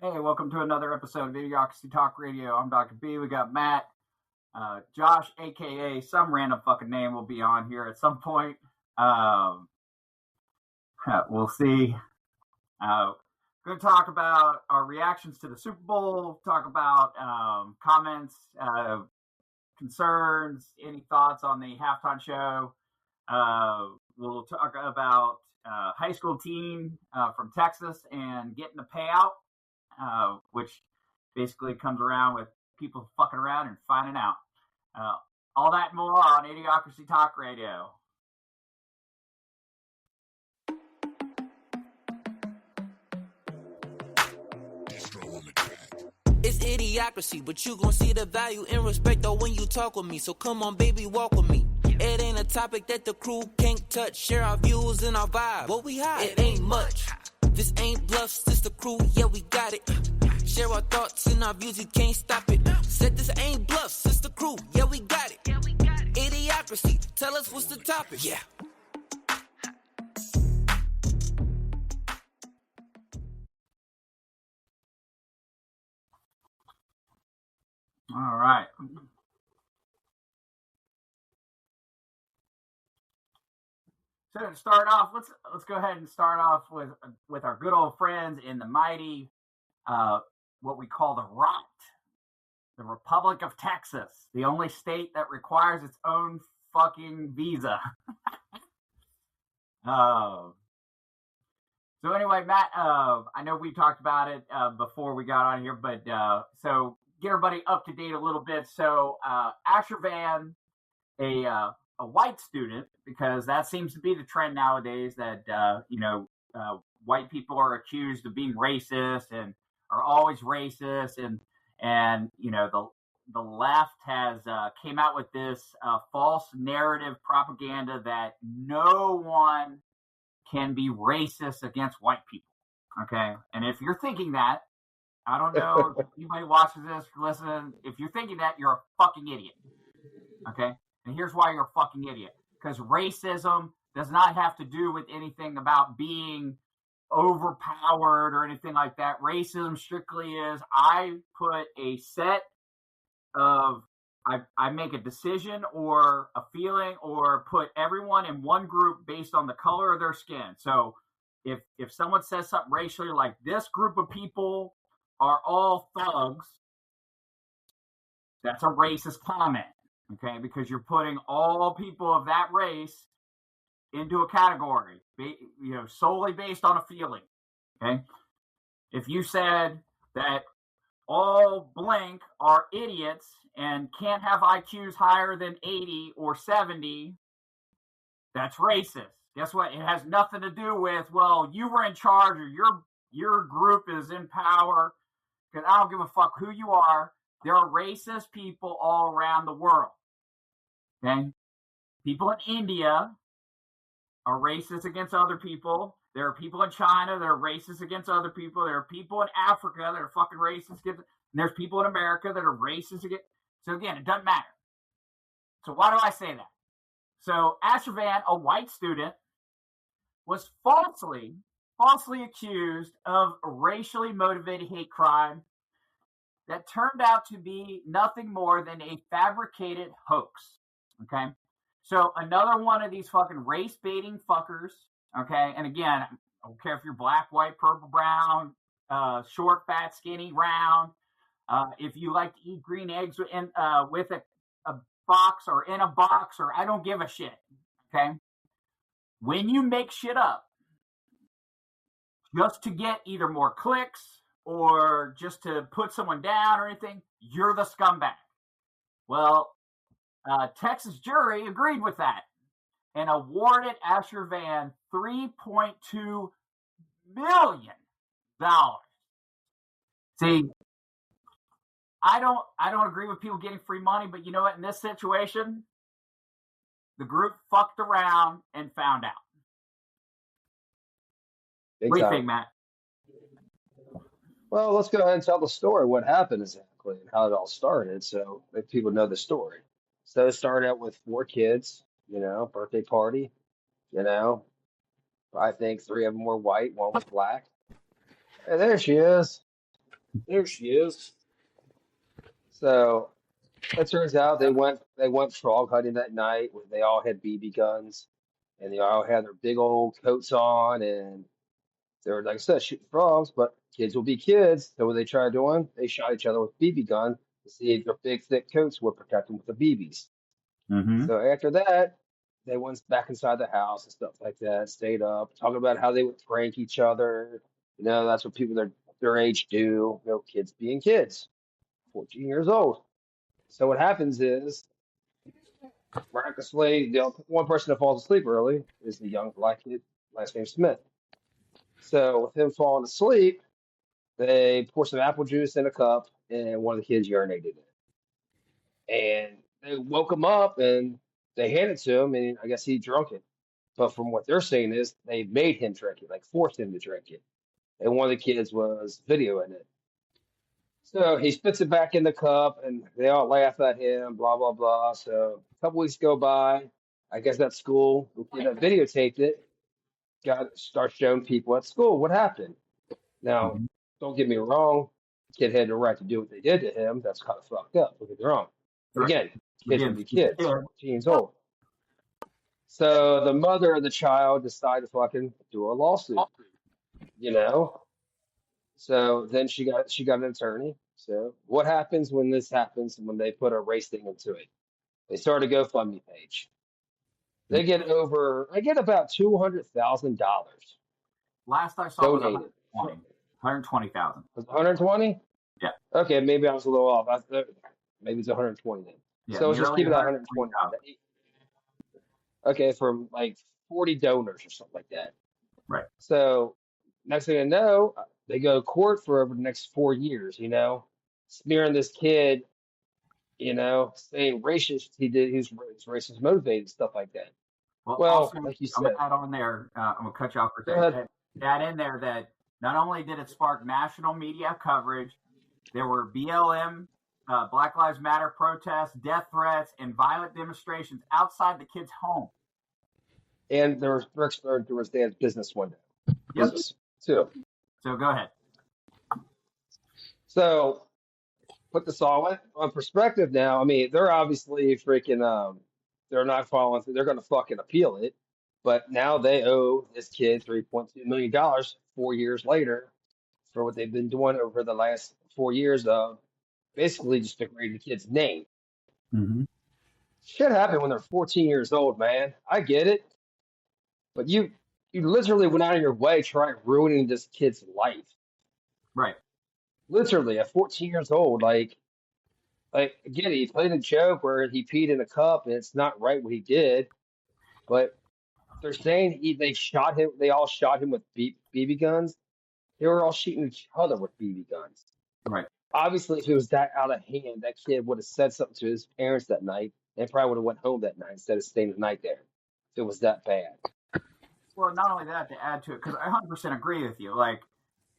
Hey, welcome to another episode of Idiocracy Talk Radio. I'm Dr. B. We got Matt. Josh, a.k.a. some random fucking name, will be on here at some point. We'll see. Going to talk about our reactions to the Super Bowl, talk about comments, concerns, any thoughts on the halftime show. We'll talk about high school team from Texas and getting the payout, which basically comes around with people fucking around and finding out. All that and more on Idiocracy Talk Radio. It's idiocracy, but you gon' see the value and respect though when you talk with me. So come on, baby, walk with me. It ain't a topic that the crew can't touch. Share our views and our vibe. What we hide, it ain't much. This ain't bluffs, this the crew, yeah, we got it. Share our thoughts and our views, you can't stop it. Said this ain't bluffs, this the crew, yeah, we got it. Idiocracy, tell us what's the topic, yeah. All right. So to start off, let's go ahead and start off with our good old friends in the mighty, what we call the ROT, the Republic of Texas, the only state that requires its own fucking visa. So anyway, Matt, I know we talked about it before we got on here, but so get everybody up to date a little bit. So Asher Van, a white student, because that seems to be the trend nowadays, that white people are accused of being racist and are always racist, and the left has came out with this false narrative propaganda that no one can be racist against white people. Okay, and if you're thinking that, I don't know if anybody watches this or listens. If you're thinking that, you're a fucking idiot. Okay? And here's why you're a fucking idiot. Because racism does not have to do with anything about being overpowered or anything like that. Racism strictly is I put a set of, I make a decision or a feeling or put everyone in one group based on the color of their skin. So if someone says something racially like this group of people are all thugs, that's a racist comment, okay? Because you're putting all people of that race into a category, solely based on a feeling, okay? If you said that all blank are idiots and can't have IQs higher than 80 or 70, that's racist. Guess what? It has nothing to do with, well, you were in charge or your group is in power. Because I don't give a fuck who you are. There are racist people all around the world. Okay? People in India are racist against other people. There are people in China that are racist against other people. There are people in Africa that are fucking racist against. And there's people in America that are racist against. So again, it doesn't matter. So why do I say that? So Asher Van, a white student, was falsely accused of a racially motivated hate crime that turned out to be nothing more than a fabricated hoax. Okay? So another one of these fucking race baiting fuckers. Okay? And again, I don't care if you're black, white, purple, brown, short, fat, skinny, round. If you like to eat green eggs with a box or in a box, or I don't give a shit. Okay? When you make shit up, just to get either more clicks or just to put someone down or anything, you're the scumbag. Well, Texas jury agreed with that and awarded Asher Van $3.2 million. See, I don't agree with people getting free money, but you know what? In this situation, the group fucked around and found out. What do you think, Matt? Well, let's go ahead and tell the story, what happened exactly and how it all started, so if people know the story. So it started out with 4 kids, birthday party, I think 3 of them were white, 1 was black. And there she is. There she is. So it turns out they went frog hunting that night. Where they all had BB guns, and they all had their big old coats on, and they were, like I said, shooting frogs. But kids will be kids. So what they tried doing, they shot each other with BB gun to see if their big thick coats would protect them with the BBs. Mm-hmm. So after that, they went back inside the house and stuff like that. Stayed up, talking about how they would prank each other. That's what people their age do. Kids being kids, 14 years old. So what happens is, miraculously, the one person that falls asleep early is the young black kid, last name Smith. So with him falling asleep, they pour some apple juice in a cup, and one of the kids urinated in it. And they woke him up, and they handed it to him, and I guess he drunk it. But from what they're saying is they made him drink it, like forced him to drink it. And one of the kids was videoing it. So he spits it back in the cup, and they all laugh at him, blah, blah, blah. So a couple weeks go by. I guess at school, the kid that videotaped it starts showing people at school what happened. Now, Mm-hmm. don't get me wrong. The kid had the right to do what they did to him. That's kind of fucked up. Don't get me wrong. But Right. again, kids will be kids, Yeah. 14 years old. So the mother of the child decided to fucking do a lawsuit, you know? So then she got an attorney. So what happens when this happens when they put a race thing into it? They start a GoFundMe page. They get about $200,000 Last I saw was donated. 120,000. Was it 120? Yeah. Okay, maybe I was a little off. Maybe it's 120 then. Yeah, So let's just keep it at 120,000. 120. Okay, from like 40 donors or something like that. Right. So next thing I know, they go to court for over the next 4 years, smearing this kid, saying racist, he's racist motivated, stuff like that. Well, also, like you I'm said, going to add on there, I'm going to cut you off for go a ahead. second. Add in there that not only did it spark national media coverage, there were BLM, Black Lives Matter protests, death threats, and violent demonstrations outside the kid's home. And there was Dan's business window. Yep. Business too. So go ahead. So put this all on perspective now. I mean, they're obviously freaking they're not following through. They're gonna fucking appeal it. But now they owe this kid $3.2 million 4 years later for what they've been doing over the last 4 years of basically just degrading the kid's name. Mm-hmm. Shit happened when they're 14 years old, man. I get it. But you literally went out of your way trying ruining this kid's life. Right. Literally at 14 years old, like again, he played a joke where he peed in a cup, and it's not right what he did. But they're saying they shot him. They all shot him with BB guns. They were all shooting each other with BB guns. Right. Obviously, if it was that out of hand, that kid would have said something to his parents that night, and probably would have went home that night instead of staying the night there. If it was that bad. Well, not only that, to add to it, because I 100% agree with you. Like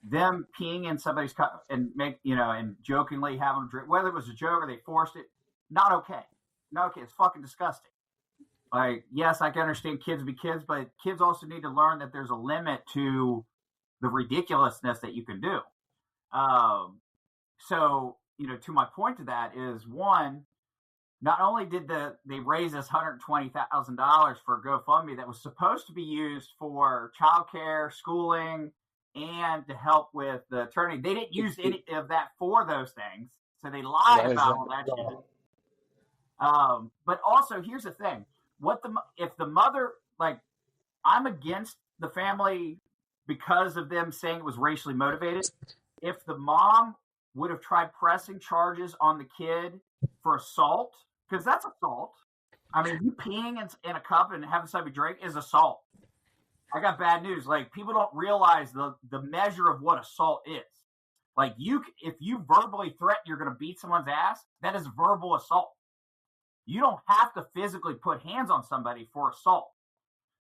them peeing in somebody's cup and and jokingly having them drink, whether it was a joke or they forced it, not okay. Not okay. It's fucking disgusting. Like, yes, I can understand kids be kids, but kids also need to learn that there's a limit to the ridiculousness that you can do. So, to my point to that is, one, not only did they raise this $120,000 for GoFundMe that was supposed to be used for childcare, schooling, and to help with the attorney, they didn't use any of that for those things. So they lied about all that shit. But also, here's the thing: if the mother, like, I'm against the family because of them saying it was racially motivated. If the mom would have tried pressing charges on the kid for assault, because that's assault. I mean, you peeing in a cup and having somebody drink is assault. I got bad news. Like, people don't realize the measure of what assault is. Like, if you verbally threaten you're going to beat someone's ass, that is verbal assault. You don't have to physically put hands on somebody for assault.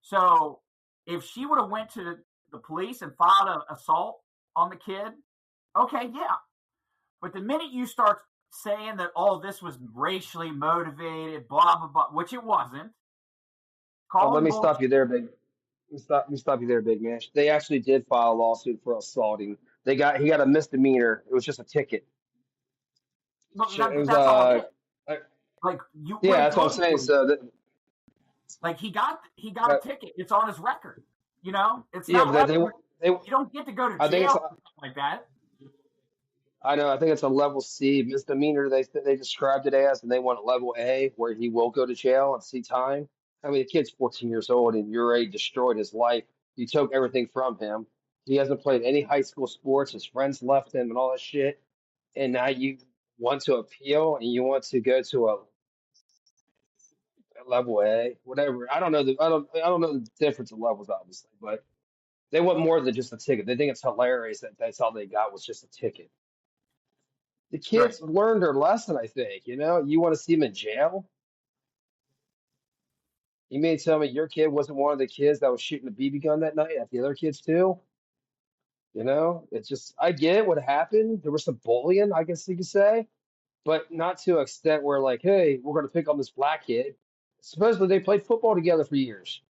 So if she would have went to the police and filed an assault on the kid, okay, yeah. But the minute you start saying that all this was racially motivated, blah, blah, blah, which it wasn't. Let me stop you there, big. Let me stop you there, big man. They actually did file a lawsuit for assaulting He got a misdemeanor. It was just a ticket. Look, Shit, it was that's all it is. uh, Like you, yeah, what it that's what I'm comes saying. to, So like he got a ticket. It's on his record. You know, it's yeah, not but like you they don't get to go to I think jail it's for something like that. I know I think it's a level C misdemeanor. They described it as, and they want a level A where he will go to jail and see time. I mean, the kid's 14 years old, and you already destroyed his life. You took everything from him. He hasn't played any high school sports. His friends left him, and all that shit. And now you want to appeal, and you want to go to a level A, whatever. I don't know the difference of levels, obviously, but they want more than just a ticket. They think it's hilarious that that's all they got was just a ticket. The Right. kids learned their lesson, I think. You know, you want to see them in jail? You mean to tell me your kid wasn't one of the kids that was shooting a BB gun that night at the other kids too? You know, it's just I get what happened. There was some bullying, I guess you could say, but not to an extent where like, hey, we're going to pick on this black kid. Supposedly they played football together for years.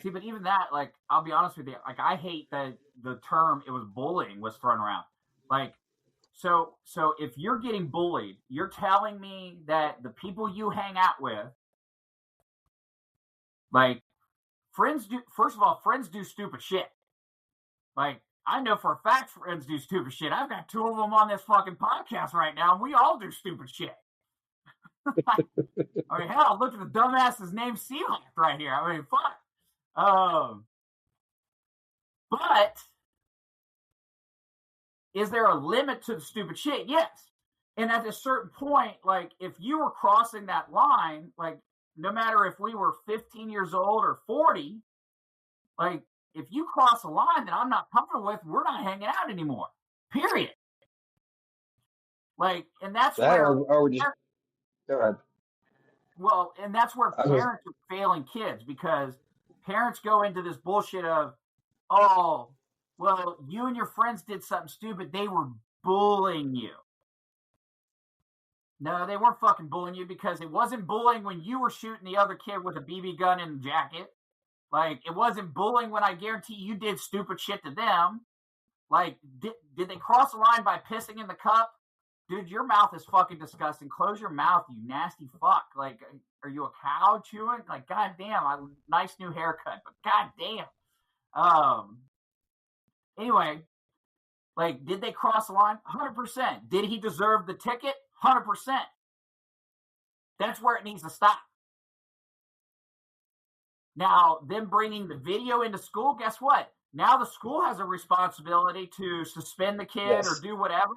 See, but even that, like, I'll be honest with you, like, I hate that the term "it was bullying" was thrown around. Like, so if you're getting bullied, you're telling me that the people you hang out with, like, friends do. First of all, friends do stupid shit. Like, I know for a fact friends do stupid shit. I've got two of them on this fucking podcast right now, and we all do stupid shit. I mean, hell, look at the dumbass's name Seahawk right here. I mean, fuck. But is there a limit to the stupid shit? Yes. And at a certain point, like if you were crossing that line, like no matter if we were 15 years old or 40, like if you cross a line that I'm not comfortable with, we're not hanging out anymore. Period. Like, and that's That where or we just go ahead. well, and that's where I was, parents are failing kids because parents go into this bullshit of, oh, well, you and your friends did something stupid. They were bullying you. No, they weren't fucking bullying you because it wasn't bullying when you were shooting the other kid with a BB gun and jacket. Like, it wasn't bullying when I guarantee you did stupid shit to them. Like, did they cross the line by pissing in the cup? Dude, your mouth is fucking disgusting. Close your mouth, you nasty fuck. Like, are you a cow chewing? Like, goddamn, nice new haircut, but goddamn. Anyway, like, did they cross the line? 100%. Did he deserve the ticket? 100%. That's where it needs to stop. Now, them bringing the video into school, guess what? Now the school has a responsibility to suspend the kid yes. or do whatever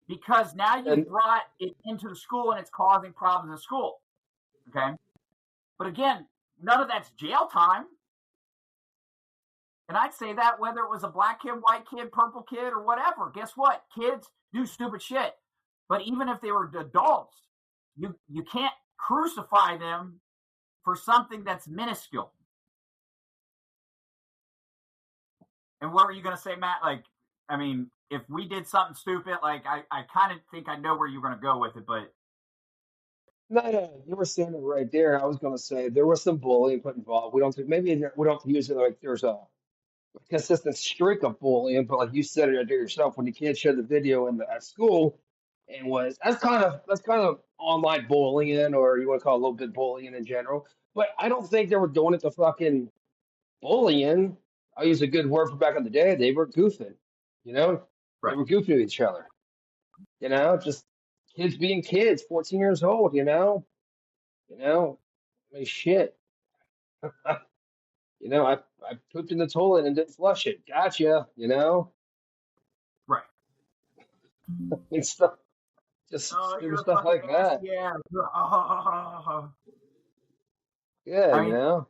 because now you've brought it into the school and it's causing problems in school. Okay? But again, none of that's jail time. And I'd say that whether it was a black kid, white kid, purple kid, or whatever. Guess what? Kids do stupid shit. But even if they were adults, you can't crucify them for something that's minuscule. And what were you going to say, Matt? Like, I mean, if we did something stupid, like, I kind of think I know where you're going to go with it, but. No, you were saying it right there. I was going to say there was some bullying put involved. We don't use it like there's a consistent streak of bullying, but like you said it right there yourself, when you can't share the video at school, and that's kind of online bullying, or you want to call it a little bit bullying in general. But I don't think they were doing it to fucking bullying. I use a good word for back in the day. They were goofing, you know. They Right. were goofing with each other, you know. Just kids being kids, 14 years old, you know. I mean, shit. You know, I pooped in the toilet and didn't flush it. Gotcha, you know. Right. And stuff, just stupid stuff like that. Yeah. Yeah, I you mean, know.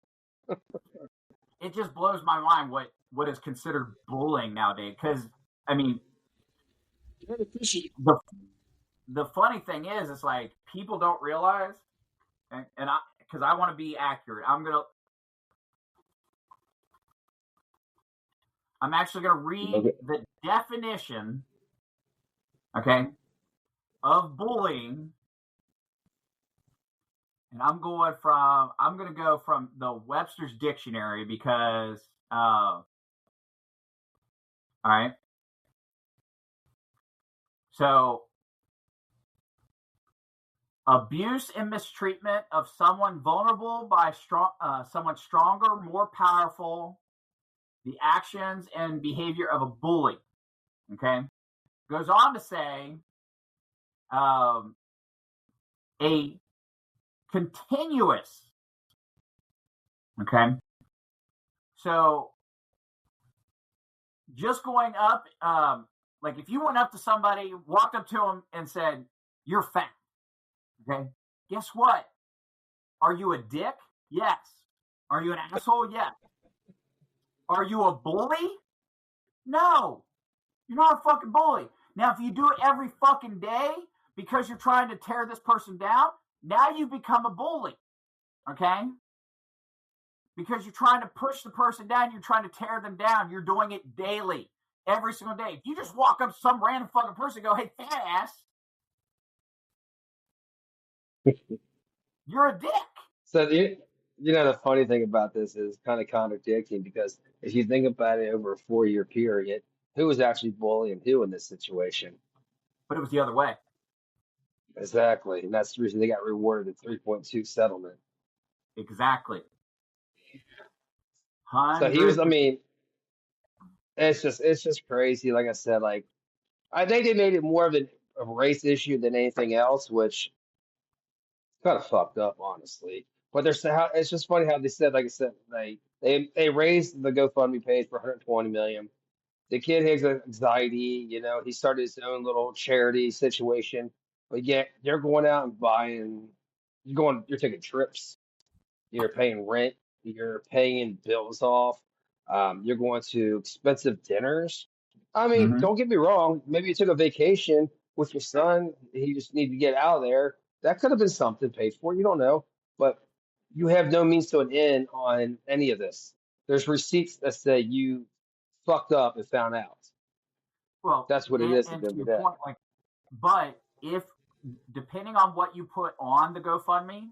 it just blows my mind what is considered bullying nowadays. Because, I mean, the funny thing is, it's like people don't realize, and because I want to be accurate, I'm actually going to read the definition, okay, of bullying. And I'm going to go from the Webster's Dictionary because, all right. So, abuse and mistreatment of someone vulnerable by someone stronger, more powerful, the actions and behavior of a bully. Okay? Goes on to say a continuous. Okay? So, just going up, like if you went up to somebody, walked up to them and said, "You're fat." Okay? Guess what? Are you a dick? Yes. Are you an asshole? Yes. Are you a bully? No. You're not a fucking bully. Now, if you do it every fucking day because you're trying to tear this person down, now you become a bully. Okay? Because you're trying to push the person down, you're trying to tear them down. You're doing it daily, every single day. If you just walk up to some random fucking person and go, "Hey, fat ass," you're a dick. So the funny thing about this is kind of contradicting because if you think about it over a 4-year period, who was actually bullying who in this situation? But it was the other way. Exactly, and that's the reason they got rewarded a 3.2 settlement. Exactly. So he was. I mean, it's just crazy. Like I said, like I think they made it more of a race issue than anything else, which kind of fucked up, honestly. But it's just funny how they said, like I said, they raised the GoFundMe page for 120 million. The kid has anxiety, he started his own little charity situation. But yet they're going out and buying, you're taking trips, you're paying rent, you're paying bills off, you're going to expensive dinners. I mean, Mhm. don't get me wrong. Maybe you took a vacation with your son. He just needed to get out of there. That could have been something paid for. You don't know, but you have no means to an end on any of this. There's receipts that say you fucked up and found out. Well, That's what it is at and the to end of your the day. point, like, but if depending on what you put on the GoFundMe,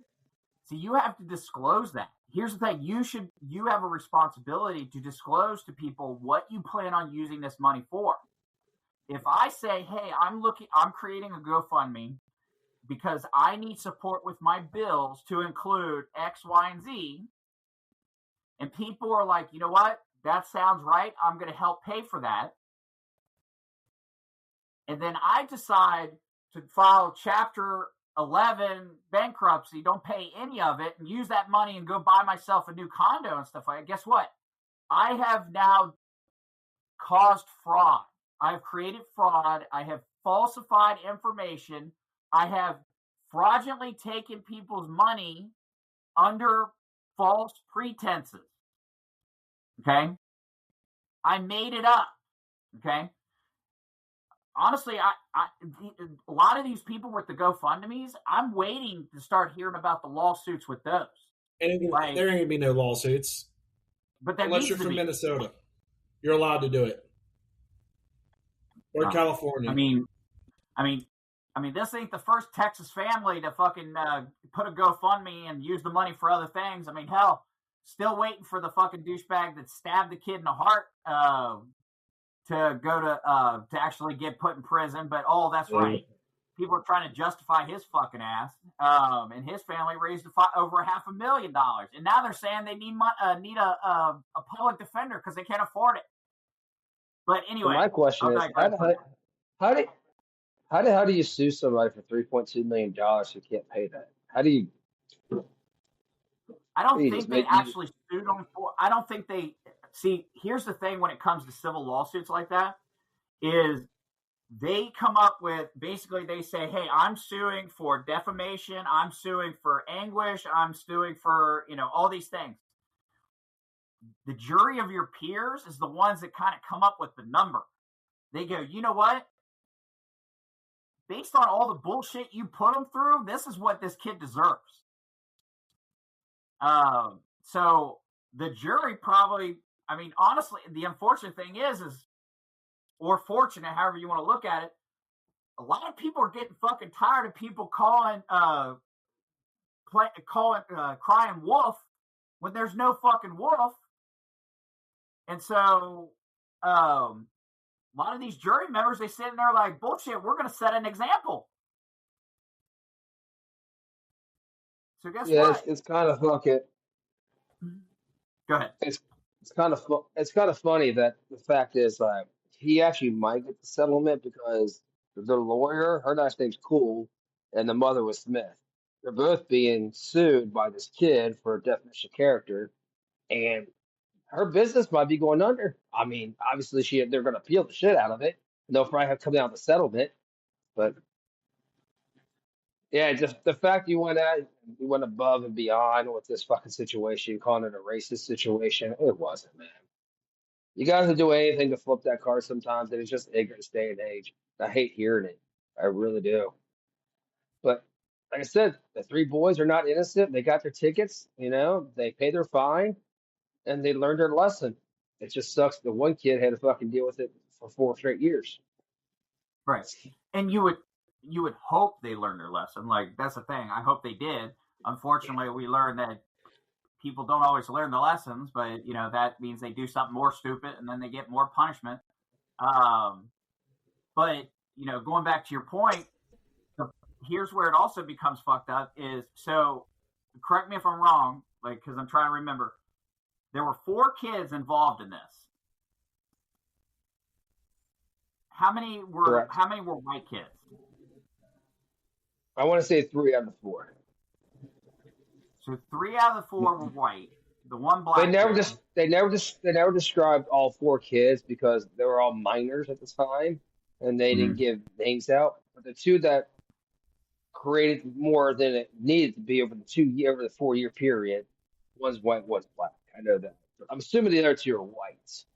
so you have to disclose that. Here's the thing: you have a responsibility to disclose to people what you plan on using this money for. If I say, "Hey, I'm creating a GoFundMe because I need support with my bills to include X, Y, and Z," and people are like, "You know what? That sounds right. I'm going to help pay for that." And then I decide to file Chapter 11 bankruptcy, don't pay any of it, and use that money and go buy myself a new condo and stuff like that. Guess what? I have now caused fraud. I've created fraud. I have falsified information. I have fraudulently taken people's money under false pretenses. Okay? I made it up. Okay? Honestly, a lot of these people with the GoFundMe's, I'm waiting to start hearing about the lawsuits with those. And Like, there ain't gonna be no lawsuits but there unless needs you're to from be. Minnesota. You're allowed to do it, or California. I mean, this ain't the first Texas family to fucking put a GoFundMe and use the money for other things. I mean, hell, still waiting for the fucking douchebag that stabbed the kid in the heart to go to actually get put in prison. But that's right. People are trying to justify his fucking ass. And his family raised over $500,000, and now they're saying they need a public defender because they can't afford it. But So anyway, my question is, how do you sue somebody for $3.2 million who can't pay that? How do you? I don't You think just they make actually sued them for. I don't think they see. Here's the thing: when it comes to civil lawsuits like that, is they come up with basically they say, "Hey, I'm suing for defamation. I'm suing for anguish. I'm suing for all these things." The jury of your peers is the ones that kind of come up with the number. They go, "You know what? Based on all the bullshit you put him through, this is what this kid deserves." So the jury probably, I mean, honestly, the unfortunate thing is, or fortunate, however you want to look at it, a lot of people are getting fucking tired of people crying wolf when there's no fucking wolf. And so, a lot of these jury members, they sit in there like, bullshit, we're going to set an example. So guess what? It's kind of fucking. Go ahead. It's kind of funny that the fact is he actually might get the settlement because the lawyer, her last name's Cool, and the mother was Smith. They're both being sued by this kid for defamation of character, and her business might be going under. I mean, obviously they're going to appeal the shit out of it, and they'll probably have to come down with a settlement. But yeah, just the fact you went above and beyond with this fucking situation, calling it a racist situation, it wasn't, man. You guys will do anything to flip that card sometimes, and it's just ignorant day and age. I hate hearing it. I really do. But like I said, the three boys are not innocent. They got their tickets, they pay their fine, and they learned their lesson. It just sucks. The one kid had to fucking deal with it for 4 straight years. Right. And you would hope they learned their lesson. Like, that's the thing. I hope they did. Unfortunately, we learned that people don't always learn the lessons, but that means they do something more stupid and then they get more punishment. But going back to your point, here's where it also becomes fucked up is, so correct me if I'm wrong, like, because I'm trying to remember, there were 4 kids involved in this. How many were white kids? I want to say 3 out of the 4. So 3 out of the 4 were white. The one black. They never described all 4 kids because they were all minors at the time, and they didn't give names out. But the 2 that created more than it needed to be over the 4-year period, one's white, one's black. I know that. But I'm assuming the other 2 are whites.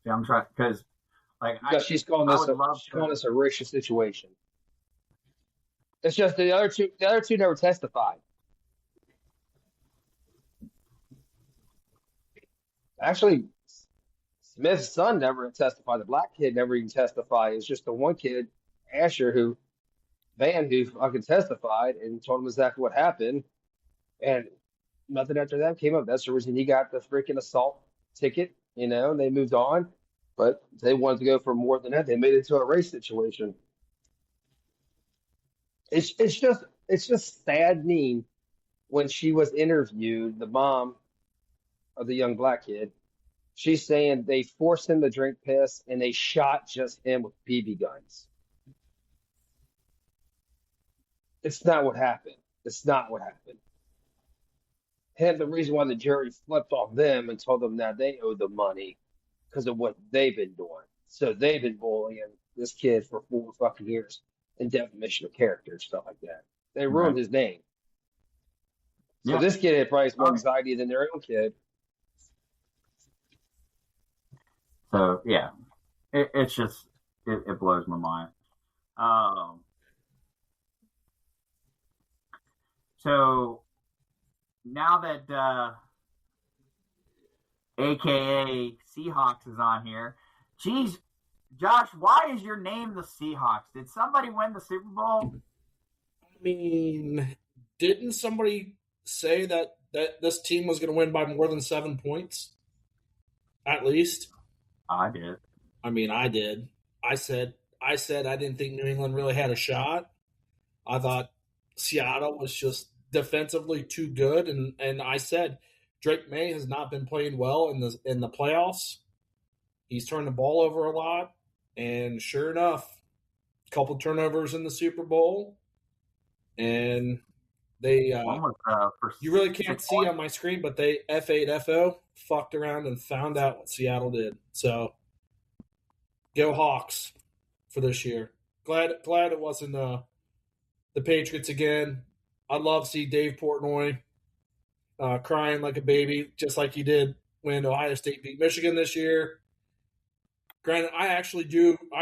Yeah, I'm trying because she's calling this a racial situation. It's just the other two never testified. Actually, Smith's son never testified. The black kid never even testified. It's just the one kid, Asher, who fucking testified and told him exactly what happened. And nothing after that came up. That's the reason he got the freaking assault ticket, and they moved on. But they wanted to go for more than that. They made it to a race situation. It's just saddening when she was interviewed, the mom of the young black kid. She's saying they forced him to drink piss and they shot just him with BB guns. It's not what happened. And the reason why the jury flipped on them and told them that they owed the money because of what they've been doing. So they've been bullying this kid for 4 fucking years in defamation of character and stuff like that. They ruined his name. So this kid had probably more anxiety than their own kid. So yeah, it's just it blows my mind. So now that AKA Seahawks is on here, geez, Josh, why is your name the Seahawks? Did somebody win the Super Bowl? I mean, didn't somebody say that this team was going to win by more than 7 points? At least. I did. I mean, I did. I said I didn't think New England really had a shot. I thought Seattle was just defensively too good, and I said Drake May has not been playing well in the playoffs. He's turned the ball over a lot, and sure enough, a couple turnovers in the Super Bowl, and they you really can't see on my screen, but they F8FO fucked around and found out what Seattle did. So go Hawks for this year. Glad it wasn't the Patriots again. I'd love to see Dave Portnoy crying like a baby, just like he did when Ohio State beat Michigan this year. Granted, I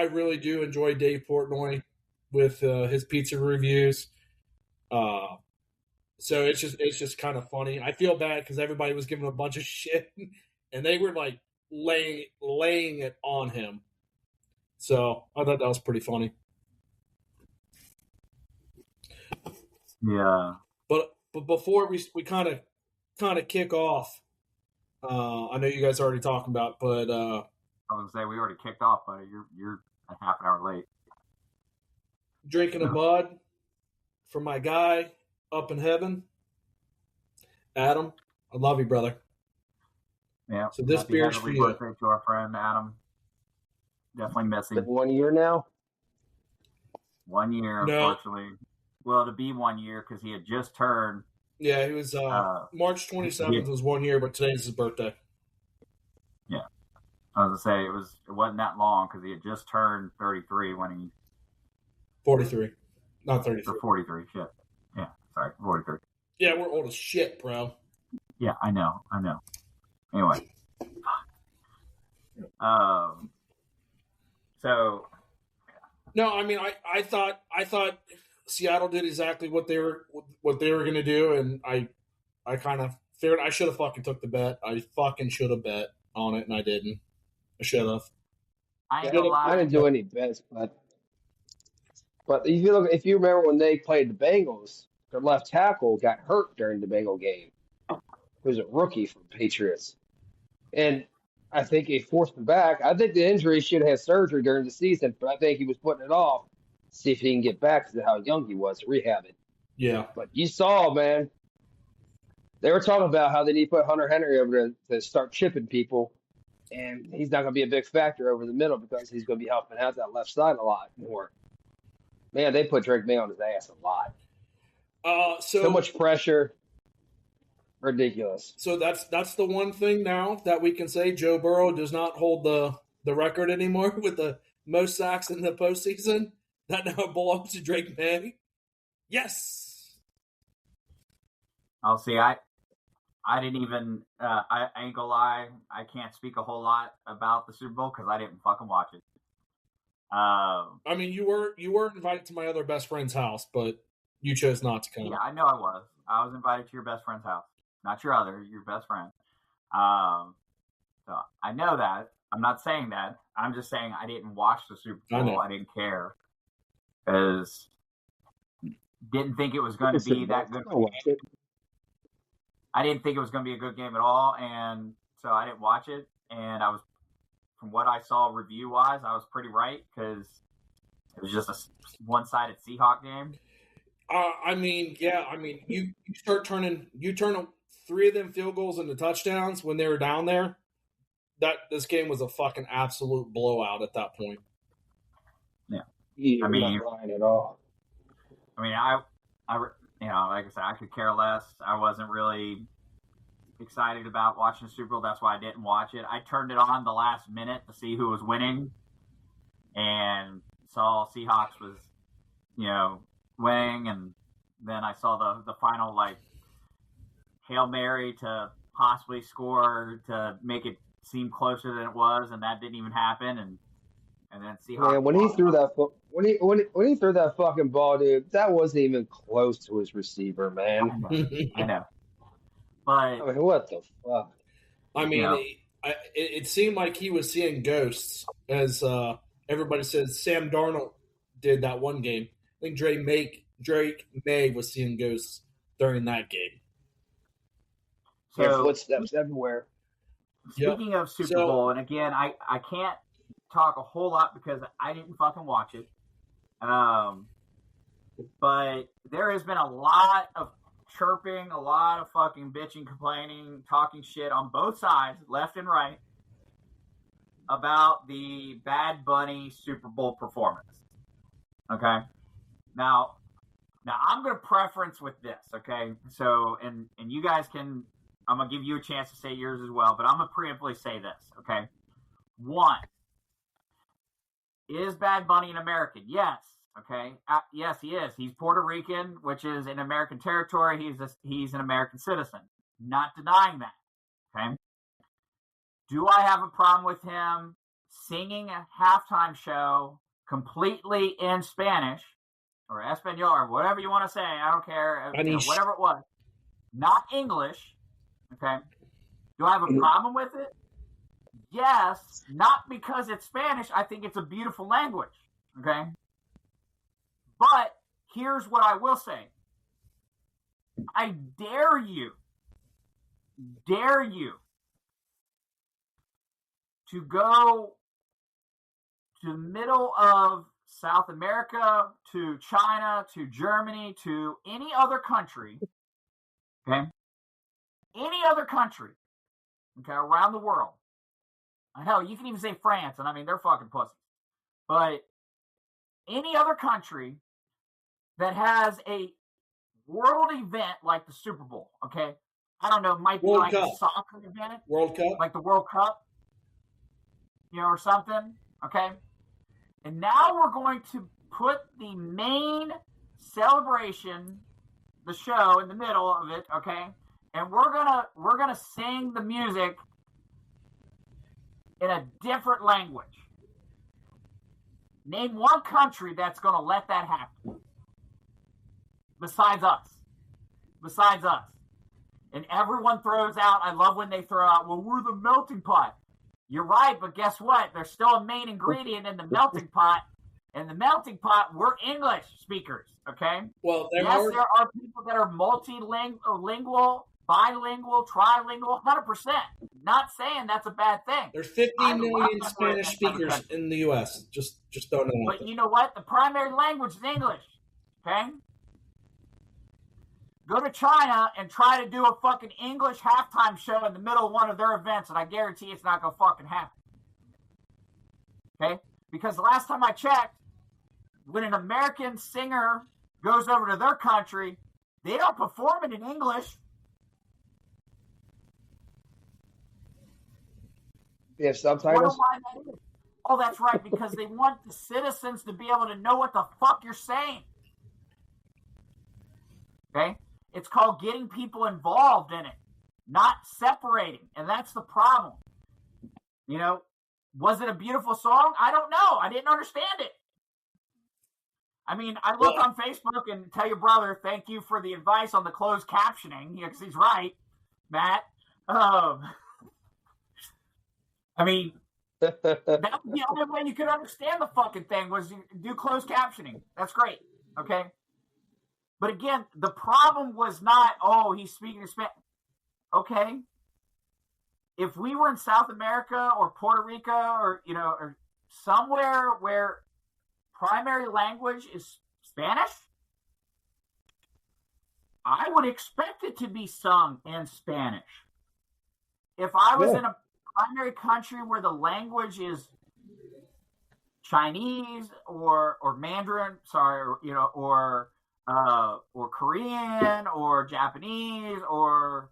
really do enjoy Dave Portnoy with his pizza reviews. So it's just kind of funny. I feel bad because everybody was giving him a bunch of shit, and they were like laying it on him. So I thought that was pretty funny. Yeah. But before we kind of kick off, I know you guys are already talking about, but I was gonna say we already kicked off, buddy. You're a half an hour late. Drinking a bud for my guy up in heaven, Adam. I love you, brother. Yeah. So this happy beer's for you. birthday to our friend Adam. Definitely missing. 1 year now? 1 year, No. unfortunately. Well, to be 1 year because he had just turned. Yeah, he was March 27th was 1 year, but today's his birthday. Yeah, I was gonna say it wasn't that long because he had just turned 33 when he 43, not 33. or 43. Shit. Yeah, sorry, 43. Yeah, we're old as shit, bro. Yeah, I know. Anyway, so No, I mean, I thought Seattle did exactly what they were going to do, and I kind of figured I should have fucking took the bet. I fucking should have bet on it, and I didn't. I should have. I ain't gonna lie. I didn't do any bets, but if you remember when they played the Bengals, their left tackle got hurt during the Bengal game. He was a rookie for the Patriots, and I think he forced him back. I think the injury should have had surgery during the season, but I think he was putting it off to see if he can get back because of how young he was to rehab it. Yeah. But you saw, man, they were talking about how they need to put Hunter Henry over to start chipping people, and he's not going to be a big factor over the middle because he's going to be helping out that left side a lot more. Man, they put Drake May on his ass a lot. So much pressure. Ridiculous. So that's the one thing now that we can say Joe Burrow does not hold the record anymore with the most sacks in the postseason. That now belongs to Drake May. Yes. I'll see. I didn't even. I ain't gonna lie. I can't speak a whole lot about the Super Bowl because I didn't fucking watch it. I mean, you were invited to my other best friend's house, but you chose not to come. Yeah, I know I was. I was invited to your best friend's house. Not your best friend. So I know that. I'm not saying that. I'm just saying I didn't watch the Super Bowl. I didn't care because didn't think it was going to be that good. I didn't think it was going to be a good game at all, and so I didn't watch it. And I was, from what I saw review-wise, I was pretty right because it was just a one-sided Seahawk game. I mean, you turn 3 of them field goals into touchdowns when they were down there. This game was a fucking absolute blowout at that point. Yeah, not lying at all. I mean, I like I said, I could care less. I wasn't really excited about watching the Super Bowl. That's why I didn't watch it. I turned it on the last minute to see who was winning, and saw Seahawks was, winning, and then I saw the final Hail Mary to possibly score to make it seem closer than it was, and that didn't even happen. And then Seahawks. Man, when he threw that fucking ball, dude, that wasn't even close to his receiver, man. I know. But I mean, what the fuck? I mean, it seemed like he was seeing ghosts, as everybody says. Sam Darnold did that one game. I think Drake May was seeing ghosts during that game. So, footsteps everywhere. Speaking of Super Bowl, and again, I can't talk a whole lot because I didn't fucking watch it. But there has been a lot of chirping, a lot of fucking bitching, complaining, talking shit on both sides, left and right, about the Bad Bunny Super Bowl performance. Okay? Now I'm going to preference with this, okay? So, and you guys can, I'm going to give you a chance to say yours as well, but I'm going to preemptively say this, okay? 1, is Bad Bunny an American? Yes. Okay. Yes, he is. He's Puerto Rican, which is in American territory. He's an American citizen. Not denying that. Okay. Do I have a problem with him singing a halftime show completely in Spanish or Espanol or whatever you want to say? I don't care. Whatever it was. Not English. Okay. Do I have a problem with it? Yes. Not because it's Spanish. I think it's a beautiful language. Okay. But here's what I will say. I dare you to go to the middle of South America, to China, to Germany, to any other country, okay? Any other country, okay, around the world. Hell, you can even say France, and I mean, they're fucking pussies. But any other country that has a world event like the Super Bowl, okay? I don't know, it might be World like Cup. a soccer event. World Cup. Like the World Cup, or something, okay? And now we're going to put the main celebration, the show, in the middle of it, okay? And we're gonna sing the music in a different language. Name one country that's gonna let that happen. Besides us. And everyone throws out, I love when they throw out, well, we're the melting pot. You're right, but guess what? There's still a main ingredient in the melting pot. In the melting pot, we're English speakers, okay? Well, there are people that are multilingual, bilingual, trilingual, 100%. Not saying that's a bad thing. There's 50 million Spanish speakers in the U.S. Just don't know. But you know what? The primary language is English, okay? Go to China and try to do a fucking English halftime show in the middle of one of their events, and I guarantee it's not going to fucking happen. Okay? Because the last time I checked, when an American singer goes over to their country, they don't perform it in English. They have subtitles? Oh, that's right, because they want the citizens to be able to know what the fuck you're saying. Okay? It's called getting people involved in it, not separating. And that's the problem. You know, was it a beautiful song? I don't know. I didn't understand it. I mean, I look on Facebook and tell your brother, thank you for the advice on the closed captioning. Because he's right, Matt. I mean, that's the only way you could understand the fucking thing was you do closed captioning. That's great. Okay? But again, the problem was not, oh, he's speaking Spanish. Okay. If we were in South America or Puerto Rico or somewhere where primary language is Spanish, I would expect it to be sung in Spanish. If I was in a primary country where the language is Chinese or Mandarin, or Korean or Japanese or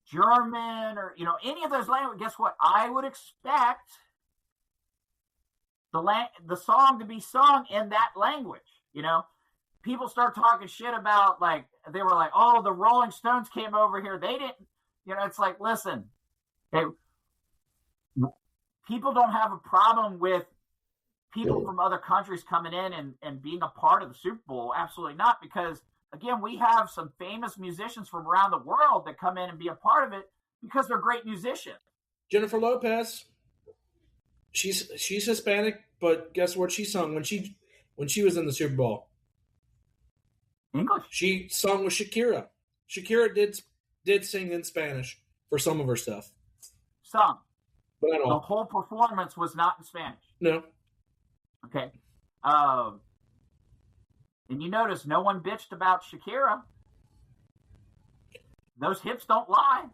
German or any of those languages, guess what? I would expect the song to be sung in that language. People start talking shit about they were like, oh, the Rolling Stones came over here. They didn't. It's like, listen, people don't have a problem with people from other countries coming in and being a part of the Super Bowl. Absolutely not. Because, again, we have some famous musicians from around the world that come in and be a part of it because they're great musicians. Jennifer Lopez, she's Hispanic, but guess what she sung when she was in the Super Bowl? English. She sung with Shakira. Shakira did sing in Spanish for some of her stuff. Some. But not all. The whole performance was not in Spanish. No. Okay. And you notice no one bitched about Shakira. Those hips don't lie.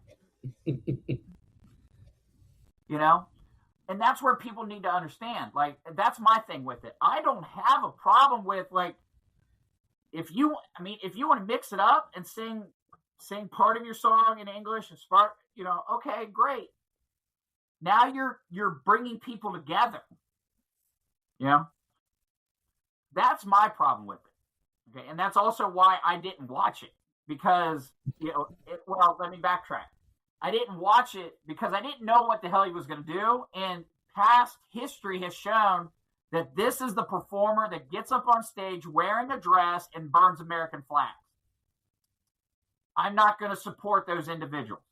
And that's where people need to understand. That's my thing with it. I don't have a problem with if you want to mix it up and sing part of your song in English and okay, great. Now you're bringing people together. That's my problem with it. Okay, and that's also why I didn't watch it because let me backtrack. I didn't watch it because I didn't know what the hell he was going to do, and past history has shown that this is the performer that gets up on stage wearing a dress and burns American flags. I'm not going to support those individuals.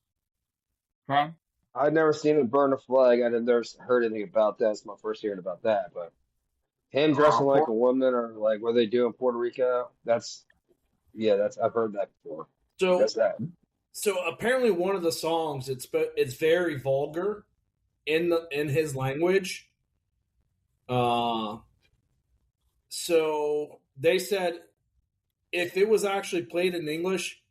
Okay? I've never seen him burn a flag. I never heard anything about that. It's my first hearing about that. But him dressing like a woman or what they do in Puerto Rico, that's I've heard that before. So that's that. So apparently one of the songs it's very vulgar in his language, So they said if it was actually played in English,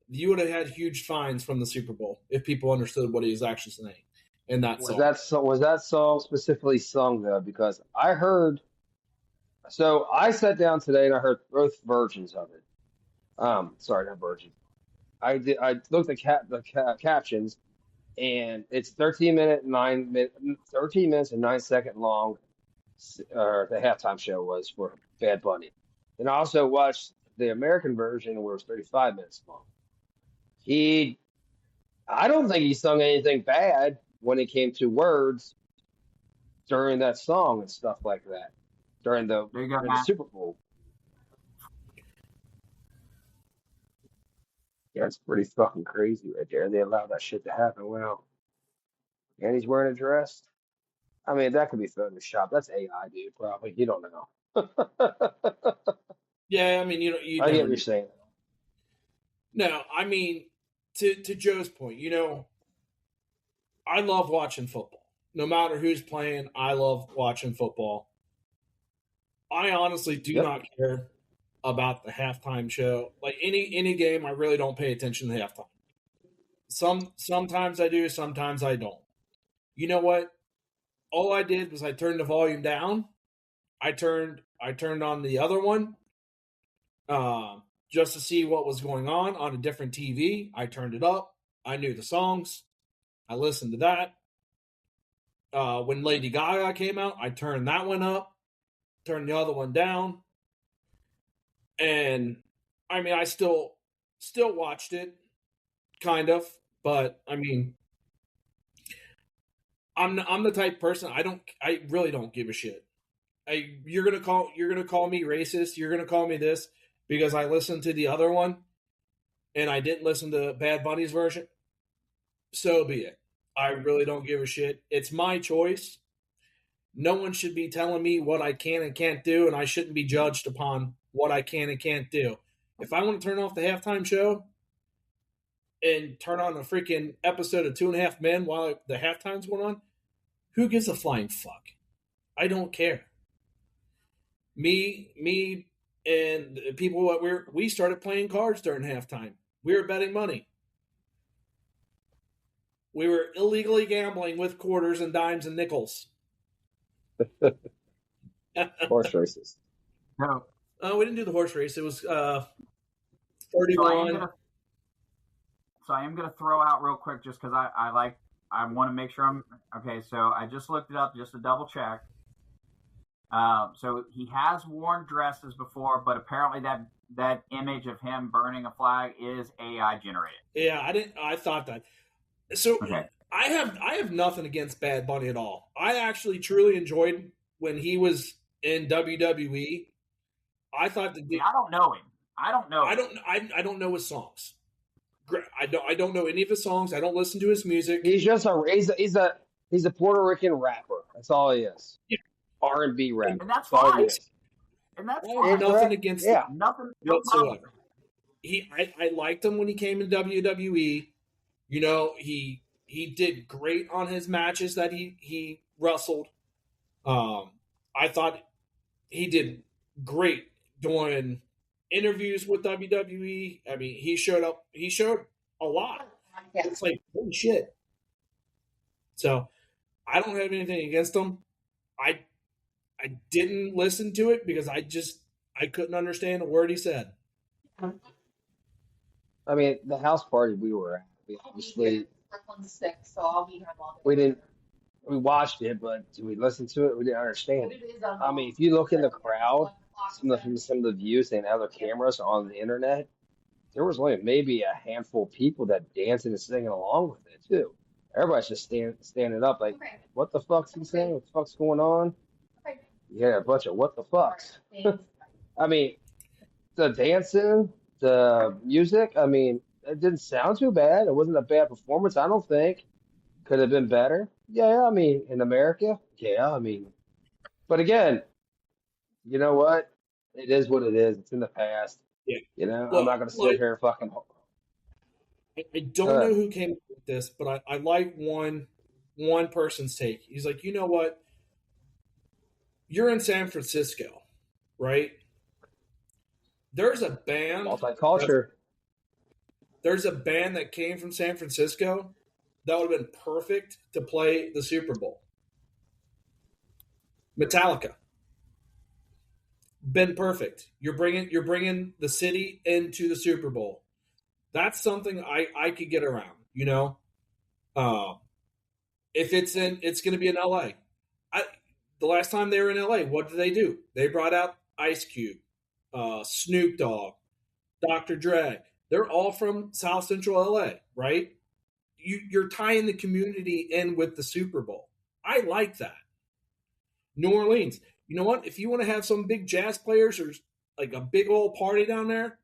you would have had huge fines from the Super Bowl if people understood what he was actually saying in that song. Was that song specifically sung though? Because I heard. So I sat down today and I heard both versions of it. Sorry, not versions. I looked at the captions, and it's 13 minutes and 9 second long. The halftime show was for Bad Bunny, and I also watched the American version where it was 35 minutes long. I don't think he sung anything bad when it came to words during that song and stuff like that during the Super Bowl. Yeah, it's pretty fucking crazy right there. They allowed that shit to happen. Well, and he's wearing a dress. I mean, that could be Photoshop. That's AI, dude. Probably. You don't know. Yeah, I mean, you I get what you're saying. No, I mean, to Joe's point, I love watching football. No matter who's playing, I love watching football. I honestly do not care about the halftime show. Like any game, I really don't pay attention to halftime. Sometimes I do, sometimes I don't. You know what? All I did was I turned the volume down. I turned on the other one just to see what was going on a different TV. I turned it up. I knew the songs. I listened to that. When Lady Gaga came out, I turned that one up, turned the other one down. And I mean, I still watched it, kind of, but I mean, I'm the type of person I really don't give a shit. You're gonna call me racist. You're gonna call me this because I listened to the other one, and I didn't listen to Bad Bunny's version. So be it. I really don't give a shit. It's my choice. No one should be telling me what I can and can't do, and I shouldn't be judged upon what I can and can't do. If I want to turn off the halftime show and turn on a freaking episode of 2.5 Men while the halftime's going on, who gives a flying fuck? I don't care. Me and the people that we started playing cards during halftime. We were betting money. We were illegally gambling with quarters and dimes and nickels. Horse races. No. We didn't do the horse race. It was 31. So I am gonna throw out real quick just because I want to make sure I'm okay. So I just looked it up just to double check. So he has worn dresses before, but apparently that image of him burning a flag is AI generated. Yeah, I thought that. So okay. I have nothing against Bad Bunny at all. I actually truly enjoyed when he was in WWE. I thought I don't know him. I don't know his songs. I don't know any of his songs. I don't listen to his music. He's just he's a Puerto Rican rapper. That's all he is. Yeah. R&B rapper. And that's fine. And that's fine. Nothing against him. Nothing whatsoever. I liked him when he came to WWE. He did great on his matches that he wrestled. I thought he did great doing interviews with WWE. I mean, he showed a lot. Yeah. It's like, holy shit. So I don't have anything against him. I didn't listen to it because I couldn't understand a word he said. I mean, the house party we were at, we obviously we watched it, but did we listen to it? We didn't understand it. I mean, if you look in the crowd, some of the views and other cameras on the internet, there was only maybe a handful of people that dancing and singing along with it too. Everybody's just standing up like, what the fuck's he saying? What the fuck's going on? Yeah, a bunch of what the fucks. I mean, the dancing, the music, I mean, it didn't sound too bad. It wasn't a bad performance, I don't think. Could have been better. Yeah, I mean, in America, yeah, I mean. But again, you know what? It is what it is. It's in the past. Yeah. Well, I'm not going to sit here and fucking. I don't know who came up with this, but I like one person's take. He's like, you know what? you're in San Francisco, right? There's a band. Multicultural. There's a band that came from San Francisco that would have been perfect to play the Super Bowl. Metallica. Been perfect. You're bringing the city into the Super Bowl. That's something I could get around. You know, if it's going to be in LA. The last time they were in LA, what did they do? They brought out Ice Cube, Snoop Dogg, Dr. Dre. They're all from South Central LA, right? You're tying the community in with the Super Bowl. I like that. New Orleans. You know what? If you want to have some big jazz players or like a big old party down there,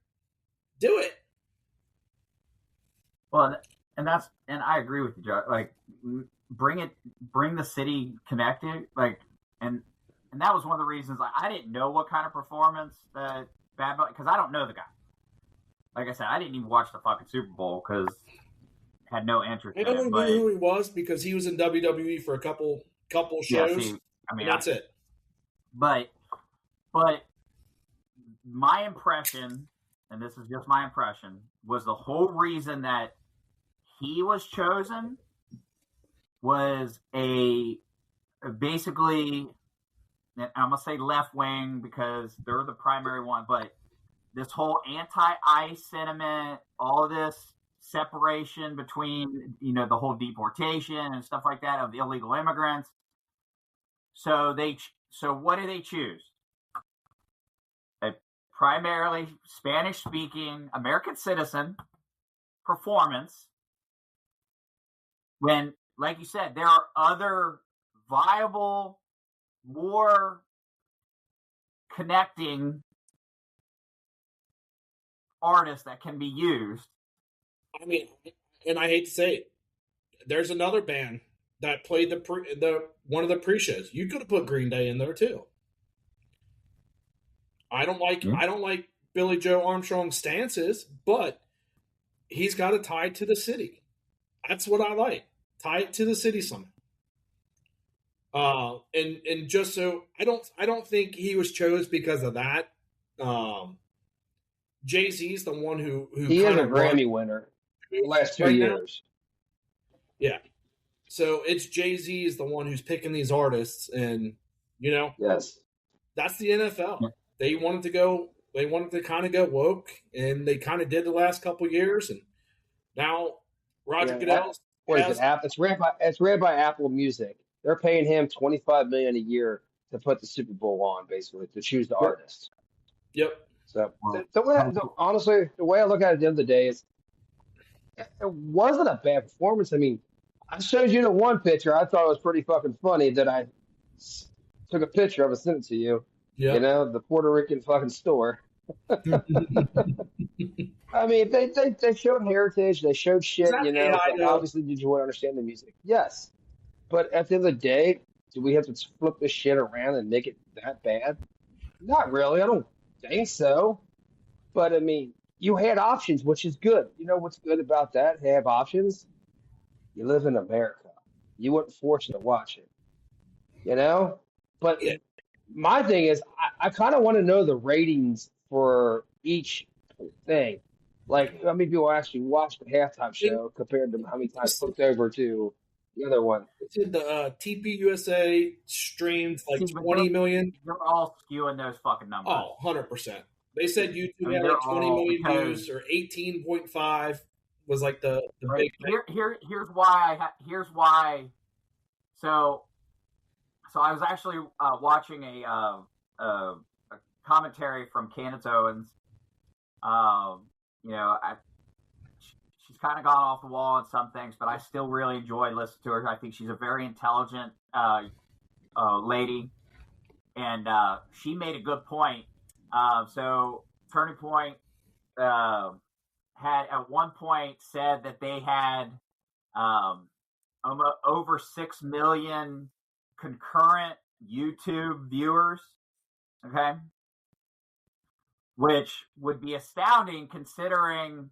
do it. Well, and I agree with you, Joe. Like, bring the city connected. Like, and that was one of the reasons I didn't know what kind of performance that Bad Bunny, because I don't know the guy. Like I said, I didn't even watch the fucking Super Bowl because I had no interest. I only knew who he was because he was in WWE for a couple shows. Yeah, see, that's it. But my impression, and this is just my impression, was the whole reason that he was chosen was basically, I'm going to say left wing because they're the primary one, but this whole anti-ICE sentiment, all of this separation between, the whole deportation and stuff like that of illegal immigrants. So what do they choose? A primarily Spanish-speaking American citizen performance when, like you said, there are other viable, more connecting artists that can be used. I mean, and I hate to say it, there's another band that played the one of the pre-shows. You could have put Green Day in there too. I don't like Billy Joe Armstrong's stances, but he's got it tied to the city. That's what I like. Tie it to the city somehow. And just so I don't think he was chose because of that. Jay-Z's the one who he is a Grammy winner the last 2 years. Yeah. So it's Jay-Z is the one who's picking these artists, and yes, that's the NFL. They wanted to kind of go woke, and they kind of did the last couple years, and now Roger Goodell. What is it? It's read by Apple Music. They're paying him $25 million a year to put the Super Bowl on, basically, to choose the artists. Yep. So honestly, the way I look at it at the end of the day is, it wasn't a bad performance. I mean, I showed you the one picture I thought it was pretty fucking funny that I took a picture of and sent it to you. Yeah. The Puerto Rican fucking store. I mean, they showed heritage, they showed shit, obviously, did you want to understand the music? Yes. But at the end of the day, do we have to flip this shit around and make it that bad? Not really. I don't think so. But, I mean, you had options, which is good. You know what's good about that? Have options? You live in America. You weren't forced to watch it. But my thing is, I kind of want to know the ratings for each thing. Like, how many people actually watched the halftime show compared to how many times flipped over to the other one? The TPUSA streamed like 20 million. They're all skewing those fucking numbers. Oh, 100%. They said YouTube had like 20 million views, or 18.5 was like the big thing. Here's why. So I was actually watching a commentary from Candace Owens. She's kind of gone off the wall on some things, but I still really enjoy listening to her. I think she's a very intelligent lady, and she made a good point. So Turning Point had at one point said that they had over 6 million concurrent YouTube viewers, okay? Which would be astounding considering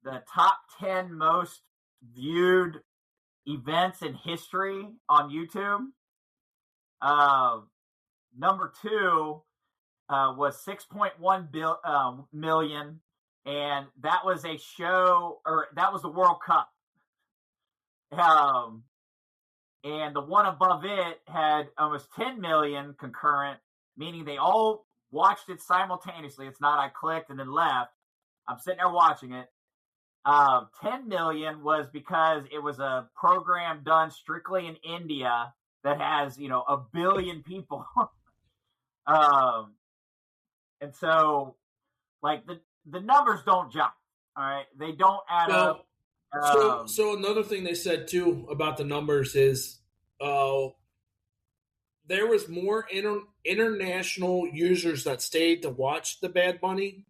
the top 10 most viewed events in history on YouTube. number 2 was 6.1 million, and that was a show, or that was the World Cup. And the one above it had almost 10 million concurrent, meaning they all watched it simultaneously. It's not I clicked and then left. I'm sitting there watching it. 10 million was because it was a program done strictly in India that has, 1 billion people. And so, like, the numbers don't jive. All right, they don't add up. So another thing they said too about the numbers is, there was more international users that stayed to watch the Bad Bunny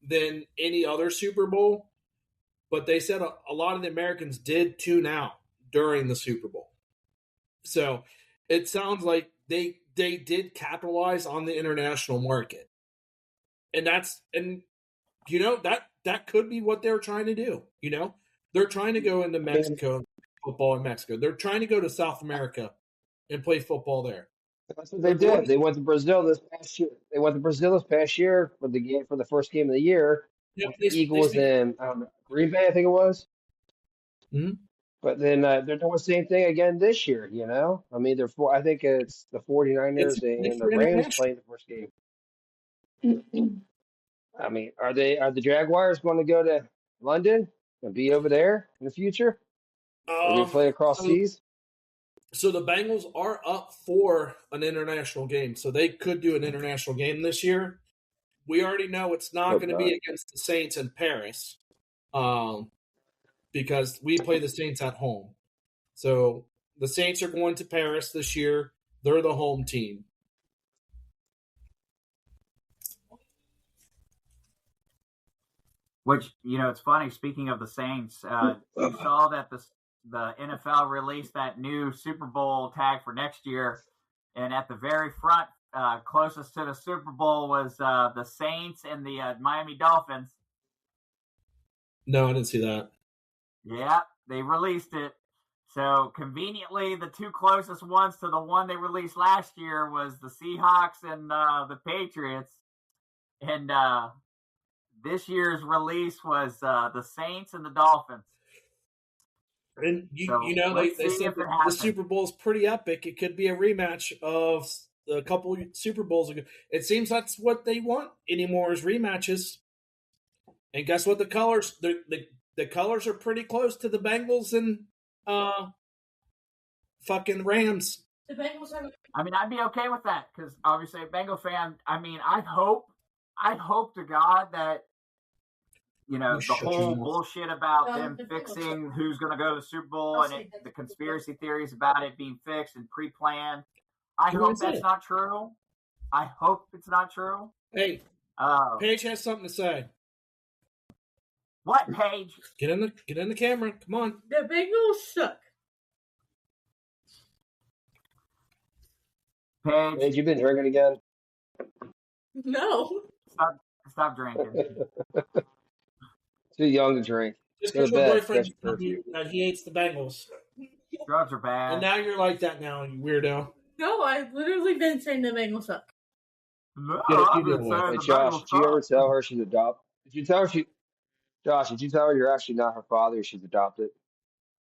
than any other Super Bowl. But they said a lot of the Americans did tune out during the Super Bowl. So it sounds like they did capitalize on the international market. And that could be what they're trying to do. They're trying to go into Mexico, football in Mexico. They're trying to go to South America and play football there. That's what they did. They went to Brazil this past year. For the first game of the year. Yep, Eagles and Green Bay, I think it was. Mm-hmm. But then they're doing the same thing again this year. I mean, I think it's the 49ers and the Rams playing the first game. I mean, are the Jaguars going to go to London and be over there in the future? Are we play across seas? So the Bengals are up for an international game, so they could do an international game this year. We already know it's not going to be against the Saints in Paris, because we play the Saints at home. So the Saints are going to Paris this year. They're the home team. Which, it's funny, speaking of the Saints, you saw that the NFL released that new Super Bowl tag for next year, and at the very front, closest to the Super Bowl, was the Saints and the Miami Dolphins. No, I didn't see that. Yeah, they released it. So, conveniently, the two closest ones to the one they released last year was the Seahawks and the Patriots. And this year's release was the Saints and the Dolphins. And they said the Super Bowl is pretty epic. It could be a rematch of a couple Super Bowls ago. It seems that's what they want anymore is rematches. And guess what? The colors the colors are pretty close to the Bengals and fucking Rams. The Bengals are. I mean, I'd be okay with that because obviously a Bengal fan. I mean, I'd hope to God that the whole bullshit about them fixing who's going to go to the Super Bowl and the conspiracy theories about it being fixed and pre-planned. I hope that's not true. I hope it's not true. Hey, Paige has something to say. What, Paige? Get in the camera. Come on. The Bengals suck. Paige, you been drinking again? No. Stop drinking. Too young to drink. Just because your boyfriend told you that he hates the Bengals. Drugs are bad. And now you're like that now, you weirdo. No, I've literally been saying the Bengals suck. No, Hey, Josh, did you ever tell her she's adopted? Josh, did you tell her you're actually not her father, she's adopted?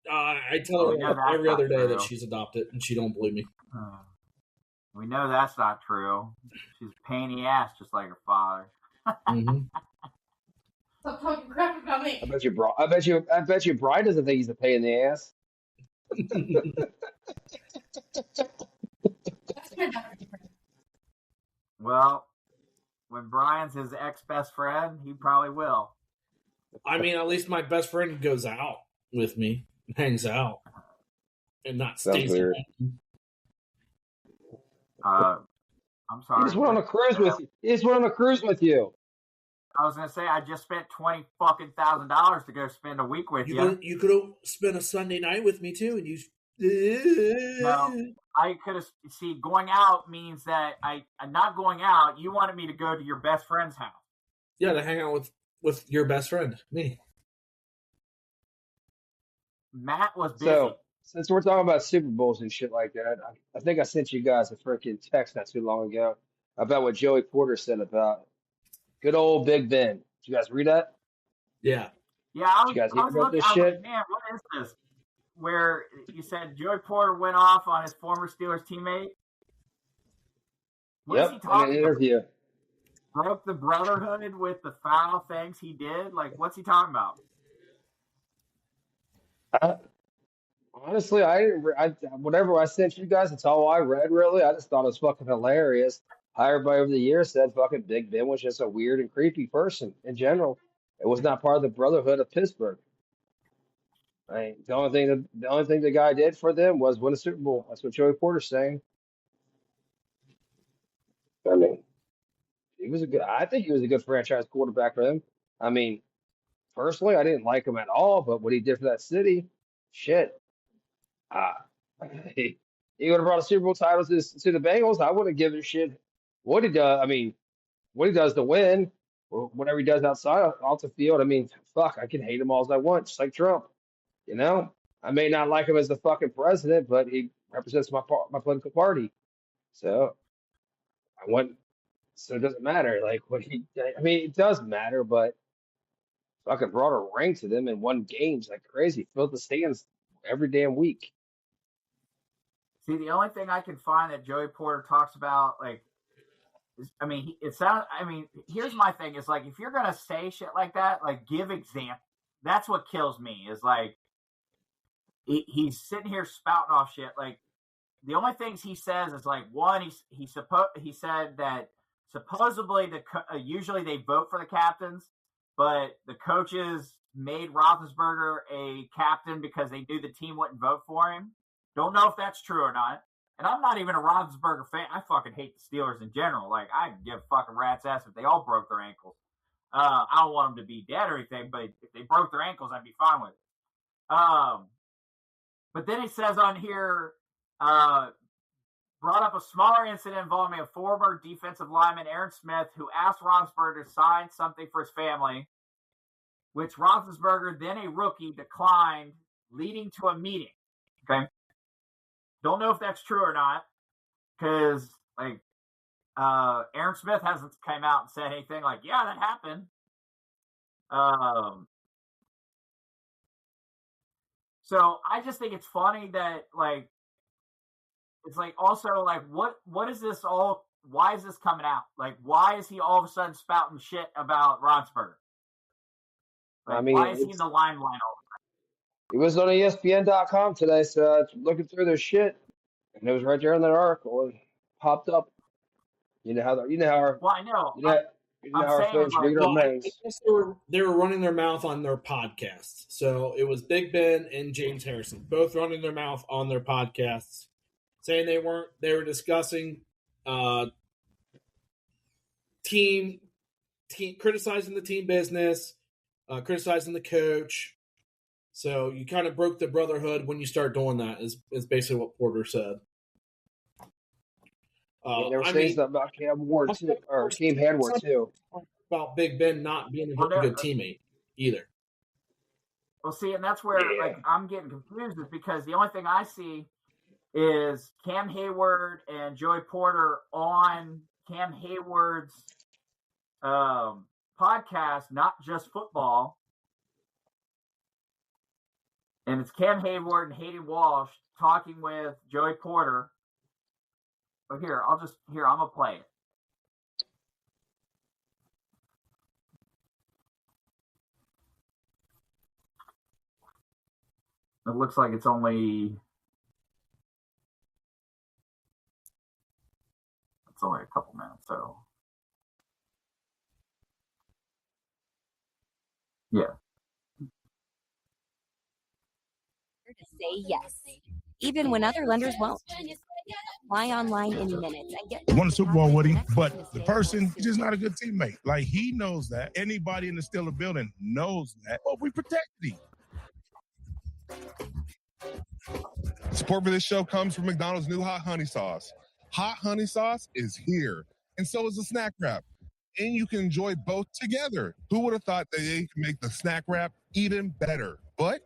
I tell her every other day that she's adopted, and she don't believe me. We know that's not true. She's a pain in the ass, just like her father. Mm-hmm. Stop talking crap about me. I bet your bride doesn't think he's a pain in the ass. That's kind of different. Well, when Brian's his ex-best friend, he probably will. I mean, at least my best friend goes out with me, hangs out, and not stays at home. I'm sorry. He just went on a cruise with you. I was gonna say I just spent $20,000 to go spend a week with you. You could have spent a Sunday night with me too, and you. No, I could have. See, going out means that I'm not going out. You wanted me to go to your best friend's house. Yeah, to hang out with your best friend, me. Matt was busy. So Since we're talking about Super Bowls and shit like that, I think I sent you guys a freaking text not too long ago about what Joey Porter said about good old Big Ben. Did you guys read that? Yeah. Yeah, I Did you guys was hear about looking. this I was shit? like, man, what is this? Where you said Joey Porter went off on his former Steelers teammate. What is he Yep, in an talking about? interview. Broke the brotherhood with the foul things he did? Like, what's he talking about? Honestly, I didn't. Whatever I sent you guys, it's all I read. Really, I just thought it was fucking hilarious. How everybody over the years said fucking Big Ben was just a weird and creepy person in general. It was not part of the brotherhood of Pittsburgh. I mean, the only thing the guy did for them was win a Super Bowl. That's what Joey Porter's saying. I mean, he was a good. I think he was a good franchise quarterback for them. I mean, personally, I didn't like him at all, but what he did for that city, shit. Uh, he would have brought a Super Bowl title to the Bengals. I wouldn't give a shit what he does. I mean, what he does to win, or whatever he does outside off the field. I mean, fuck, I can hate him all as I want, just like Trump. You know, I may not like him as the fucking president, but he represents my political party. So I want. So it doesn't matter. Like what he. I mean, it does matter, but fucking brought a ring to them and won games like crazy. Filled the stands every damn week. See, the only thing I can find that Joey Porter talks about, like, I mean, it sounds. I mean, here's my thing: is like if you're gonna say shit like that, like give example. That's what kills me. Is like he's sitting here spouting off shit. Like the only things he says is like one. He said that supposedly usually they vote for the captains, but the coaches made Roethlisberger a captain because they knew the team wouldn't vote for him. Don't know if that's true or not. And I'm not even a Roethlisberger fan. I fucking hate the Steelers in general. Like, I give a fucking rat's ass if they all broke their ankles. I don't want them to be dead or anything, but if they broke their ankles, I'd be fine with it. But then he says on here, brought up a smaller incident involving a former defensive lineman, Aaron Smith, who asked Roethlisberger to sign something for his family, which Roethlisberger, then a rookie, declined, leading to a meeting. Okay? Don't know if that's true or not, because like Aaron Smith hasn't come out and said anything like, "Yeah, that happened." So I just think it's funny that like it's like also like what is this all? Why is this coming out? Like, why is he all of a sudden spouting shit about Roethlisberger? Like, I mean, why is he in the limelight all the time? It was on ESPN.com today, so looking through their shit, and it was right there in that article. It popped up. You know how our Well, I know. you know how our folks read our Well, I names. guess they were running their mouth on their podcasts. So it was Big Ben and James Harrison, both running their mouth on their podcasts, saying they were discussing team criticizing the team business, criticizing the coach. So you kind of broke the brotherhood when you start doing that. Is basically what Porter said. They were saying something about Cam Ward too, or Cam Hayward too. About Big Ben not being a good teammate either. Well, see, and that's where like I'm getting confused is because the only thing I see is Cam Hayward and Joey Porter on Cam Hayward's podcast, not just football. And it's Cam Hayward and Hayden Walsh talking with Joey Porter. But I'm gonna play it. It looks like it's only a couple minutes, so yeah. To say yes, even when other lenders won't. Apply online in minutes and get. Won the Super Bowl with him, but the person, he's just not a good teammate. Like, he knows that. Anybody in the Steelers building knows that. But we protected him. Support for this show comes from McDonald's new hot honey sauce. Hot honey sauce is here, and so is the snack wrap. And you can enjoy both together. Who would have thought that they could make the snack wrap even better? But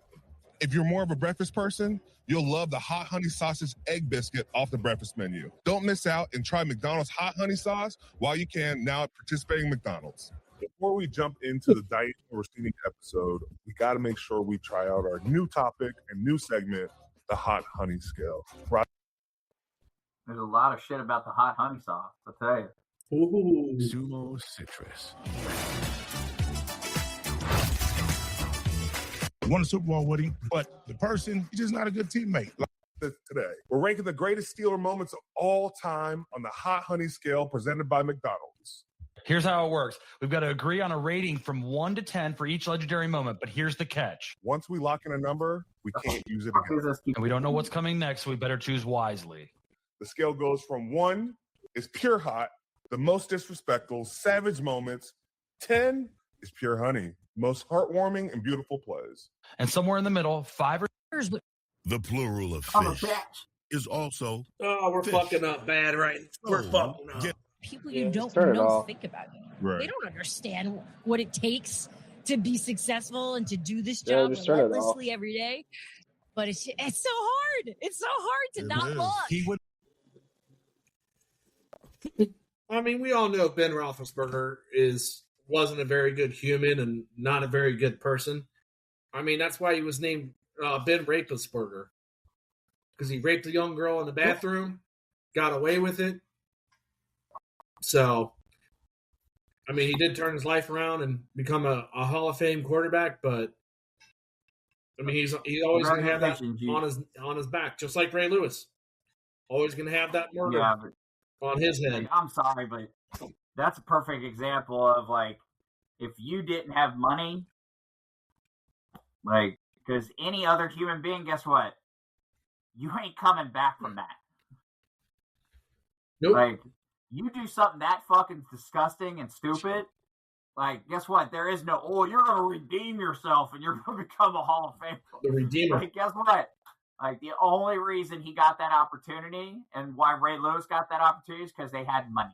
If you're more of a breakfast person, you'll love the hot honey sausage egg biscuit off the breakfast menu. Don't miss out and try McDonald's hot honey sauce while you can now at participating McDonald's. Before we jump into the diet overseeing episode, we got to make sure we try out our new topic and new segment, the hot honey scale. There's a lot of shit about the hot honey sauce, I'll tell you. Ooh. Sumo Citrus. Won a Super Bowl with him, but the person, he's just not a good teammate. Today, we're ranking the greatest Steeler moments of all time on the hot honey scale presented by McDonald's. Here's how it works. We've got to agree on a rating from 1 to 10 for each legendary moment, but here's the catch. Once we lock in a number, we can't use it again. And we don't know what's coming next, so we better choose wisely. The scale goes from 1 is pure hot, the most disrespectful, savage moments. 10 is pure honey, most heartwarming and beautiful plays. And somewhere in the middle, 5 or... The plural of I'm a fish bitch. is also Oh, we're fish. fucking up bad right now. We're So, fucking up. get- People you don't turn it know off. think about it. Right. They don't understand what it takes to be successful and to do this Yeah, job just turn it off. relentlessly every day. But it's so hard. It's so hard to It not is. look. He would I mean, we all know Ben Roethlisberger wasn't a very good human and not a very good person. I mean, that's why he was named Ben Roethlisberger, because he raped a young girl in the bathroom, got away with it. So, I mean, he did turn his life around and become a Hall of Fame quarterback, but I mean, he's always going to have that on his back, just like Ray Lewis. Always going to have that murder on his head. Like, I'm sorry, but that's a perfect example of, like, if you didn't have money, like, because any other human being, guess what? You ain't coming back from that. Nope. Like, you do something that fucking disgusting and stupid, like, guess what? There is no, you're going to redeem yourself and you're going to become a Hall of Fame. The Redeemer. Like, guess what? Like, the only reason he got that opportunity and why Ray Lewis got that opportunity is because they had money.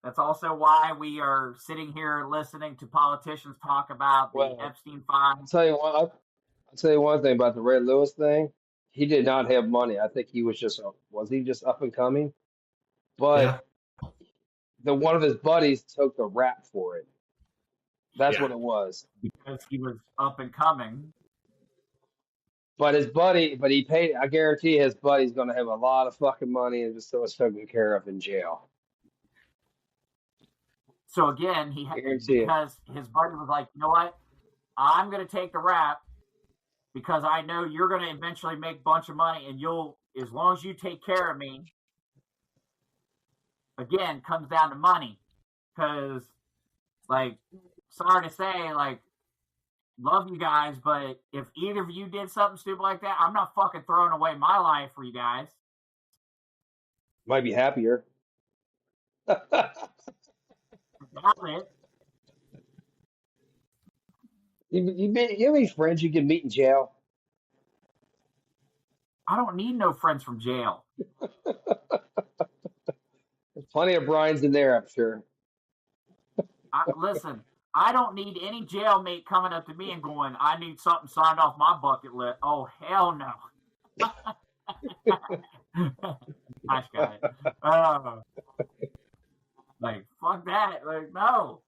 That's also why we are sitting here listening to politicians talk about the Epstein files. I'll tell you one thing about the Ray Lewis thing. He did not have money. I think he was just up and coming? But one of his buddies took the rap for it. That's what it was. Because he was up and coming. But he paid. I guarantee his buddy's going to have a lot of fucking money and just so it's taken care of in jail. So again, because his buddy was like, you know what? I'm going to take the rap because I know you're going to eventually make a bunch of money, and as long as you take care of me. Again, comes down to money, because, like, sorry to say, like, love you guys, but if either of you did something stupid like that, I'm not fucking throwing away my life for you guys. Might be happier. You have any friends you can meet in jail? I don't need no friends from jail. There's plenty of Brian's in there, I'm sure. Listen, I don't need any jailmate coming up to me and going, I need something signed off my bucket list. Oh, hell no. Nice guy. Like, fuck that. Like, no.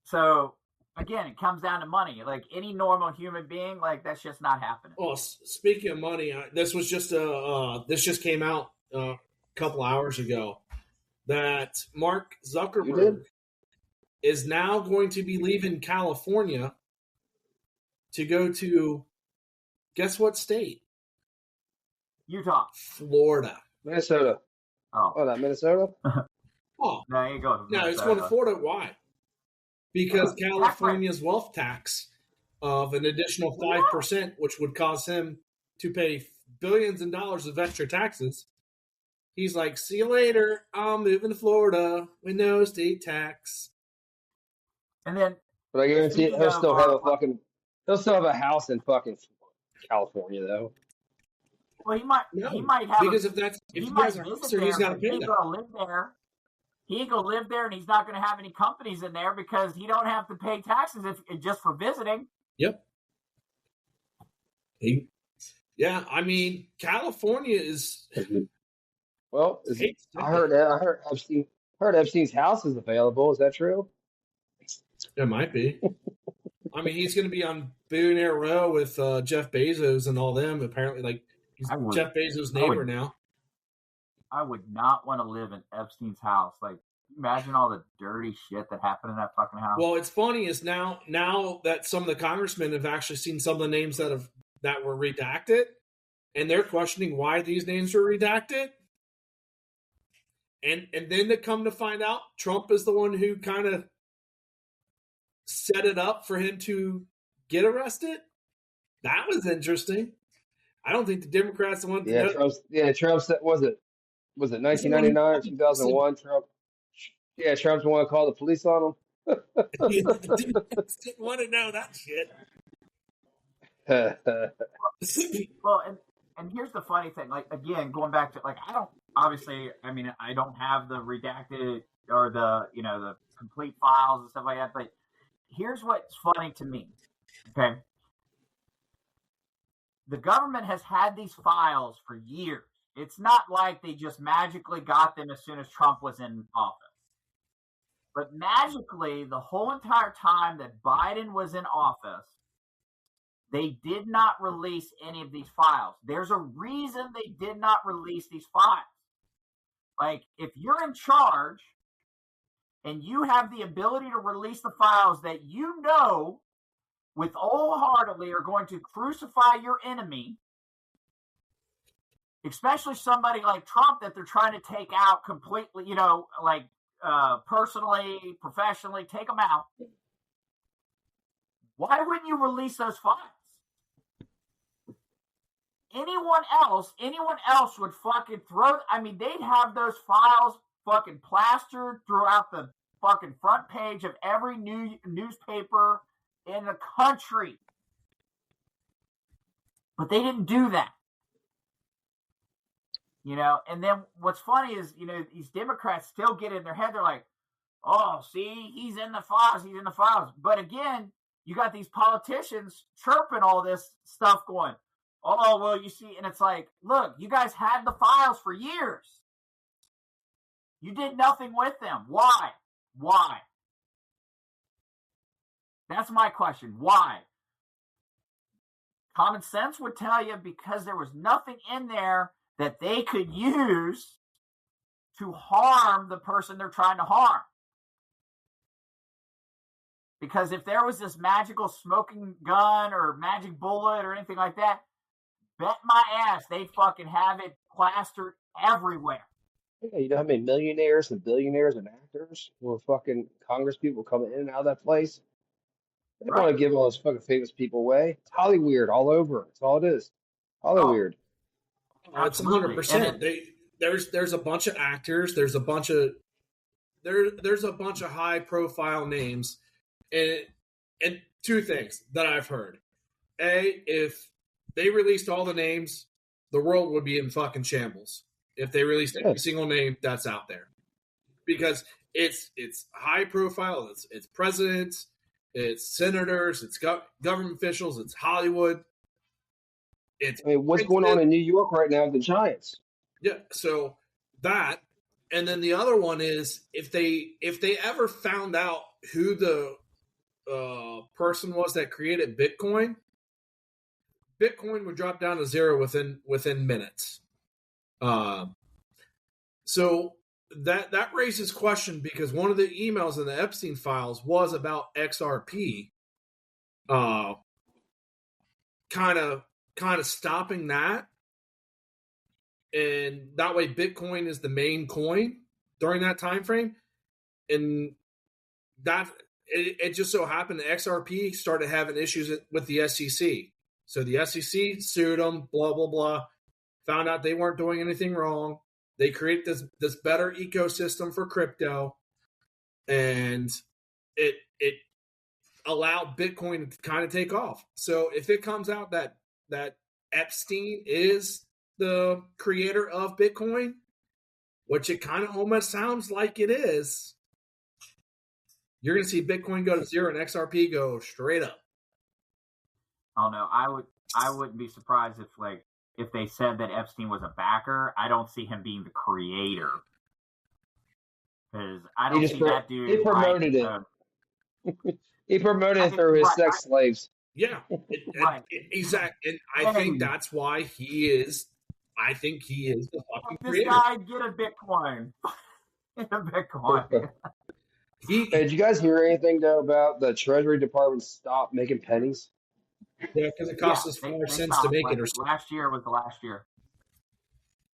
So, again, it comes down to money. Like, any normal human being, like, that's just not happening. Well, speaking of money, this just came out a couple hours ago that Mark Zuckerberg is now going to be leaving California to go to, guess what state? Utah. Florida. Minnesota. Oh, not Minnesota? Oh. No, you go to No, it's going to Florida. Why? Because California's wealth tax of an additional 5%, which would cause him to pay billions of dollars of extra taxes. He's like, see you later. I'm moving to Florida with no state tax. And then, but I guarantee he'll still have a house in fucking California, though. Well, he might have because if he has a house there, he's got to pay that. Live there. he ain't gonna live there, and he's not gonna have any companies in there because he don't have to pay taxes just for visiting. Yep. Yeah, I mean, California is. Well, I heard Epstein's house is available. Is that true? It might be. I mean, he's going to be on Billionaire Row with Jeff Bezos and all them. Apparently, like he's Jeff Bezos' neighbor now. I would not want to live in Epstein's house. Like, imagine all the dirty shit that happened in that fucking house. Well, it's funny is now that some of the congressmen have actually seen some of the names that were redacted, and they're questioning why these names were redacted. And then they come to find out Trump is the one who kind of set it up for him to get arrested. That was interesting. I don't think the Democrats want to know. Trump said, was it 1999, 2001? Trump's the one who called the police on him. Didn't want to know that shit. Well, and here's the funny thing. Like, again, going back to, like, I don't have the redacted or the complete files and stuff like that, but here's what's funny to me. Okay. The government has had these files for years. It's not like they just magically got them as soon as Trump was in office. But magically, the whole entire time that Biden was in office, they did not release any of these files. There's a reason they did not release these files. Like, if you're in charge and you have the ability to release the files that you know with wholeheartedly are going to crucify your enemy, especially somebody like Trump that they're trying to take out completely, personally, professionally, take them out. Why wouldn't you release those files? Anyone else would fucking they'd have those files fucking plastered throughout the fucking front page of every newspaper in the country. But they didn't do that. And then what's funny is, these Democrats still get in their head. They're like, oh, see, he's in the files. But again, you got these politicians chirping all this stuff going, oh, well, you see, and it's like, look, you guys had the files for years. You did nothing with them. Why? That's my question. Why? Common sense would tell you because there was nothing in there that they could use to harm the person they're trying to harm. Because if there was this magical smoking gun or magic bullet or anything like that, bet my ass they'd fucking have it plastered everywhere. Yeah, you know how many millionaires and billionaires and actors were fucking Congress people coming in and out of that place? They want to give all those fucking famous people away. It's Hollyweird all over. That's all it is. Hollyweird. It's 100%. There's a bunch of actors. There's a bunch of high profile names, and two things that I've heard. A, if they released all the names, the world would be in fucking shambles. If they released every single name that's out there, because it's high profile. It's presidents, it's senators, it's government officials, it's Hollywood. What's going on in New York right now with the Giants? Yeah, so that, and then the other one is if they ever found out who the person was that created Bitcoin would drop down to zero within minutes. So that raises question because one of the emails in the Epstein files was about XRP, kind of stopping that, and that way Bitcoin is the main coin during that time frame, and that it just so happened that XRP started having issues with the SEC. So the SEC sued them, blah, blah, blah, found out they weren't doing anything wrong. They created this better ecosystem for crypto, and it allowed Bitcoin to kind of take off. So if it comes out that Epstein is the creator of Bitcoin, which it kind of almost sounds like it is, you're going to see Bitcoin go to zero and XRP go straight up. Oh no, I wouldn't be surprised if they said that Epstein was a backer. I don't see him being the creator, because I don't see that dude. He promoted it. He promoted it through his sex slaves. Yeah, exactly. And I think that's why he is. I think he is the fucking this creator. guy get a Bitcoin. Get a Bitcoin. Hey, did you guys hear anything though about the Treasury Department stop making pennies? Yeah, because it costs us 5 cents to make it or something. Last year was the last year.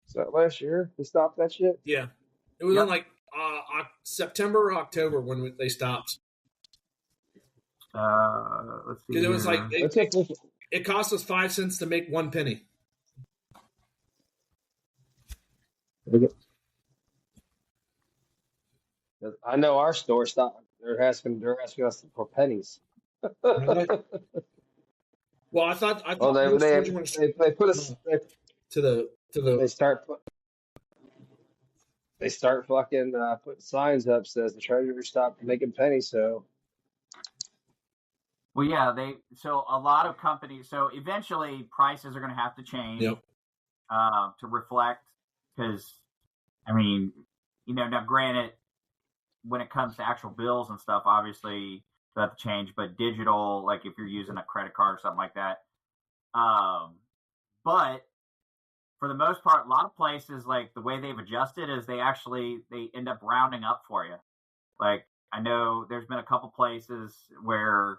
Is that last year? They stopped that shit? Yeah. It was in like September or October when they stopped. Let's see. Because it was like it cost us 5 cents to make 1 penny. I know our store stopped. They're asking us for pennies. Well, I thought they put us to the they start fucking putting signs up says the Treasury stopped making pennies. So well, yeah, so a lot of companies. So eventually, prices are going to have to change to reflect, because I mean, now granted, when it comes to actual bills and stuff, obviously they have to change. But digital, like if you're using a credit card or something like that. But for the most part, a lot of places, like the way they've adjusted is they end up rounding up for you. Like I know there's been a couple places where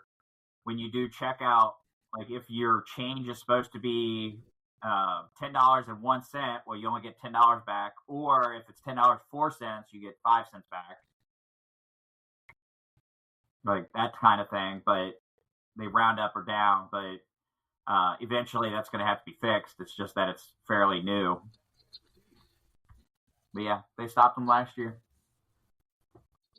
when you do checkout, like if your change is supposed to be $10.01, well, you only get $10 back, or if it's $10.04, you get 5 cents back. Like that kind of thing, but they round up or down. But eventually, that's going to have to be fixed. It's just that it's fairly new. But yeah, they stopped them last year.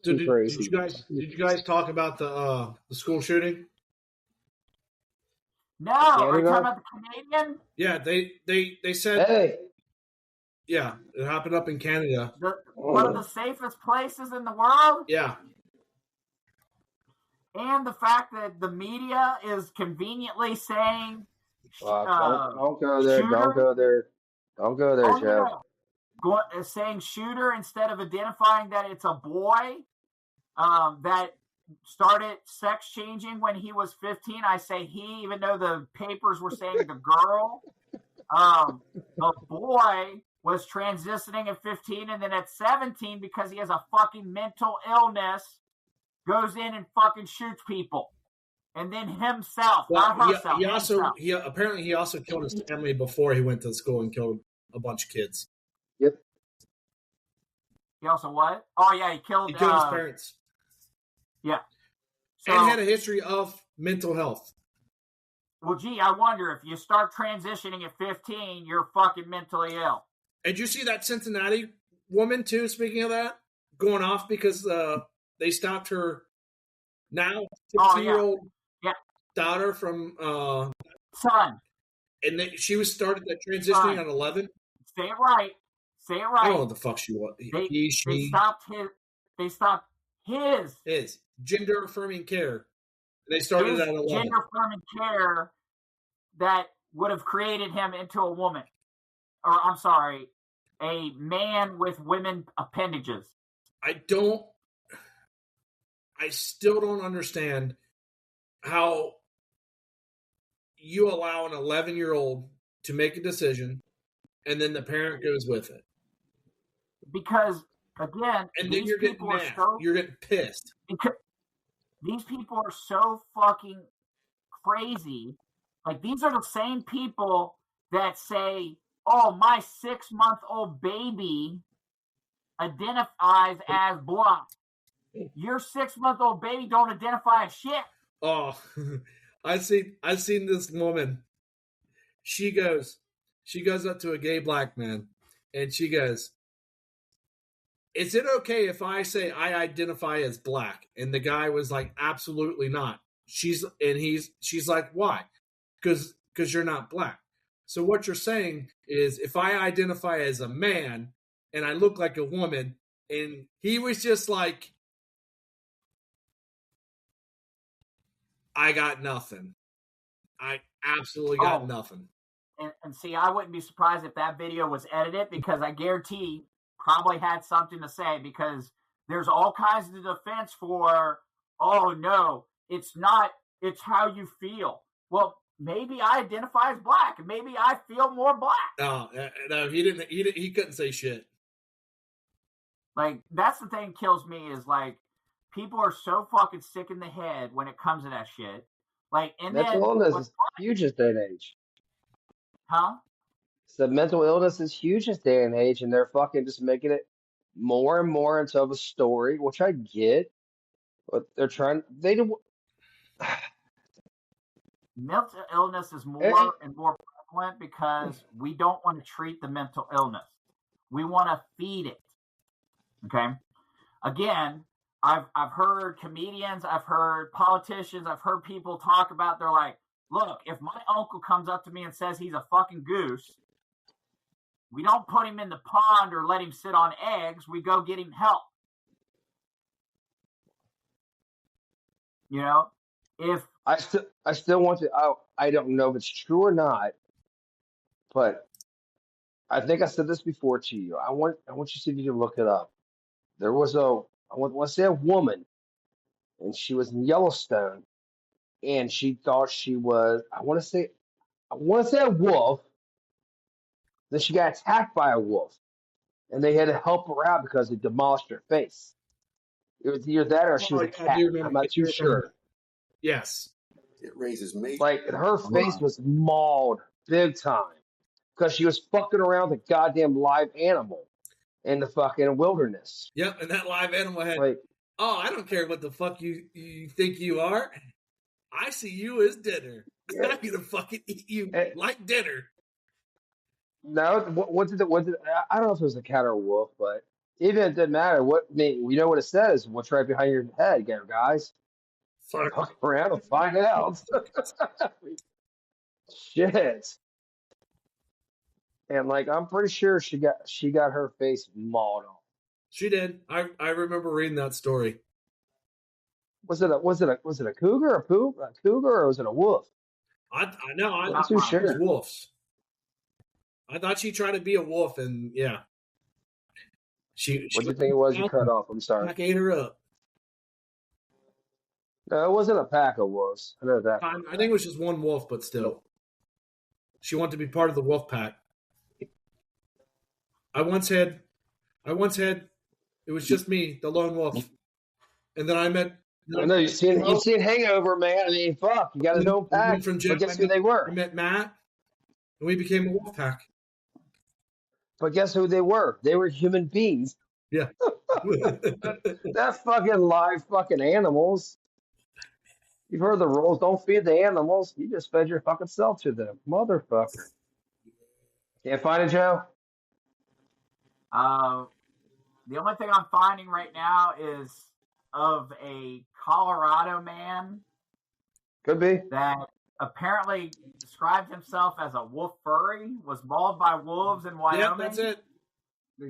So did you guys talk about the school shooting? No, are you talking about the Canadian? Yeah, they said. Hey. Yeah, it happened up in Canada. One of the safest places in the world. Yeah. And the fact that the media is conveniently saying, don't go there, shooter. Don't go there, Joe. Saying shooter instead of identifying that it's a boy that started sex changing when he was 15. I say he, even though the papers were saying the girl. The boy was transitioning at 15, and then at 17, because he has a fucking mental illness, goes in and fucking shoots people, and then himself, not herself. He also killed his family before he went to school and killed a bunch of kids. Yep. He also what? Oh yeah, he killed his parents. Yeah. So, and had a history of mental health. Well, gee, I wonder if you start transitioning at 15, you're fucking mentally ill. And did you see that Cincinnati woman too? Speaking of that, going off because they stopped her now 15-year-old daughter from son, and she was started that transitioning on 11. Say it right. I don't know what the fuck she was. They stopped his gender affirming care. They started at 11. Gender affirming care that would have created him into a woman, or I'm sorry, a man with women appendages. I still don't understand how you allow an 11-year-old to make a decision and then the parent goes with it. Because, again, and then you're getting mad. You're getting pissed. These people are so fucking crazy. Like, these are the same people that say, oh, my 6-month-old baby identifies as black. Your 6-month-old baby don't identify as shit. Oh, I seen this woman. She goes up to a gay black man and she goes, is it okay if I say I identify as black? And the guy was like, absolutely not. She's like, why? Because you're not black. So what you're saying is if I identify as a man, and I look like a woman. And he was just like, I got nothing. I absolutely got nothing. And see, I wouldn't be surprised if that video was edited, because I guarantee probably had something to say, because there's all kinds of defense for, oh no, it's not, it's how you feel. Well, maybe I identify as black, and maybe I feel more black. No, he didn't. He couldn't say shit. Like, that's the thing kills me, is like, people are so fucking sick in the head when it comes to that shit. Like, and mental illness is huge this day and age. Huh? So mental illness is huge this day and age, and they're fucking just making it more and more into a story, which I get. But they're trying. They do. Mental illness is more and more prevalent because we don't want to treat the mental illness. We want to feed it. Okay. Again, I've heard comedians, I've heard politicians, I've heard people talk about, they're like, look, if my uncle comes up to me and says he's a fucking goose, we don't put him in the pond or let him sit on eggs. We go get him help. You know, if I still want to. I don't know if it's true or not, but I think I said this before to you. I want you to see if you can look it up. There was I want to say a woman, and she was in Yellowstone, and she thought she was. I want to say a wolf. Then she got attacked by a wolf, and they had to help her out because they demolished her face. It was either that or she was a cat. I'm not too sure. Yes. It raises me. Like, her face was mauled big time because she was fucking around with a goddamn live animal in the fucking wilderness. Yep, and that live animal had, oh, I don't care what the fuck you think you are. I see you as dinner. Yeah. I'm gonna fucking eat you like dinner. No, what did I don't know if it was a cat or a wolf, but even it didn't matter. You know what it says? What's right behind your head, guys? Fuck around and find out. Shit. And like, I'm pretty sure she got her face mauled off. She did. I remember reading that story. Was it a cougar, a cougar, or was it a wolf? I know. I'm not too sure. It was wolves. I thought she tried to be a wolf, and yeah. What do you think it was you cut off? I'm sorry. I ate her up. No, it wasn't a pack of wolves. I know that. I think it was just one wolf, but still. She wanted to be part of the wolf pack. I once had, it was just me, the lone wolf. And then I met. I know, you've seen Hangover, man. I mean, fuck, you got a no pack. But guess who they were? I met Matt, and we became a wolf pack. But guess who they were? They were human beings. Yeah. That fucking live fucking animals. You've heard the rules. Don't feed the animals. You just fed your fucking self to them. Motherfucker. Can't find it, Joe? The only thing I'm finding right now is of a Colorado man. Could be. That apparently described himself as a wolf furry, was mauled by wolves in Wyoming. Yeah, that's it.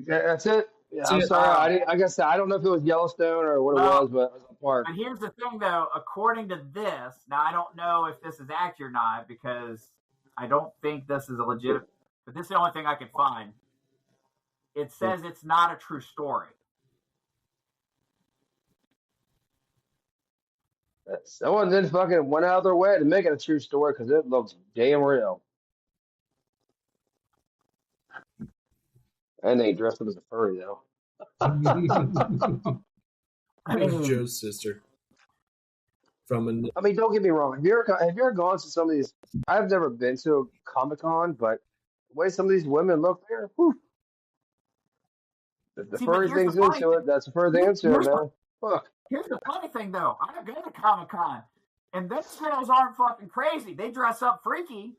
That's it. Yeah, I'm sorry. I guess I don't know if it was Yellowstone or what it was, but it was a park. But here's the thing, though. According to this, now I don't know if this is accurate or not, because I don't think this is a legit. But this is the only thing I could find. It says it's not a true story. Someone then fucking went out of their way to make it a true story because it looks damn real. And they dressed up as a furry, though. Joe's sister. I mean, don't get me wrong. Have you ever gone to some of these? I've never been to a Comic-Con, but the way some of these women look there, whew. The furry thing's into it. That's the furry thing into it, man. Fuck. Here's the funny thing, though. I go to Comic-Con, and those girls aren't fucking crazy. They dress up freaky,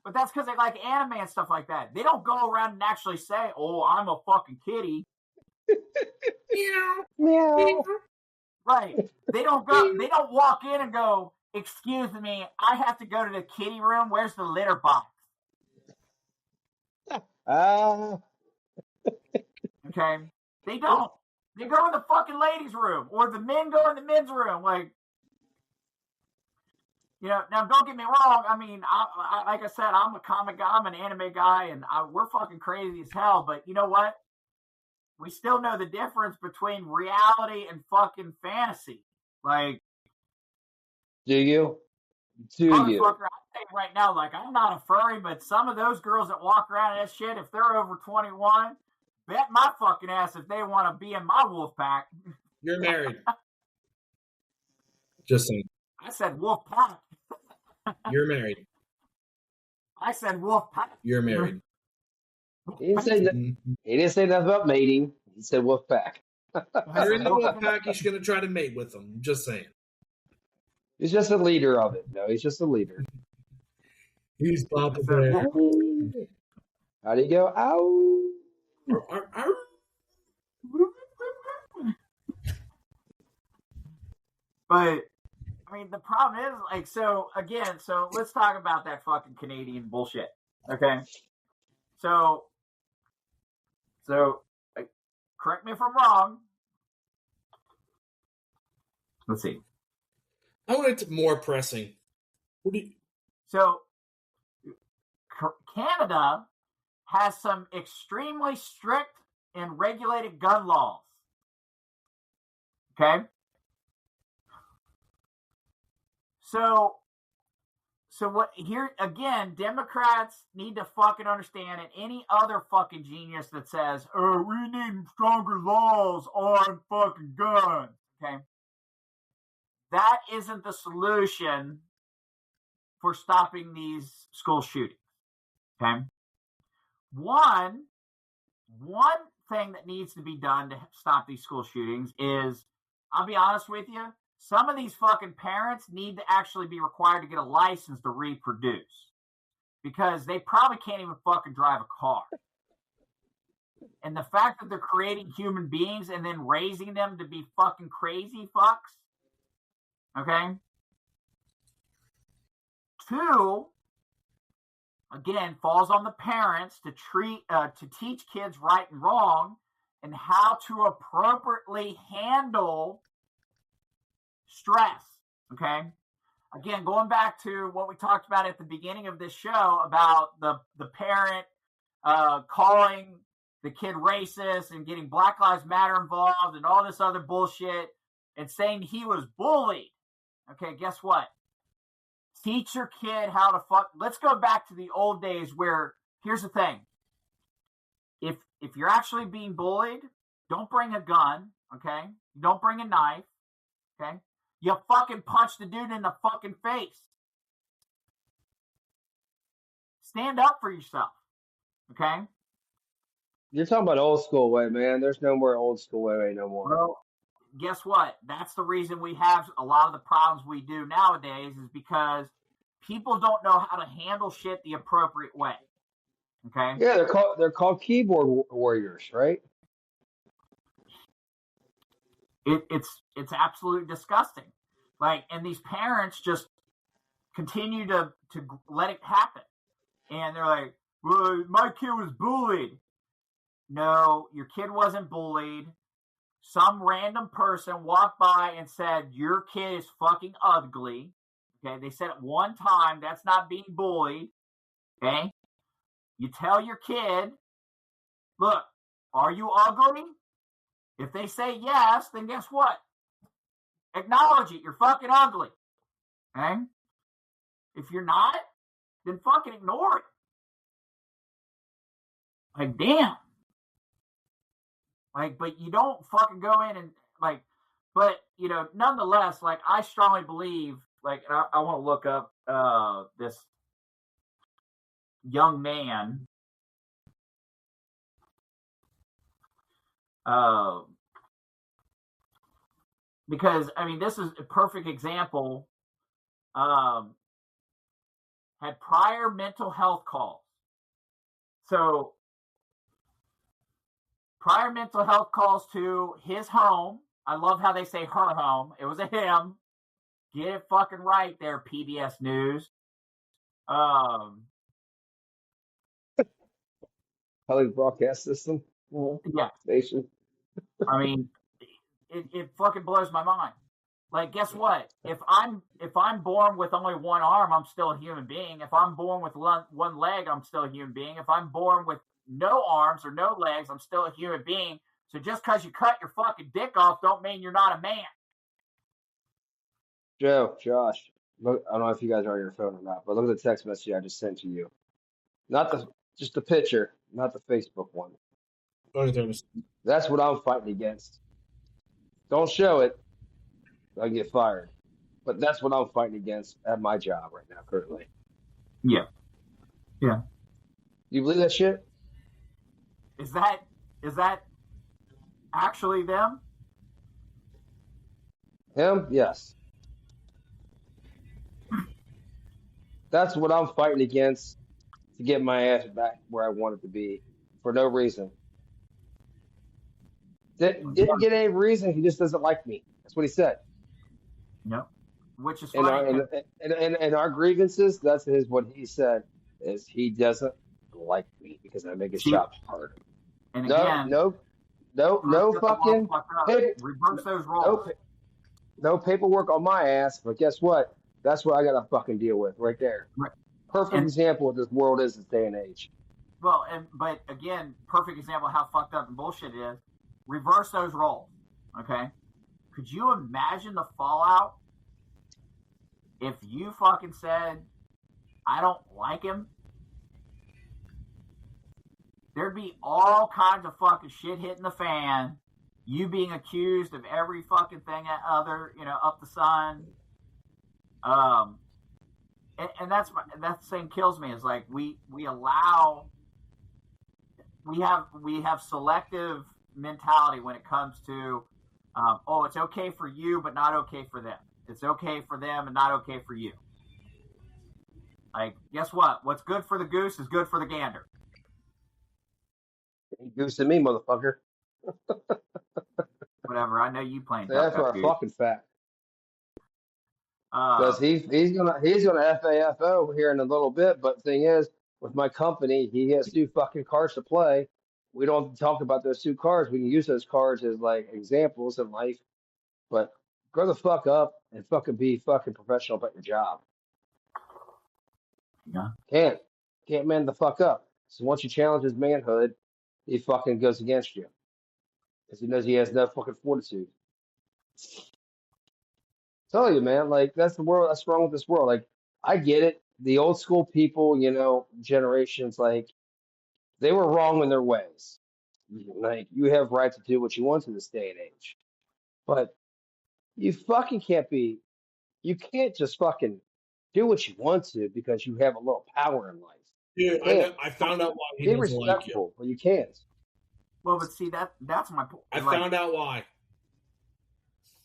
but that's because they like anime and stuff like that. They don't go around and actually say, "Oh, I'm a fucking kitty." Meow. Right. They don't go. They don't walk in and go, "Excuse me, I have to go to the kitty room. Where's the litter box?" Okay? They don't. They go in the fucking ladies' room, or the men go in the men's room. Like, you know, now don't get me wrong. I mean, I like I said, I'm a comic guy, I'm an anime guy, and we're fucking crazy as hell. But you know what? We still know the difference between reality and fucking fantasy. Like, Do you? motherfucker, I'll tell you right now, like, I'm not a furry, but some of those girls that walk around in that shit, if they're over 21, bet my fucking ass if they want to be in my wolf pack. You're married. Just saying. I said wolf pack. You're married. I said wolf pack. You're married. He didn't say that. He didn't say nothing about mating. He said wolf pack. You're in the wolf pack. He's going to try to mate with them. Just saying. He's just a leader of it. No, he's just a leader. He's Papa Bear. How do you go? Ow. But I mean, the problem is, like, so let's talk about that fucking Canadian bullshit. Okay. So correct me if I'm wrong. Let's see. I want it more pressing. So Canada has some extremely strict and regulated gun laws. Okay. So what here again, Democrats need to fucking understand, and any other fucking genius that says, oh, we need stronger laws on fucking guns. Okay. That isn't the solution for stopping these school shootings. Okay. One thing that needs to be done to stop these school shootings is, I'll be honest with you, some of these fucking parents need to actually be required to get a license to reproduce, because they probably can't even fucking drive a car. And the fact that they're creating human beings and then raising them to be fucking crazy fucks. Okay. 2, again, falls on the parents to teach kids right and wrong and how to appropriately handle stress. Okay. Again, going back to what we talked about at the beginning of this show about the parent calling the kid racist and getting Black Lives Matter involved and all this other bullshit and saying he was bullied. Okay, guess what? Teach your kid how to fuck. Let's go back to the old days where, here's the thing. If you're actually being bullied, don't bring a gun, okay? Don't bring a knife, okay? You fucking punch the dude in the fucking face. Stand up for yourself, okay? You're talking about old school way, man. There's no more old school way no more. Well, guess what? That's the reason we have a lot of the problems we do nowadays, is because people don't know how to handle shit the appropriate way. Okay? Yeah, they're called keyboard warriors, right? It's absolutely disgusting. Like, and these parents just continue to let it happen. And they're like, well, my kid was bullied. No, your kid wasn't bullied. Some random person walked by and said, your kid is fucking ugly. Okay, they said it one time. That's not being bullied. Okay? You tell your kid, look, are you ugly? If they say yes, then guess what? Acknowledge it. You're fucking ugly. Okay? If you're not, then fucking ignore it. Like, damn. Like, but you don't fucking go in and, like, but, you know, nonetheless, like, I strongly believe, like, I want to look up this young man. Because, I mean, this is a perfect example. Had prior mental health calls. So, prior mental health calls to his home. I love how they say her home. It was a him. Get it fucking right there, PBS News. Public broadcast system. Yeah. Station. I mean, it fucking blows my mind. Like, guess what? If I'm born with only one arm, I'm still a human being. If I'm born with one leg, I'm still a human being. If I'm born with no arms or no legs, I'm still a human being. So just because you cut your fucking dick off, don't mean you're not a man. Josh, look, I don't know if you guys are on your phone or not, but look at the text message I just sent to you. Just the picture, not the Facebook one. That's what I'm fighting against. Don't show it. I get fired. But that's what I'm fighting against at my job right now, currently. Yeah. Yeah. You believe that shit? Is that actually them? Him? Yes. That's what I'm fighting against to get my ass back where I want it to be for no reason. Didn't get any reason. He just doesn't like me. That's what he said. No. Which is funny. And our grievances, that's what he said, is he doesn't like me because I make his job hard. And again, no fucking reverse those roles. No paperwork on my ass, but guess what? That's what I got to fucking deal with right there. Right. Perfect example of what this world is this day and age. Well, but again, perfect example of how fucked up and bullshit it is. Reverse those roles, okay? Could you imagine the fallout if you fucking said, I don't like him? There'd be all kinds of fucking shit hitting the fan. You being accused of every fucking thing up the sun. And that's the thing kills me is like we have selective mentality when it comes to it's okay for you but not okay for them. It's okay for them and not okay for you. Like, guess what? What's good for the goose is good for the gander. Goose to me, motherfucker. Whatever. I know you playing. That's for a fucking fact. Because he's gonna FAFO here in a little bit, but the thing is, with my company, he has 2 fucking cards to play. We don't talk about those 2 cards. We can use those cards as like examples in life, but grow the fuck up and fucking be fucking professional about your job. Yeah. Can't man the fuck up. So once you challenge his manhood, he fucking goes against you because he knows he has no fucking fortitude. Tell you, man, like that's the world. That's wrong with this world. Like I get it. The old school people, generations, like they were wrong in their ways. Like you have right to do what you want in this day and age, but you fucking can't be. You can't just fucking do what you want to because you have a little power in life. Dude, I found out why he be doesn't like you. But you can't. Well, but see that's my point. I found out why.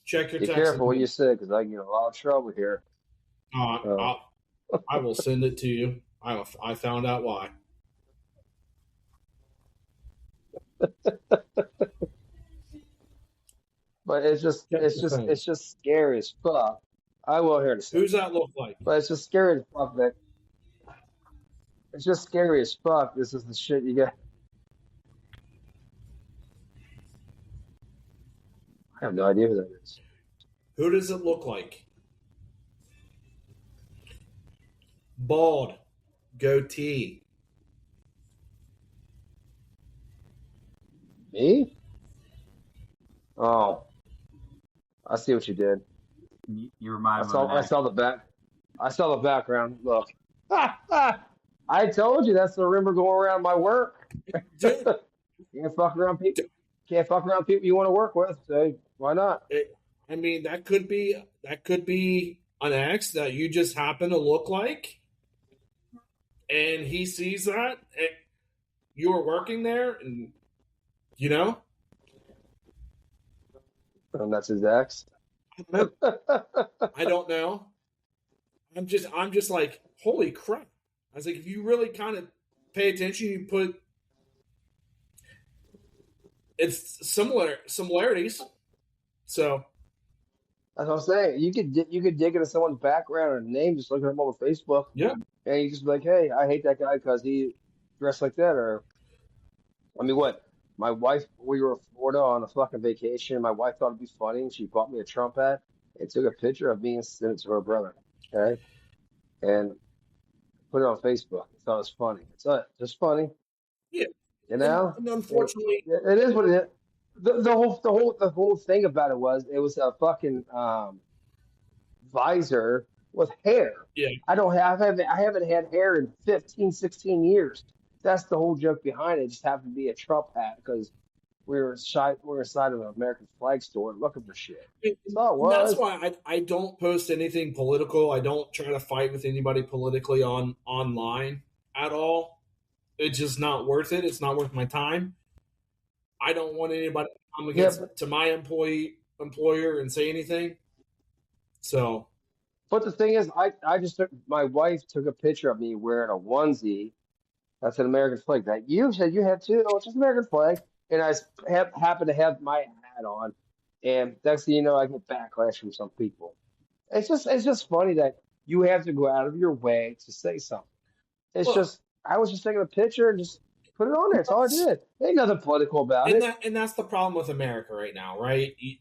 Check your text. Be careful what you say because I get in a lot of trouble here. I will send it to you. I found out why. But it's just scary as fuck. I will hear this. Who's that look like? But it's just scary as fuck. It's just scary as fuck. This is the shit you get. I have no idea who that is. Who does it look like? Bald, goatee. Me? Oh, I see what you did. You remind me. I saw the background. Look, I told you that's the rumor going around my work. You can't fuck around people. Can't fuck around people you want to work with. So why not? That could be an ex that you just happen to look like, and he sees that you were working there, and And that's his ex. I don't know. I'm just like, holy crap. I was like, if you really kind of pay attention, you put it's similarities. So that's what I'm saying. You could dig into someone's background and name, just look at them over Facebook. Yeah. And you just be like, hey, I hate that guy because he dressed like that. Or, I mean, what? My wife, we were in Florida on a fucking vacation. My wife thought it'd be funny, and she bought me a Trump hat and took a picture of me and sent it to her brother. Okay, and put it on Facebook. I thought it was funny. It's just funny, Yeah, you know. and unfortunately, it is what it is. The whole thing about it was a fucking visor with hair. yeah. I haven't had hair in 15, 16 years. That's the whole joke behind it. It just happened to be a Trump hat because we were inside of an American flag store looking for shit. That's all it And that's was. why I don't post anything political. I don't try to fight with anybody politically online at all. It's just not worth it. It's not worth my time. I don't want anybody to come against to my employer and say anything. So, But the thing is, my wife took a picture of me wearing a onesie. That's an American flag. That you said you had too. Oh, it's just American flag. And I happened to have my hat on. And next thing you know, I get backlash from some people. It's just funny that you have to go out of your way to say something. I was just taking a picture and just put it on there. That's all I did. Ain't nothing political about it. and that's the problem with America right now, right? If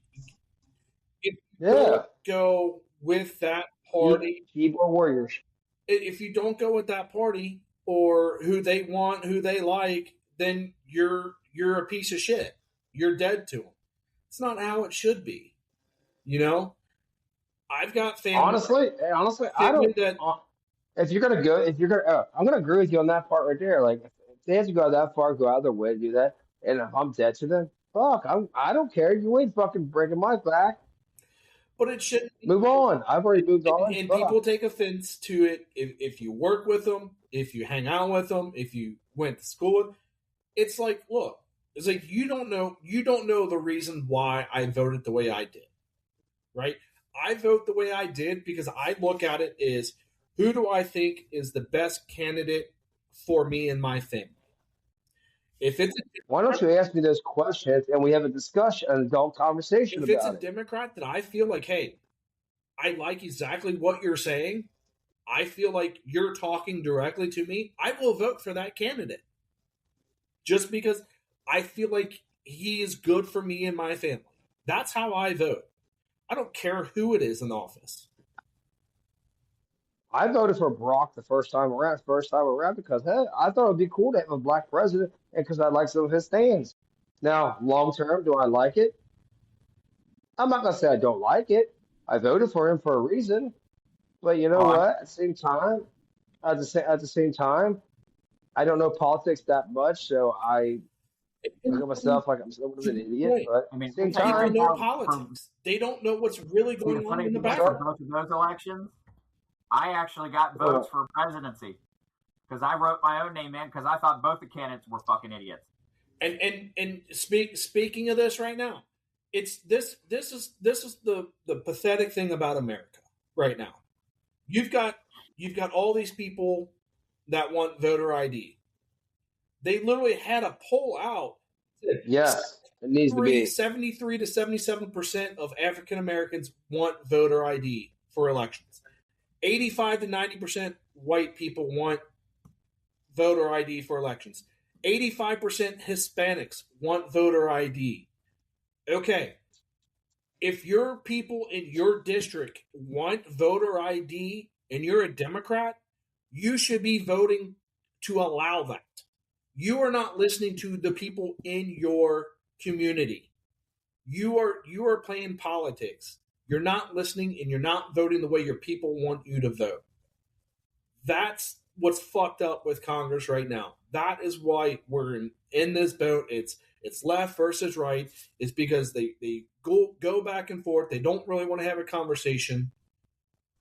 you Yeah. don't go with that party, Keyboard warriors. if you don't go with that party or who they want, who they like, then you're a piece of shit. You're dead to them. It's not how it should be. You know, I've got family. Honestly, I don't. If you're gonna, I'm gonna agree with you on that part right there. Like, if they have to go that far, go out of their way to do that, and if I'm dead to them, fuck, I don't care. You ain't fucking breaking my back. But it shouldn't. Move on. I've already moved on. And people take offense to it if you work with them, if you hang out with them, if you went to school with. It's like, look, it's like you don't know the reason why I voted the way I did, right? I vote the way I did because I look at it as who do I think is the best candidate for me and my family. Why don't you ask me those questions and we have a discussion, an adult conversation If it's about a it? Democrat that I feel like, hey, I like exactly what you're saying, I feel like you're talking directly to me, I will vote for that candidate. Just because I feel like he is good for me and my family. That's how I vote. I don't care who it is in office. I voted for Brock the first time around because hey, I thought it'd be cool to have a black president, and because I like some of his stands. Now, long term, do I like it? I'm not gonna say I don't like it. I voted for him for a reason, but you know what? At the same time, I don't know politics that much, so I look at myself like I'm somewhat of an idiot. Right. But I mean, at the same People time, know politics. They don't know what's really going on in the background. Both of those elections, I actually got votes for presidency because I wrote my own name in because I thought both the candidates were fucking idiots. And speaking of this right now, it's this is the pathetic thing about America right now. You've got all these people that want voter ID. They literally had a poll out. yes, it needs to be 73 to 77% of African Americans want voter ID for elections. 85 to 90% white people want voter ID for elections. 85% Hispanics want voter ID. Okay. If your people in your district want voter ID and you're a Democrat, you should be voting to allow that. You are not listening to the people in your community. You are playing politics. You're not listening and you're not voting the way your people want you to vote. That's what's fucked up with Congress right now. That is why we're in this boat. It's left versus right. It's because they go back and forth. They don't really want to have a conversation.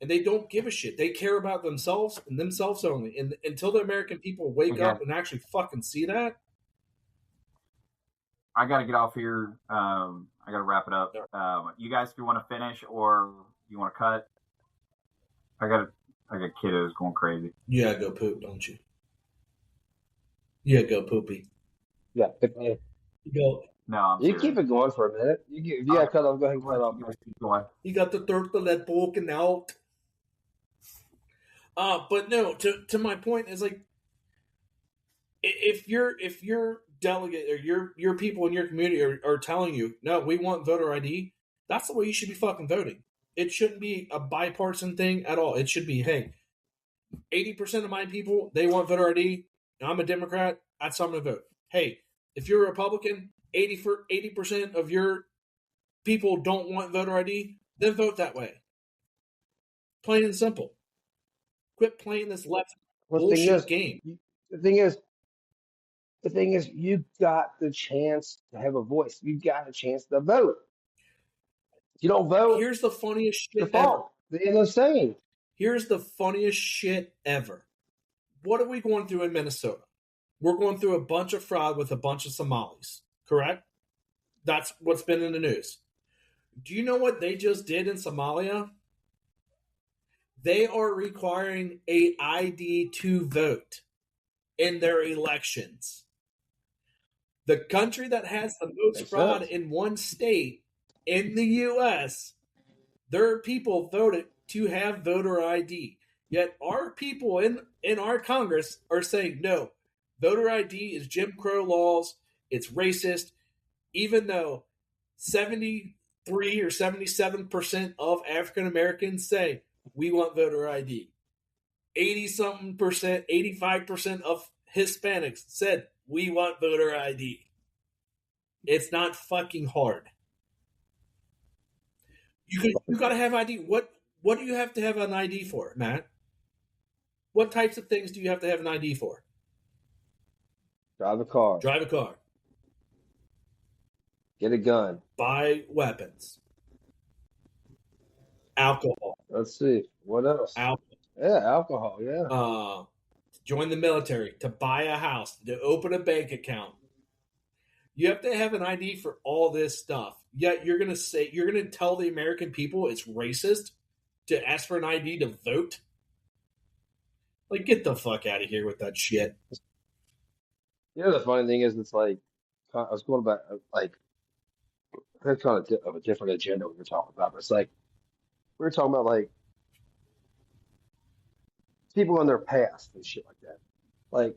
And they don't give a shit. They care about themselves and themselves only. And until the American people wake up and actually fucking see that. I got to get off here. I got to wrap it up. You guys, if you want to finish or you want to cut, I got kiddos going crazy. You gotta go poop, don't you? You gotta go poopy. Yeah. You go. No, you keep it going for a minute. If you got to cut off, go ahead and cut off. You got the turtlet poking out. But no, to my point is like, if you're delegate or your people in your community are telling you, no, we want voter ID, that's the way you should be fucking voting. It shouldn't be a bipartisan thing at all. It should be, hey, 80% of my people, they want voter ID. I'm a Democrat. That's how I'm going to vote. Hey, if you're a Republican, 80% of your people don't want voter ID, then vote that way. Plain and simple. Quit playing this left bullshit game. The thing is, you got the chance to have a voice. You got a chance to vote. If you don't vote, here's the funniest shit ever. The end of saying. Here's the funniest shit ever. What are we going through in Minnesota? We're going through a bunch of fraud with a bunch of Somalis, correct? That's what's been in the news. Do you know what they just did in Somalia? They are requiring a ID to vote in their elections. The country that has the most fraud in one state in the U.S., their people voted to have voter ID. Yet our people in our Congress are saying, no, voter ID is Jim Crow laws, it's racist, even though 73 or 77% of African Americans say we want voter ID. 80-something percent, 85% of Hispanics said we want voter ID. It's not fucking hard. You got to have ID. What do you have to have an ID for, Matt? What types of things do you have to have an ID for? Drive a car. Drive a car. Get a gun. Buy weapons. Alcohol. Let's see. What else? Alcohol, yeah. Join the military, to buy a house, to open a bank account. You have to have an ID for all this stuff. Yet you're going to tell the American people it's racist to ask for an ID to vote? Like, get the fuck out of here with that shit. You know, the funny thing is, it's like, I was going about, like, that's kind of a different agenda we were talking about, but it's like, we were talking about, like, people in their past and shit like that. Like,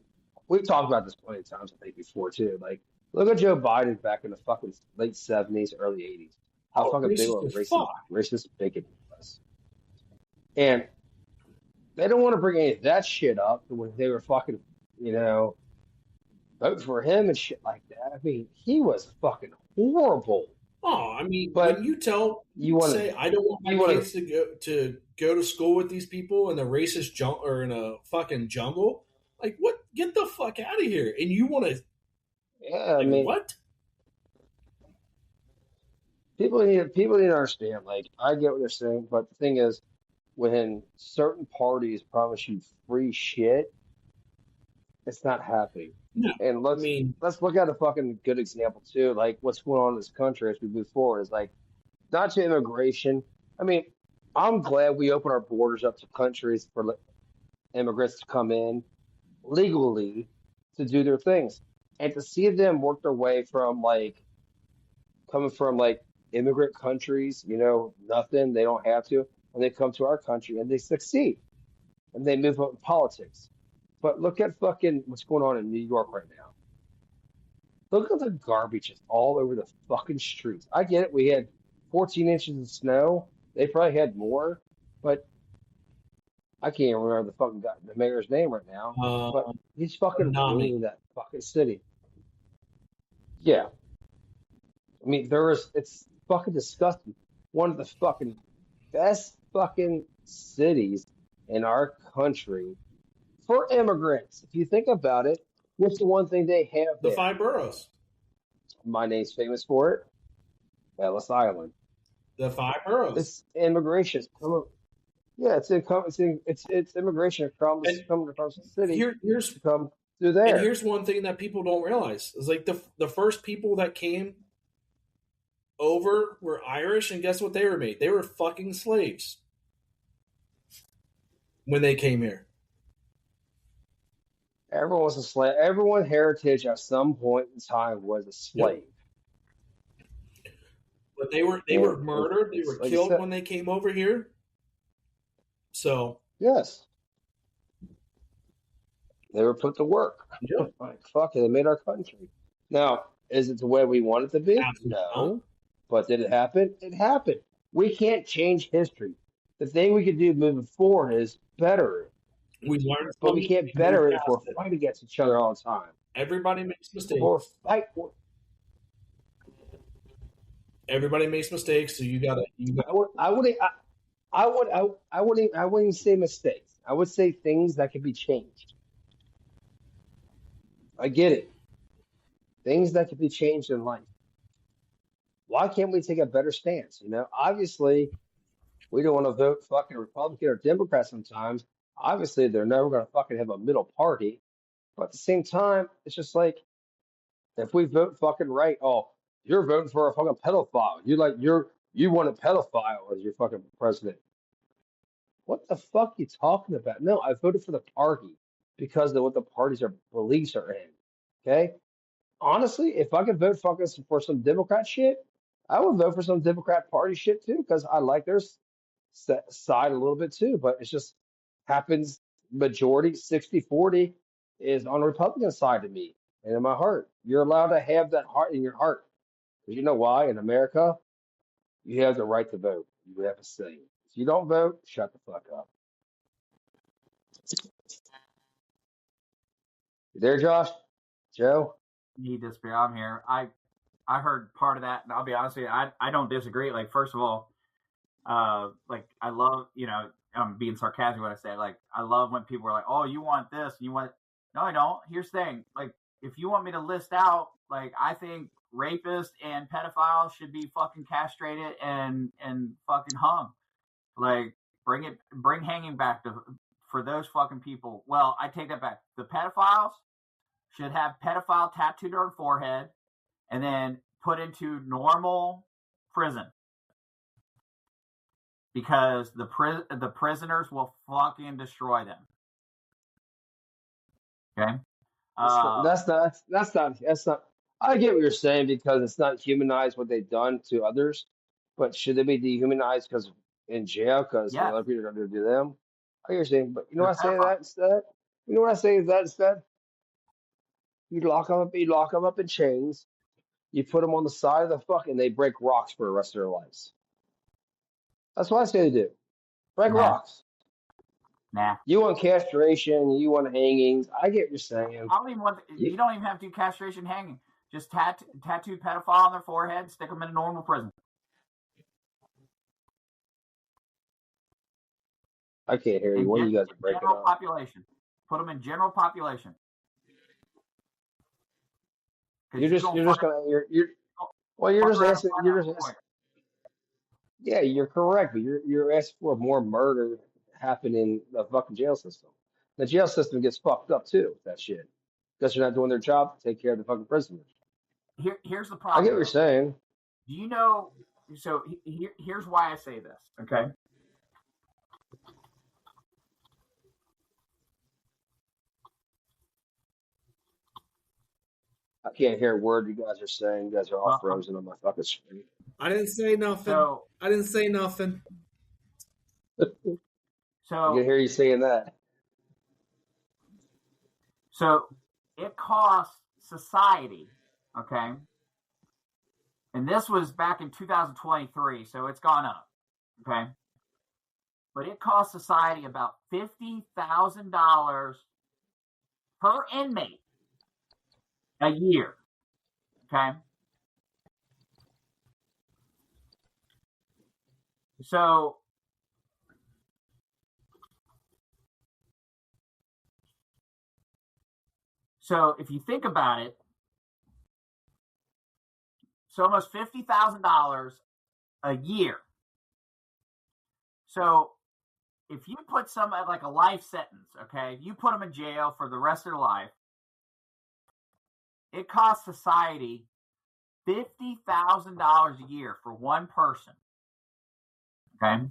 we've talked about this plenty of times, I think, before, too. Like, look at Joe Biden back in the fucking late 70s, early 80s. How fucking big of a racist bigot he was. And they don't want to bring any of that shit up when they were fucking, voting for him and shit like that. I mean, he was fucking horrible. Oh, I mean, but when you say I don't want my kids to go to school with these people in a racist or in a fucking jungle, like, what? Get the fuck out of here! And you want to? Yeah, I mean, what? People need to understand. Like, I get what they're saying, but the thing is, when certain parties promise you free shit, it's not happening. No, and let's look at a fucking good example too. Like, what's going on in this country as we move forward is, like, not to immigration. I mean, I'm glad we open our borders up to countries for immigrants to come in legally to do their things, and to see them work their way from, like, coming from, like, immigrant countries, nothing, they don't have to, and they come to our country and they succeed and they move up in politics. But look at fucking what's going on in New York right now. Look at the garbage just all over the fucking streets. I get it. We had 14 inches of snow. They probably had more, but I can't even remember the mayor's name right now. But he's fucking ruining that fucking city. Yeah. I mean, it's fucking disgusting. One of the fucking best fucking cities in our country for immigrants. If you think about it, what's the one thing they have there? The 5 boroughs. My name's famous for it. Ellis Island. The 5 boroughs. It's immigration. Yeah, it's immigration coming across the city. Here's to come through there. And here's one thing that people don't realize is, like, the first people that came over were Irish, and guess what they were made? They were fucking slaves when they came here. Everyone was a slave. Everyone's heritage at some point in time was a slave. Yep. But they were murdered. They were killed when they came over here. So yes, they were put to work. Yep. Like, fuck it, they made our country. Now, is it the way we want it to be? Absolutely No. But did it happen? It happened. We can't change history. The thing we can do moving forward is better it. We learned But from we it. can't We better moved it if we're past it. fighting against each other all the time. Everybody makes Or mistakes. fight. Everybody makes mistakes, so you gotta. I wouldn't even say mistakes. I would say things that can be changed. I get it. Things that can be changed in life. Why can't we take a better stance? Obviously, we don't want to vote fucking Republican or Democrat sometimes. Obviously, they're never going to fucking have a middle party. But at the same time, it's just like, if we vote fucking right, oh, you're voting for a fucking pedophile. You want a pedophile as your fucking president. What the fuck you talking about? No, I voted for the party because of what the party's beliefs are in. Okay? Honestly, if I could vote fucking for some Democrat shit, I would vote for some Democrat Party shit too, because I like their side a little bit too. But it just happens majority 60-40 is on the Republican side to me and in my heart. You're allowed to have that heart in your heart. Because you know why? In America, you have the right to vote. You have a say. If you don't vote, shut the fuck up. You there, Josh? Joe? Need this beer. I'm here. I heard part of that, and I'll be honest with you, I don't disagree. Like, first of all, like, I love, I'm being sarcastic when I say, like, I love when people are like, oh, you want this, and you want, no, I don't. Here's the thing, like, if you want me to list out, like, I think rapists and pedophiles should be fucking castrated and fucking hung. Like, bring hanging back for those fucking people. Well, I take that back. The pedophiles should have pedophile tattooed on their forehead and then put into normal prison, because the prisoners will fucking destroy them. Okay, That's not. I get what you're saying, because it's not humanized what they've done to others, but should they be dehumanized because in jail because yes. other people are going to do them? I hear you saying, but you know They're what I say to that instead? You know what I say to that instead? You lock them up in chains. You put them on the side of the fucking, they break rocks for the rest of their lives. That's what I say to do. Break rocks. Nah. You want castration, you want hangings. I get what you're saying. I don't even want. You don't even have to do castration, hanging. Just tattoo pedophile on their forehead, stick them in a normal prison. I can't hear you. What you guys are breaking general up? Population. Put them in general population. You're just asking. Yeah, you're correct, but you're asking for more murder happening in the fucking jail system. The jail system gets fucked up too with that shit, because they're not doing their job to take care of the fucking prisoners. Here's the problem. I get what you're saying. Do you know? So here's why I say this. Okay. I can't hear a word you guys are saying. You guys are all frozen on my fucking screen. I didn't say nothing. I didn't say nothing. I can hear you saying that. So it costs society, okay? And this was back in 2023, so it's gone up, okay? But it costs society about $50,000 per inmate a year, okay? So if you think about it, it's almost $50,000 a year. So if you put someone like a life sentence, okay, if you put them in jail for the rest of their life, it costs society $50,000 a year for one person. Okay.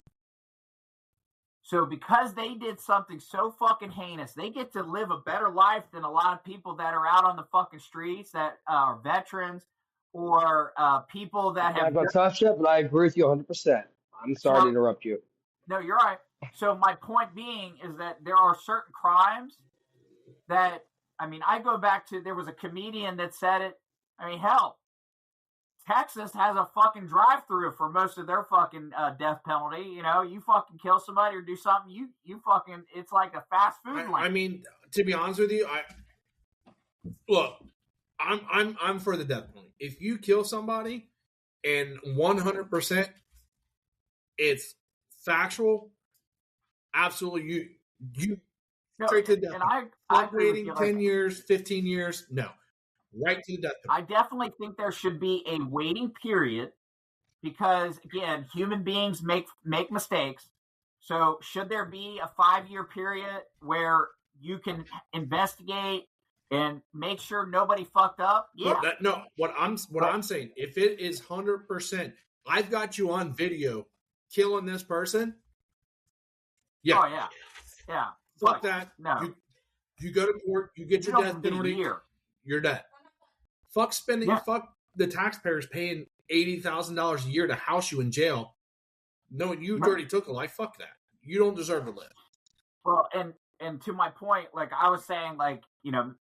So because they did something so fucking heinous, they get to live a better life than a lot of people that are out on the fucking streets that are veterans or people that have. I'm not going to touch it, but I agree with you 100%. I'm sorry to interrupt you. No, you're right. So my point being is that there are certain crimes that, I mean, I go back to, there was a comedian that said it, I mean, hell, Texas has a fucking drive-through for most of their fucking death penalty. You know, you fucking kill somebody or do something, you fucking, it's like a fast food line. I mean, to be honest with you, I'm for the death penalty. If you kill somebody and 100% it's factual, absolutely, you straight to death. And I agree waiting with 10 years, 15 years, no. Right to the death penalty. I definitely think there should be a waiting period because, again, human beings make mistakes. So should there be a 5-year period where you can investigate and make sure nobody fucked up? Yeah. What I'm saying, if it is 100%, I've got you on video killing this person. Yeah. Oh, yeah. Yeah. Fuck that. No. You go to court, you get your death penalty, you're dead. Fuck the taxpayers paying $80,000 a year to house you in jail. No, you already took a life. Fuck that. You don't deserve to live. Well, and to my point, like I was saying, like, you know,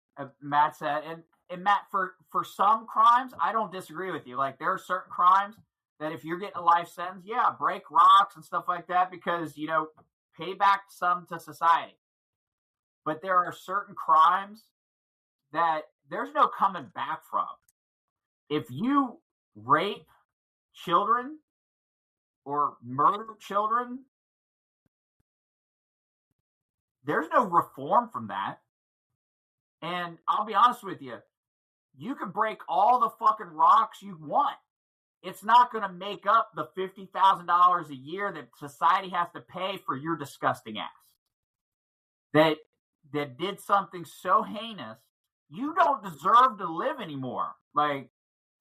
Matt said, and Matt, for some crimes, I don't disagree with you. Like, there are certain crimes that if you're getting a life sentence, yeah, break rocks and stuff like that because, you know, pay back some to society. But there are certain crimes that there's no coming back from. If you rape children or murder children, there's no reform from that. And I'll be honest with you, you can break all the fucking rocks you want. It's not going to make up the $50,000 a year that society has to pay for your disgusting ass. That did something so heinous, you don't deserve to live anymore. Like,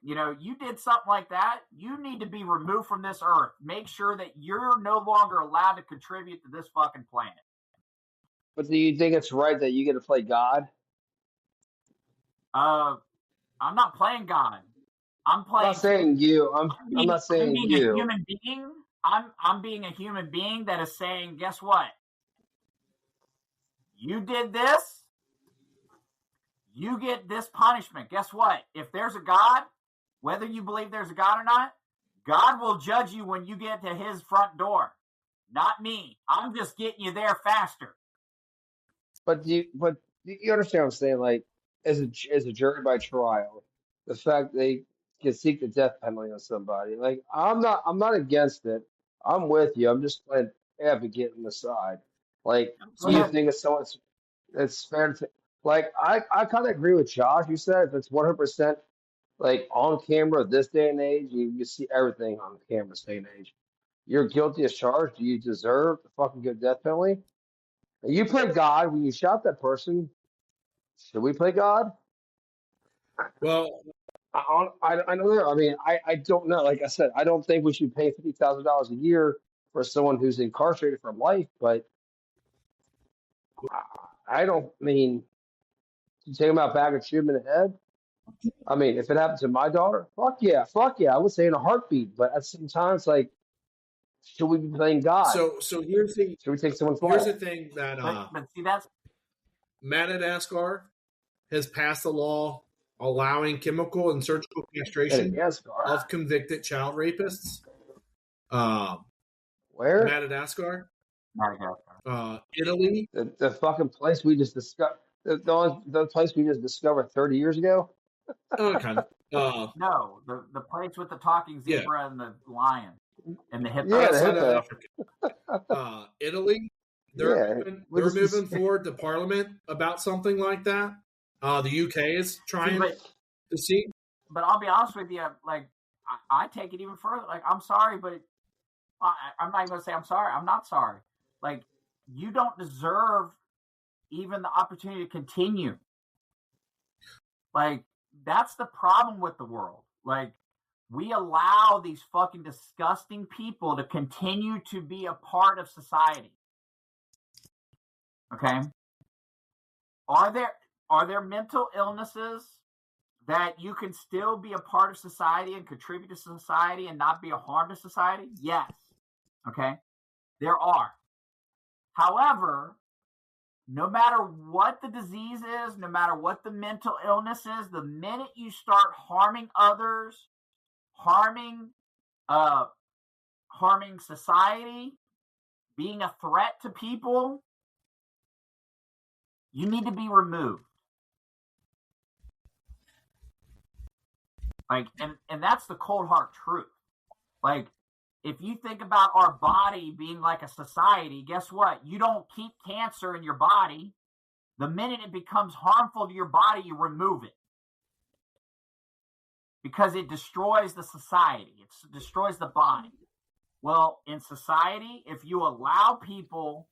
you know, you did something like that, you need to be removed from this earth. Make sure that you're no longer allowed to contribute to this fucking planet. But do you think it's right that you get to play God? I'm not playing God. I'm not saying you. I'm not saying you. A human being. I'm being a human being that is saying, guess what? You did this. You get this punishment. Guess what? If there's a God, whether you believe there's a God or not, God will judge you when you get to his front door. Not me. I'm just getting you there faster. But you understand what I'm saying? Like, as a jury by trial, the fact they can seek the death penalty on somebody. Like, I'm not against it. I'm with you. I'm just playing advocate on the side. Like, do you think it's fair to, like, I kind of agree with Josh. You said if it's 100% like on camera this day and age, you see everything on camera this day and age. You're guilty as charged. Do you deserve the fucking good death penalty? You play God when you shot that person. Should we play God? Well, I know. I mean, I don't know. Like I said, I don't think we should pay $50,000 a year for someone who's incarcerated for life. But I don't mean to take them out back and shoot them in the head. I mean, if it happened to my daughter, fuck yeah. I would say in a heartbeat. But at the same time, it's like, should we be playing God? So here's the should we take someone's life? Here's the thing that but see, that's Madagascar has passed a law allowing chemical and surgical castration of convicted child rapists. Where? Madagascar. Italy. The fucking place we just discovered. The place we just discovered 30 years ago. Kind of. No, the place with the talking zebra and the lion and the hippo. Yeah, the hippo. Italy. They're moving forward to Parliament about something like that. The UK is trying to see. But I'll be honest with you, like, I take it even further. Like, I'm sorry, but I'm not even going to say I'm sorry. I'm not sorry. Like, you don't deserve even the opportunity to continue. Like, that's the problem with the world. Like, we allow these fucking disgusting people to continue to be a part of society. Okay? Are there mental illnesses that you can still be a part of society and contribute to society and not be a harm to society? Yes. Okay? There are. However, no matter what the disease is, no matter what the mental illness is, the minute you start harming others, harming society, being a threat to people, you need to be removed. Like, and that's the cold hard truth. Like, if you think about our body being like a society, guess what? You don't keep cancer in your body. The minute it becomes harmful to your body, you remove it. Because it destroys the society. It destroys the body. Well, in society, if you allow people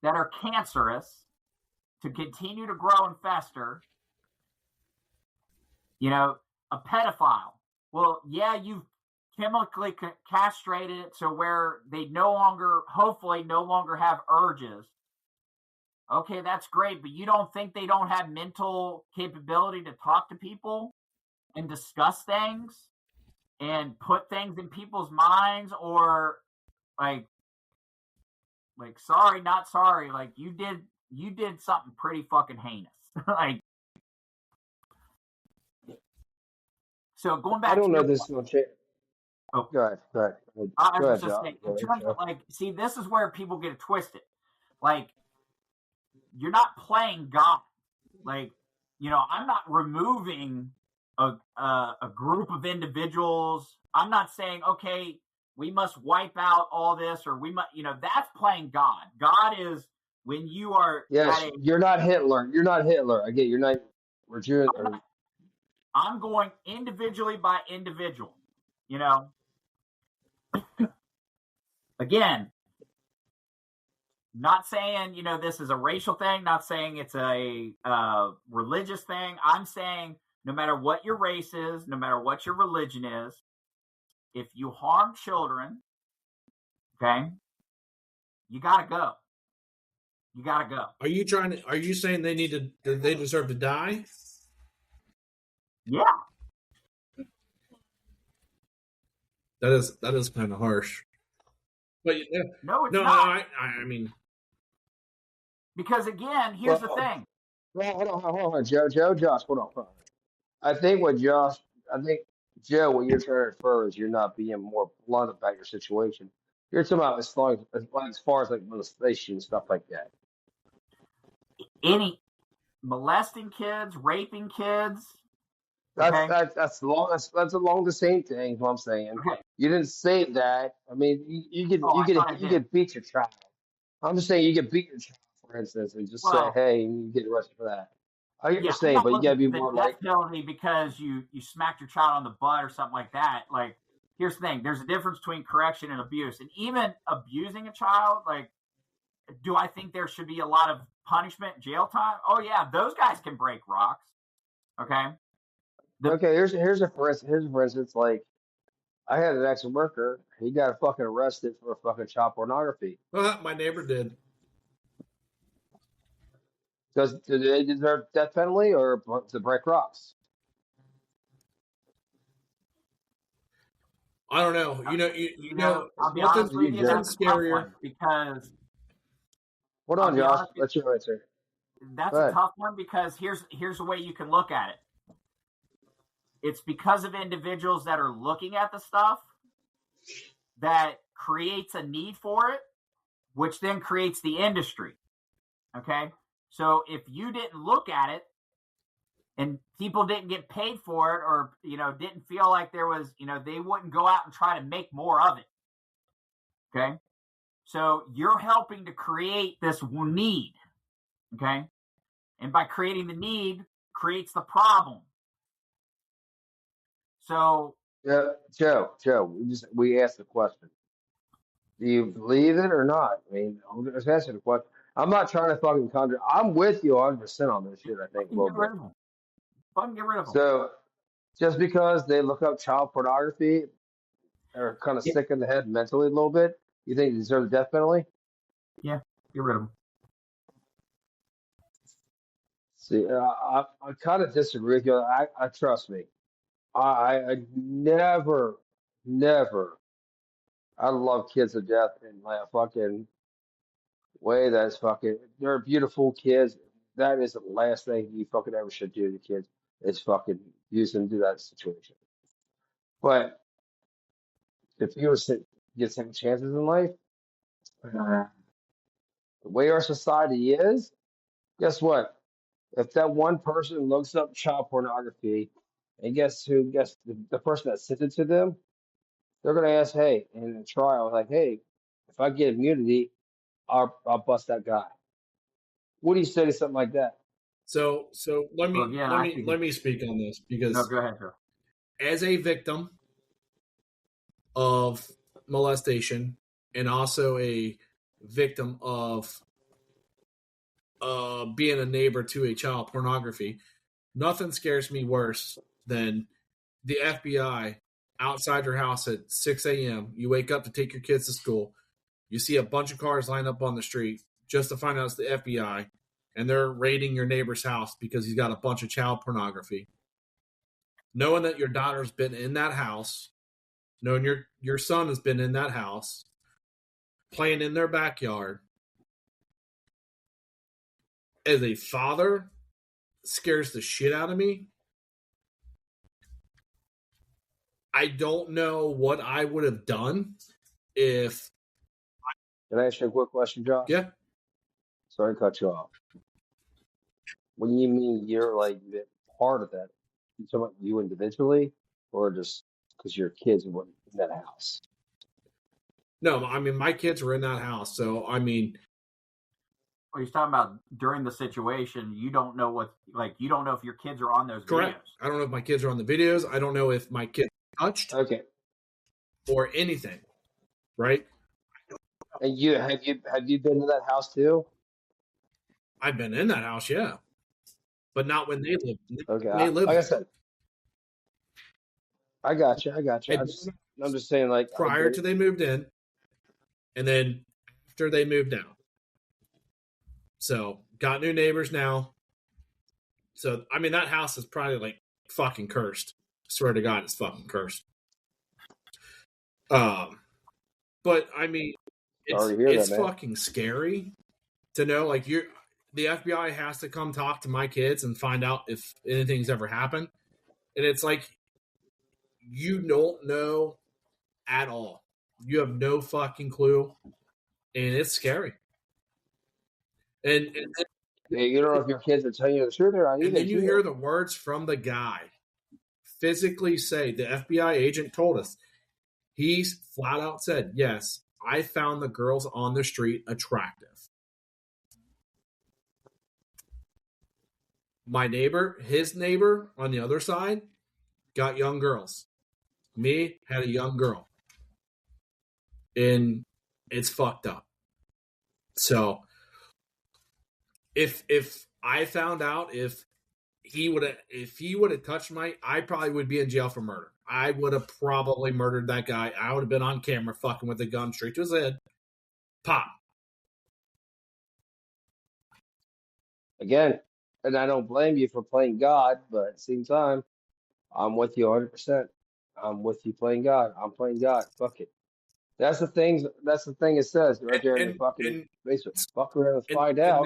that are cancerous to continue to grow and fester, a pedophile, well, yeah, you've chemically castrated it so where they hopefully no longer have urges. Okay, that's great, but you don't think they don't have mental capability to talk to people and discuss things and put things in people's minds, or like sorry, not sorry, like you did something pretty fucking heinous. Like, so going back, I don't know this will change. Oh, go ahead. I was just saying, in terms of, like, see, this is where people get it twisted. Like, you're not playing God. Like, I'm not removing a group of individuals. I'm not saying, okay, we must wipe out all this, or we must, that's playing God. God is when you are. Yes, you're not Hitler. You're not Hitler. I get you're not. We're Jewish. I'm going individually by individual. Again, not saying, this is a racial thing, not saying it's a religious thing. I'm saying no matter what your race is, no matter what your religion is, if you harm children, okay, you got to go. You got to go. Are you saying they deserve to die? Yeah. That is kind of harsh. But no, it's not. I mean, because again, here's the thing. Well, hold on, Josh, hold on. I think Joe, what you're trying to refer is you're not being more blunt about your situation. You're talking about as far as like molestation and stuff like that. Any molesting kids, raping kids. That's along the same thing. What I'm saying. Okay. You didn't say that. I mean, you could beat your child. I'm just saying you could beat your child, for instance, and just say, hey, and you get arrested for that. I get what you're saying, but you gotta be more like penalty because you smacked your child on the butt or something like that. Like, here's the thing: there's a difference between correction and abuse, and even abusing a child. Like, do I think there should be a lot of punishment, jail time? Oh yeah, those guys can break rocks. Okay. Here's a for instance, like I had an ex-worker. He got fucking arrested for fucking child pornography. My neighbor did. Do they deserve death penalty or to break rocks? I don't know. I'll be honest with you, that's scarier because. Hold on, Josh. That's your answer. That's a tough one because here's the way you can look at it. It's because of individuals that are looking at the stuff that creates a need for it, which then creates the industry. Okay? So if you didn't look at it and people didn't get paid for it or, didn't feel like there was, they wouldn't go out and try to make more of it. Okay? So you're helping to create this need. Okay? And by creating the need creates the problem. So yeah, Joe, we asked the question. Do you believe it or not? I mean, I'm just asking the question. I'm not trying to fucking contradict. I'm with you 100% on this shit. I think a little bit. Fucking get rid of them. So, just because they look up child pornography, are kind of sick in the head mentally a little bit, you think they deserve the death penalty? Yeah, get rid of them. See, I kind of disagree with you. I trust me. I never. I love kids to death, and like fucking way that's fucking. They're beautiful kids. That is the last thing you fucking ever should do to kids. Is fucking use them to that situation. But if you were to get second chances in life, the way our society is, guess what? If that one person looks up child pornography, and guess who? Guess the person that sent it to them, they're gonna ask, hey, in a trial, like, hey, if I get immunity, I'll bust that guy. What do you say to something like that? So let me Well, yeah, let me speak on this because No, go ahead, Joe. as a victim of molestation and also a victim of being a neighbor to a child pornography, nothing scares me worse than the FBI outside your house at 6 a.m. You wake up to take your kids to school. You see a bunch of cars lined up on the street just to find out it's the FBI, and they're raiding your neighbor's house because he's got a bunch of child pornography. Knowing that your daughter's been in that house, knowing your son has been in that house, playing in their backyard, as a father, scares the shit out of me. I don't know what I would have done if. Can I ask you a quick question, Josh? Yeah. Sorry to cut you off. When you mean you're like part of that, you talking about you individually, or just because your kids were in that house? No, I mean my kids were in that house, so I mean. Well, he's talking about during the situation. You don't know what, like, you don't know if your kids are on those Correct. videos. I don't know if my kids are on the videos. I don't know if my kids touched. Okay. Or anything, right? And have you been to that house too? I've been in that house, yeah, but not when they lived. Okay, They lived like I there. said, I got you. I'm just saying, like prior to they moved in, and then after they moved out. So got new neighbors now. So I mean that house is probably like fucking cursed. I swear to God, it's fucking cursed. But I mean, it's fucking scary to know. Like the FBI has to come talk to my kids and find out if anything's ever happened, and it's like you don't know at all. You have no fucking clue, and it's scary. And you don't know if your kids are telling you the truth or not. And then you hear the words from the guy physically say, the FBI agent told us, he's flat out said, yes, I found the girls on the street attractive. My neighbor, his neighbor on the other side, got young girls. Me had a young girl. And it's fucked up. So if I found out if he would have touched I probably would be in jail for murder. I would have probably murdered that guy. I would have been on camera fucking with a gun straight to his head. Pop. Again, and I don't blame you for playing God, but at the same time, I'm with you 100%. I'm with you playing God. I'm playing God. Fuck it. That's the thing it says right there in the fucking basement. Fuck around and find out.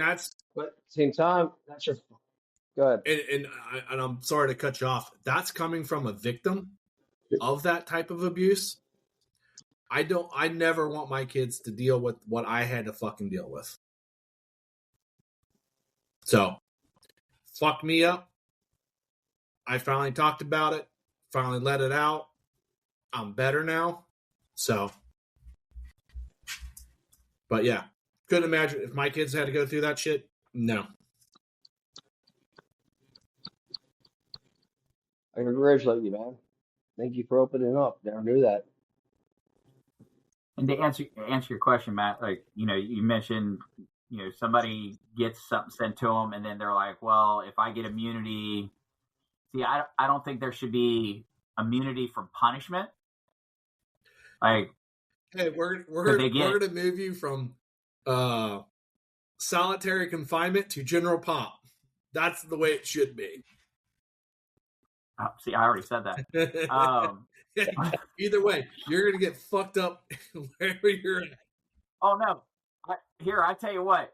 But at the same time, that's your. Go ahead. And I'm sorry to cut you off. That's coming from a victim of that type of abuse. I never want my kids to deal with what I had to fucking deal with. So, fuck me up. I finally talked about it. Finally let it out. I'm better now. So, but yeah, couldn't imagine if my kids had to go through that shit. No. I congratulate you, man. Thank you for opening up. Never knew that. And to answer your question, Matt, like, you mentioned, somebody gets something sent to them, and then they're like, well, if I get immunity, I don't think there should be immunity from punishment. Like, hey, we're gonna move you from solitary confinement to general pop. That's the way it should be. See, I already said that. Either way, you're gonna get fucked up wherever you're at. Oh no, I tell you what.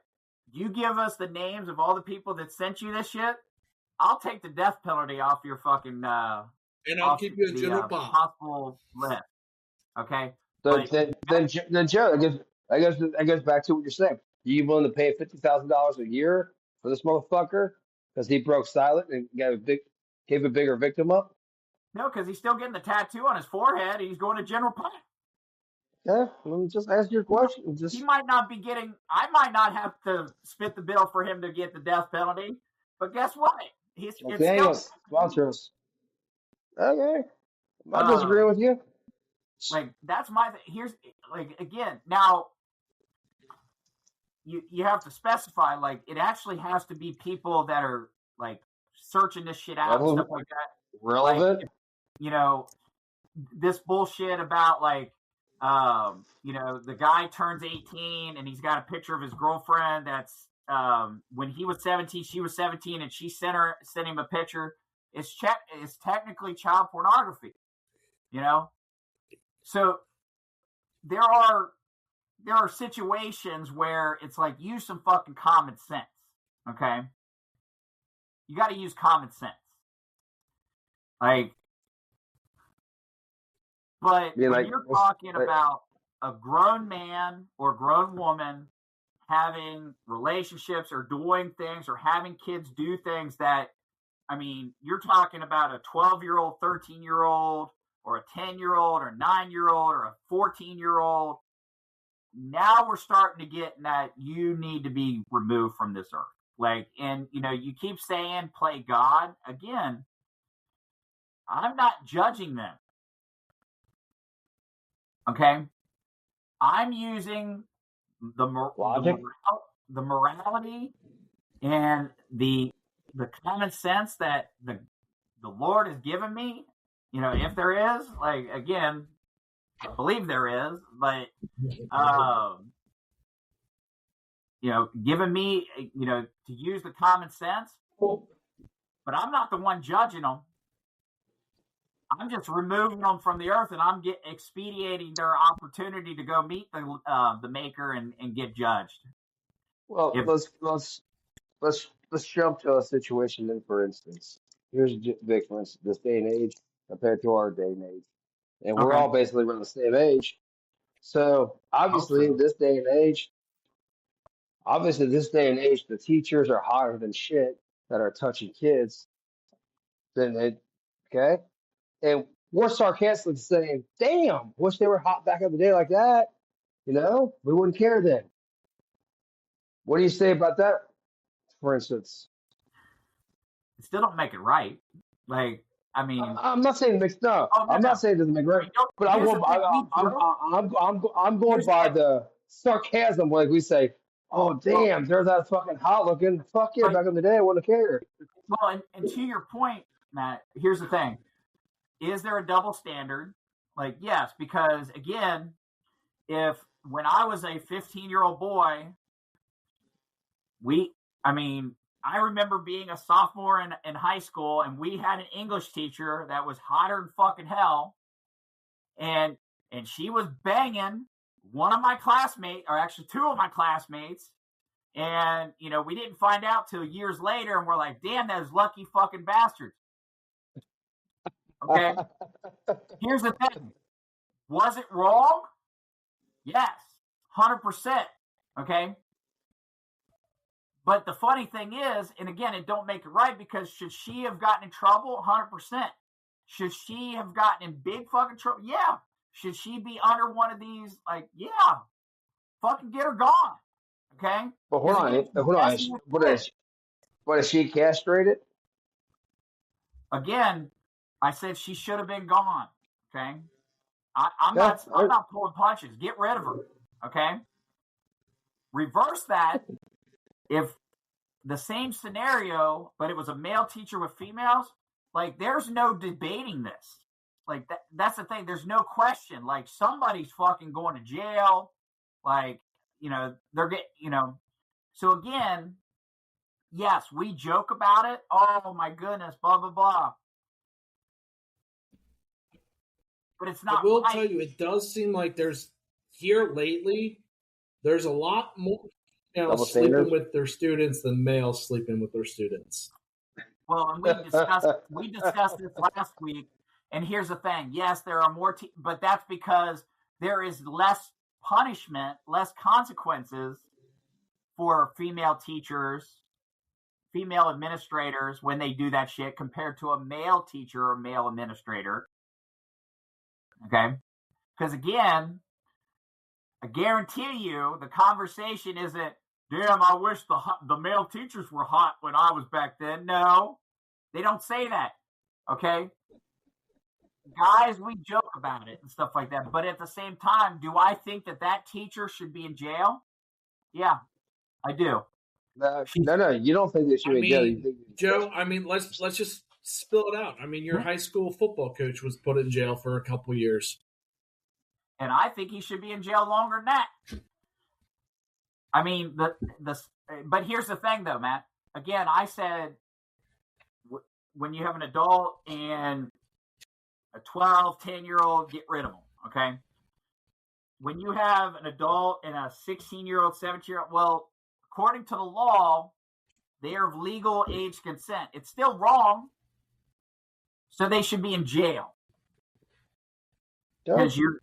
You give us the names of all the people that sent you this shit. I'll take the death penalty off your fucking. And I'll keep you a general bomb. Possible list. Okay. Then Joe, I guess back to what you're saying. Are you willing to pay $50,000 a year for this motherfucker because he broke silent and gave a bigger victim up? No, because he's still getting the tattoo on his forehead. And he's going to general punishment. Yeah, let me just ask your question. He might not be getting. I might not have to spit the bill for him to get the death penalty. But guess what? Okay, sponsor us. Okay, I'm not disagreeing with you. Like that's my thing. Here's like again now. You have to specify like it actually has to be people that are like searching this shit out and stuff like that. Relevant. Like, you know, this bullshit about like. The guy turns 18 and he's got a picture of his girlfriend that's when he was 17, she was 17, and she sent him a picture. It's technically child pornography, So there are situations where it's like use some fucking common sense, okay? You got to use common sense, like. But when you're talking about a grown man or grown woman having relationships or doing things or having kids do things that, I mean, you're talking about a 12-year-old, 13-year-old, or a 10-year-old, or a 9-year-old, or a 14-year-old. Now we're starting to get in that you need to be removed from this earth. Like, and, you keep saying play God. Again, I'm not judging them. Okay, I'm using the morality and the common sense that the Lord has given me. If there is, like, again, I believe there is, but giving me, to use the common sense. But I'm not the one judging them. I'm just removing them from the earth, and I'm expediting their opportunity to go meet the maker and get judged. Well, let's jump to a situation. Then, for instance, here's Vic. For instance, this day and age compared to our day and age, and we're all basically around the same age. So obviously, this day and age, the teachers are hotter than shit that are touching kids. Okay. And we're sarcastically saying, damn, wish they were hot back in the day like that. We wouldn't care then. What do you say about that, for instance? It still don't make it right. Like, I mean, I'm not saying it makes I'm not saying it doesn't make it right. But I'm going by the sarcasm, like we say, oh damn, there's that fucking hot looking. Fuck yeah, back in the day, I wouldn't care. Well, and to your point, Matt, here's the thing. Is there a double standard? Like, yes, because again, when I was a 15-year-old boy, I remember being a sophomore in high school, and we had an English teacher that was hotter than fucking hell, and she was banging one of my classmates, or actually two of my classmates, and we didn't find out till years later, and we're like, damn, those lucky fucking bastards. Okay. Here's the thing. Was it wrong? Yes. 100%. Okay. But the funny thing is, and again, it don't make it right, because should she have gotten in trouble? 100%. Should she have gotten in big fucking trouble? Yeah. Should she be under one of these? Like, yeah. Fucking get her gone. Okay. But hold on. What is she castrated? Again, I said she should have been gone. Okay, I'm not pulling punches. Get rid of her. Okay. Reverse that. If the same scenario, but it was a male teacher with females, like there's no debating this. Like that's the thing. There's no question. Like somebody's fucking going to jail. Like they're getting So again, yes, we joke about it. Oh my goodness, blah blah blah. But it's not. I will tell you, it does seem like there's here lately, There's a lot more Double males sleeping standards? with their students than males sleeping with their students. Well, and we discussed this last week. And here's the thing: yes, there are more, but that's because there is less punishment, less consequences for female teachers, female administrators when they do that shit compared to a male teacher or male administrator. Okay, because again, I guarantee you, the conversation isn't, "Damn, I wish the male teachers were hot when I was back then." No, they don't say that. Okay. Guys, we joke about it and stuff like that. But at the same time, do I think that teacher should be in jail? Yeah, I do. No, you don't think they should be in jail. You think Joe, let's just spill it out. Your high school football coach was put in jail for a couple years. And I think he should be in jail longer than that. But here's the thing, though, Matt. Again, I said when you have an adult and a 12, 10-year-old, get rid of them, okay? When you have an adult and a 16-year-old, 17-year-old, well, according to the law, they are of legal age consent. It's still wrong, so they should be in jail. Because you're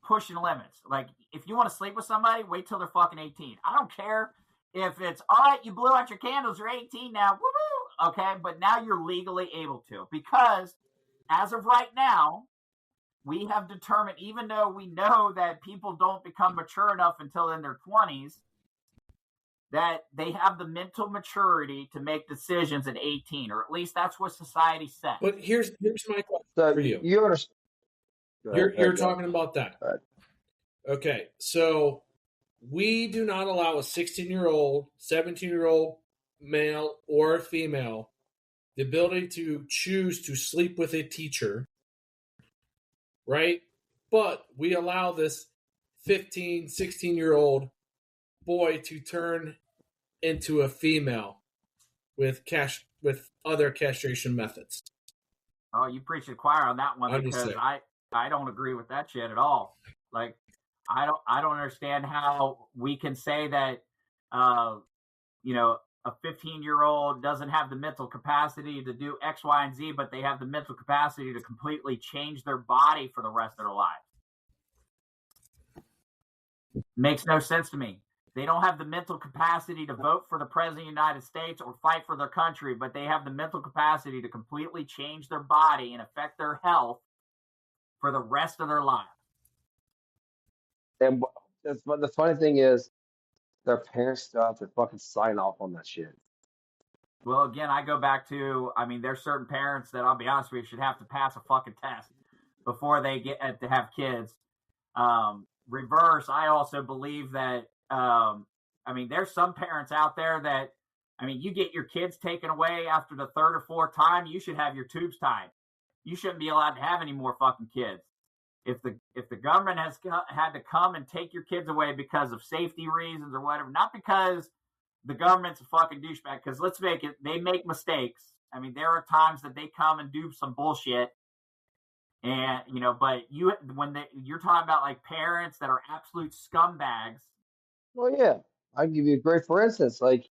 pushing limits. Like, if you want to sleep with somebody, wait till they're fucking 18. I don't care if it's, all right, you blew out your candles, you're 18 now, woo-hoo, okay? But now you're legally able to, because as of right now, we have determined, even though we know that people don't become mature enough until in their 20s, that they have the mental maturity to make decisions at 18, or at least that's what society says. But here's my question for you. You're talking about that. Okay, so we do not allow a 16-year-old, 17-year-old male or female the ability to choose to sleep with a teacher, right? But we allow this 15, 16-year-old boy to turn into a female with other castration methods. Oh, you preach to the choir on that one, because I don't agree with that shit at all. Like, I don't understand how we can say that a 15-year-old doesn't have the mental capacity to do X, Y, and Z, but they have the mental capacity to completely change their body for the rest of their lives. Makes no sense to me. They don't have the mental capacity to vote for the president of the United States or fight for their country, but they have the mental capacity to completely change their body and affect their health for the rest of their lives. And the funny thing is, their parents still have to fucking sign off on that shit. Well, again, I go back to, there's certain parents that, I'll be honest with you, should have to pass a fucking test before they get to have kids. Reverse, I also believe that, there's some parents out there that, you get your kids taken away after the third or fourth time, you should have your tubes tied. You shouldn't be allowed to have any more fucking kids. If the government has had to come and take your kids away because of safety reasons or whatever, not because the government's a fucking douchebag, because let's make it, they make mistakes. There are times that they come and do some bullshit, and but you're talking about like parents that are absolute scumbags. Well, yeah, I give you a great for instance, like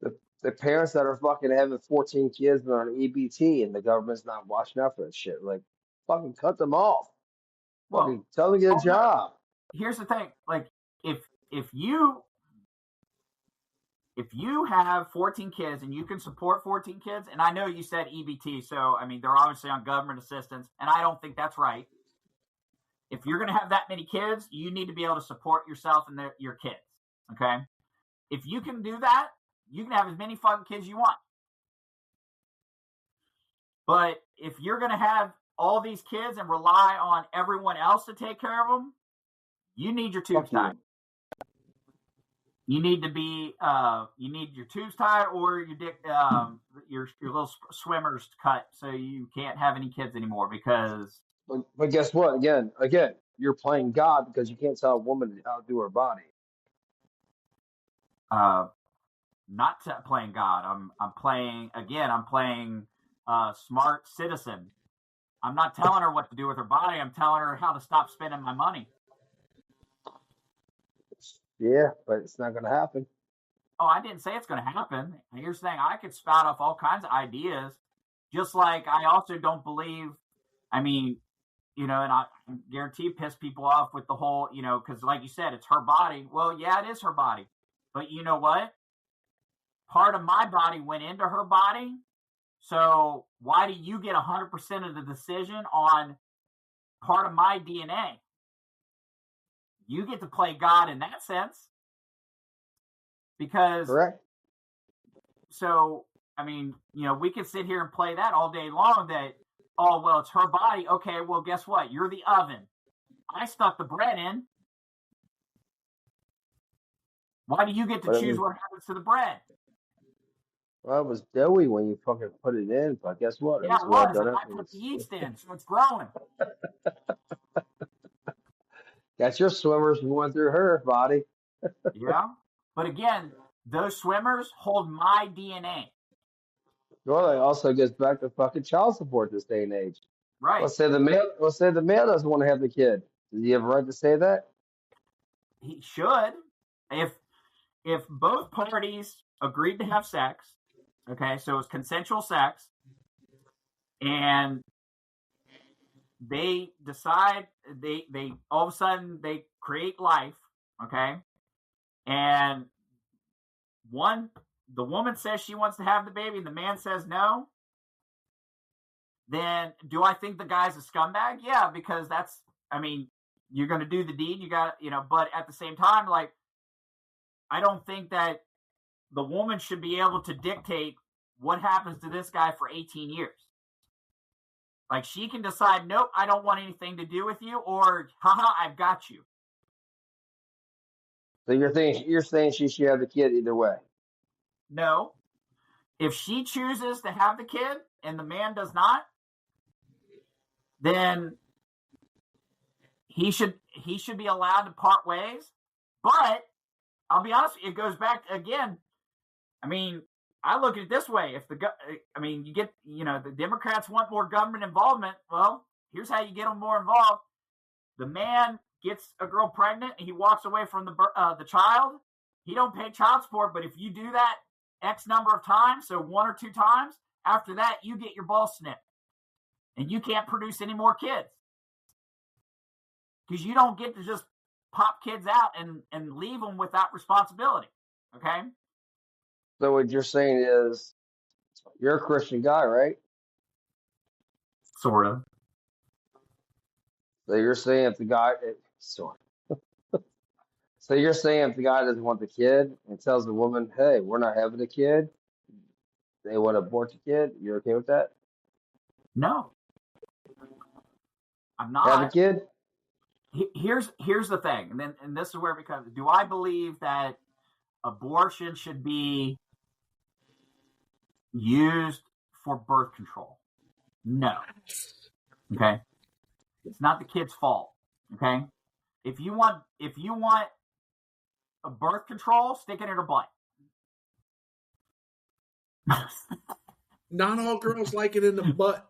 the parents that are fucking having 14 kids and are on EBT, and the government's not watching out for that shit. Like, fucking cut them off. Well, tell them to get a job. Here's the thing: like, if you have 14 kids and you can support 14 kids, and I know you said EBT, so they're obviously on government assistance, and I don't think that's right. If you're going to have that many kids, you need to be able to support yourself and your kids. Okay, if you can do that, you can have as many fucking kids you want. But if you're going to have all these kids and rely on everyone else to take care of them, you need your tubes tied. You need to be, you need your tubes tied or your dick, your little swimmers cut, so you can't have any kids anymore. Because, but guess what? Again, you're playing God because you can't tell a woman how to do her body. Not playing God. I'm playing smart citizen. I'm not telling her what to do with her body. I'm telling her how to stop spending my money. Yeah, but it's not going to happen. Oh, I didn't say it's going to happen. Here's the thing. I could spout off all kinds of ideas, just like I also don't believe, I mean, and I guarantee piss people off with the whole, because like you said, it's her body. Well, yeah, it is her body. But you know what? Part of my body went into her body. So why do you get 100% of the decision on part of my DNA? You get to play God in that sense. Because, correct. So, I mean, we could sit here and play that all day long that, oh, well, it's her body. Okay, well, guess what? You're the oven. I stuck the bread in. Why do you get to choose what happens to the bread? Well, it was doughy when you fucking put it in, but guess what? Yeah, it was. I put the yeast in, so it's growing. That's your swimmers going through her body. Yeah. But again, those swimmers hold my DNA. Well, it also gets back to fucking child support this day and age. Right. Let's say the male doesn't want to have the kid. Does he have a right to say that? He should. If both parties agreed to have sex, okay, so it's consensual sex, and they decide they all of a sudden they create life, okay, and the woman says she wants to have the baby and the man says no, then do I think the guy's a scumbag? Yeah, because you're going to do the deed, you got, but at the same time, like, I don't think that the woman should be able to dictate what happens to this guy for 18 years. Like, she can decide, nope, I don't want anything to do with you, or, haha, I've got you. So you're saying she should have the kid either way? No. If she chooses to have the kid and the man does not, then he should be allowed to part ways. But I'll be honest, it goes back again. I mean, I look at it this way: if you get, the Democrats want more government involvement. Well, here's how you get them more involved: the man gets a girl pregnant and he walks away from the child. He don't pay child support, but if you do that X number of times, so 1 or 2 times, after that you get your balls snipped, and you can't produce any more kids because you don't get to just pop kids out and leave them without responsibility. Okay. So what you're saying is, you're a Christian guy, right? Sort of. So you're saying if the guy, so you're saying if the guy doesn't want the kid and tells the woman, hey, we're not having a kid, they want to abort the kid, you're okay with that? No. I'm not. Have a kid? Here's the thing, and this is where it becomes, do I believe that abortion should be used for birth control? No. Okay? It's not the kid's fault. Okay? If you want a birth control, stick it in her butt. Not all girls like it in the butt.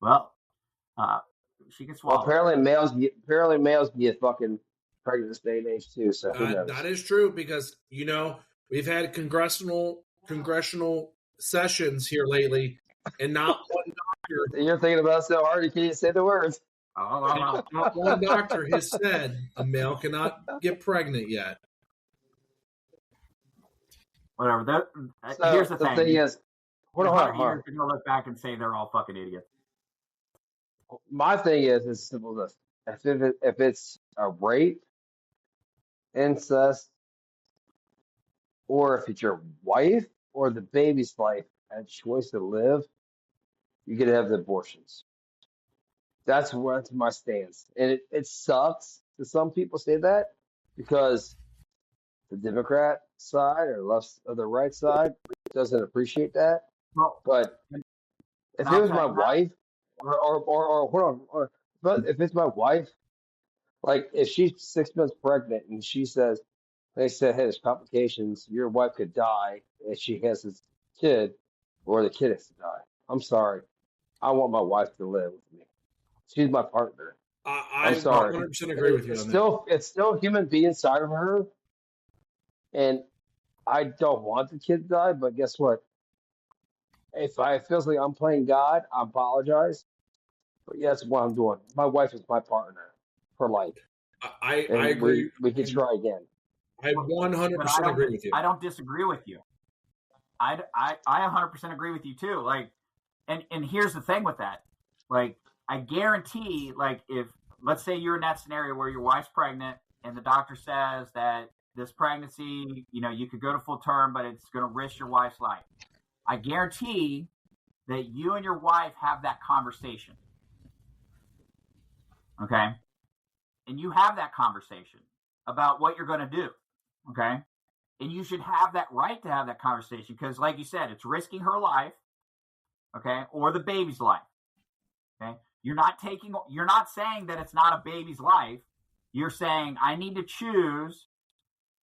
Well, she can swallow. Well, apparently males get fucking pregnant this day and age too. So who knows? That is true because we've had congressional sessions here lately, and not one doctor. You're thinking about it so hard you can't say the words. Not one doctor has said a male cannot get pregnant yet. Whatever. So here's the thing. The thing is, hold on. You're going to look back and say they're all fucking idiots. My thing is simple as this: if it's a rape, incest, or if it's your wife or the baby's life and choice to live, you get to have the abortions. That's my stance, and it sucks to some people say that because the Democrat side or left or the right side doesn't appreciate that. Well, but if it was my wife, but if it's my wife, like if she's 6 months pregnant and they said, hey, there's complications, your wife could die if she has this kid, or the kid has to die. I'm sorry. I want my wife to live with me. She's my partner. I I'm sorry. 100% agree with you on that. It's still a human being inside of her, and I don't want the kid to die. But guess what? If I feels like I'm playing God, I apologize. But yeah, that's what I'm doing. My wife is my partner for life, I and agree. we can try again. I 100% agree with you. I don't disagree with you. I 100% agree with you too. Like, and here's the thing with that. Like, I guarantee, like, if let's say you're in that scenario where your wife's pregnant and the doctor says that this pregnancy, you could go to full term, but it's going to risk your wife's life. I guarantee that you and your wife have that conversation. Okay? And you have that conversation about what you're going to do. Okay? And you should have that right to have that conversation because, like you said, it's risking her life, okay, or the baby's life. Okay? You're not saying that it's not a baby's life. You're saying, I need to choose.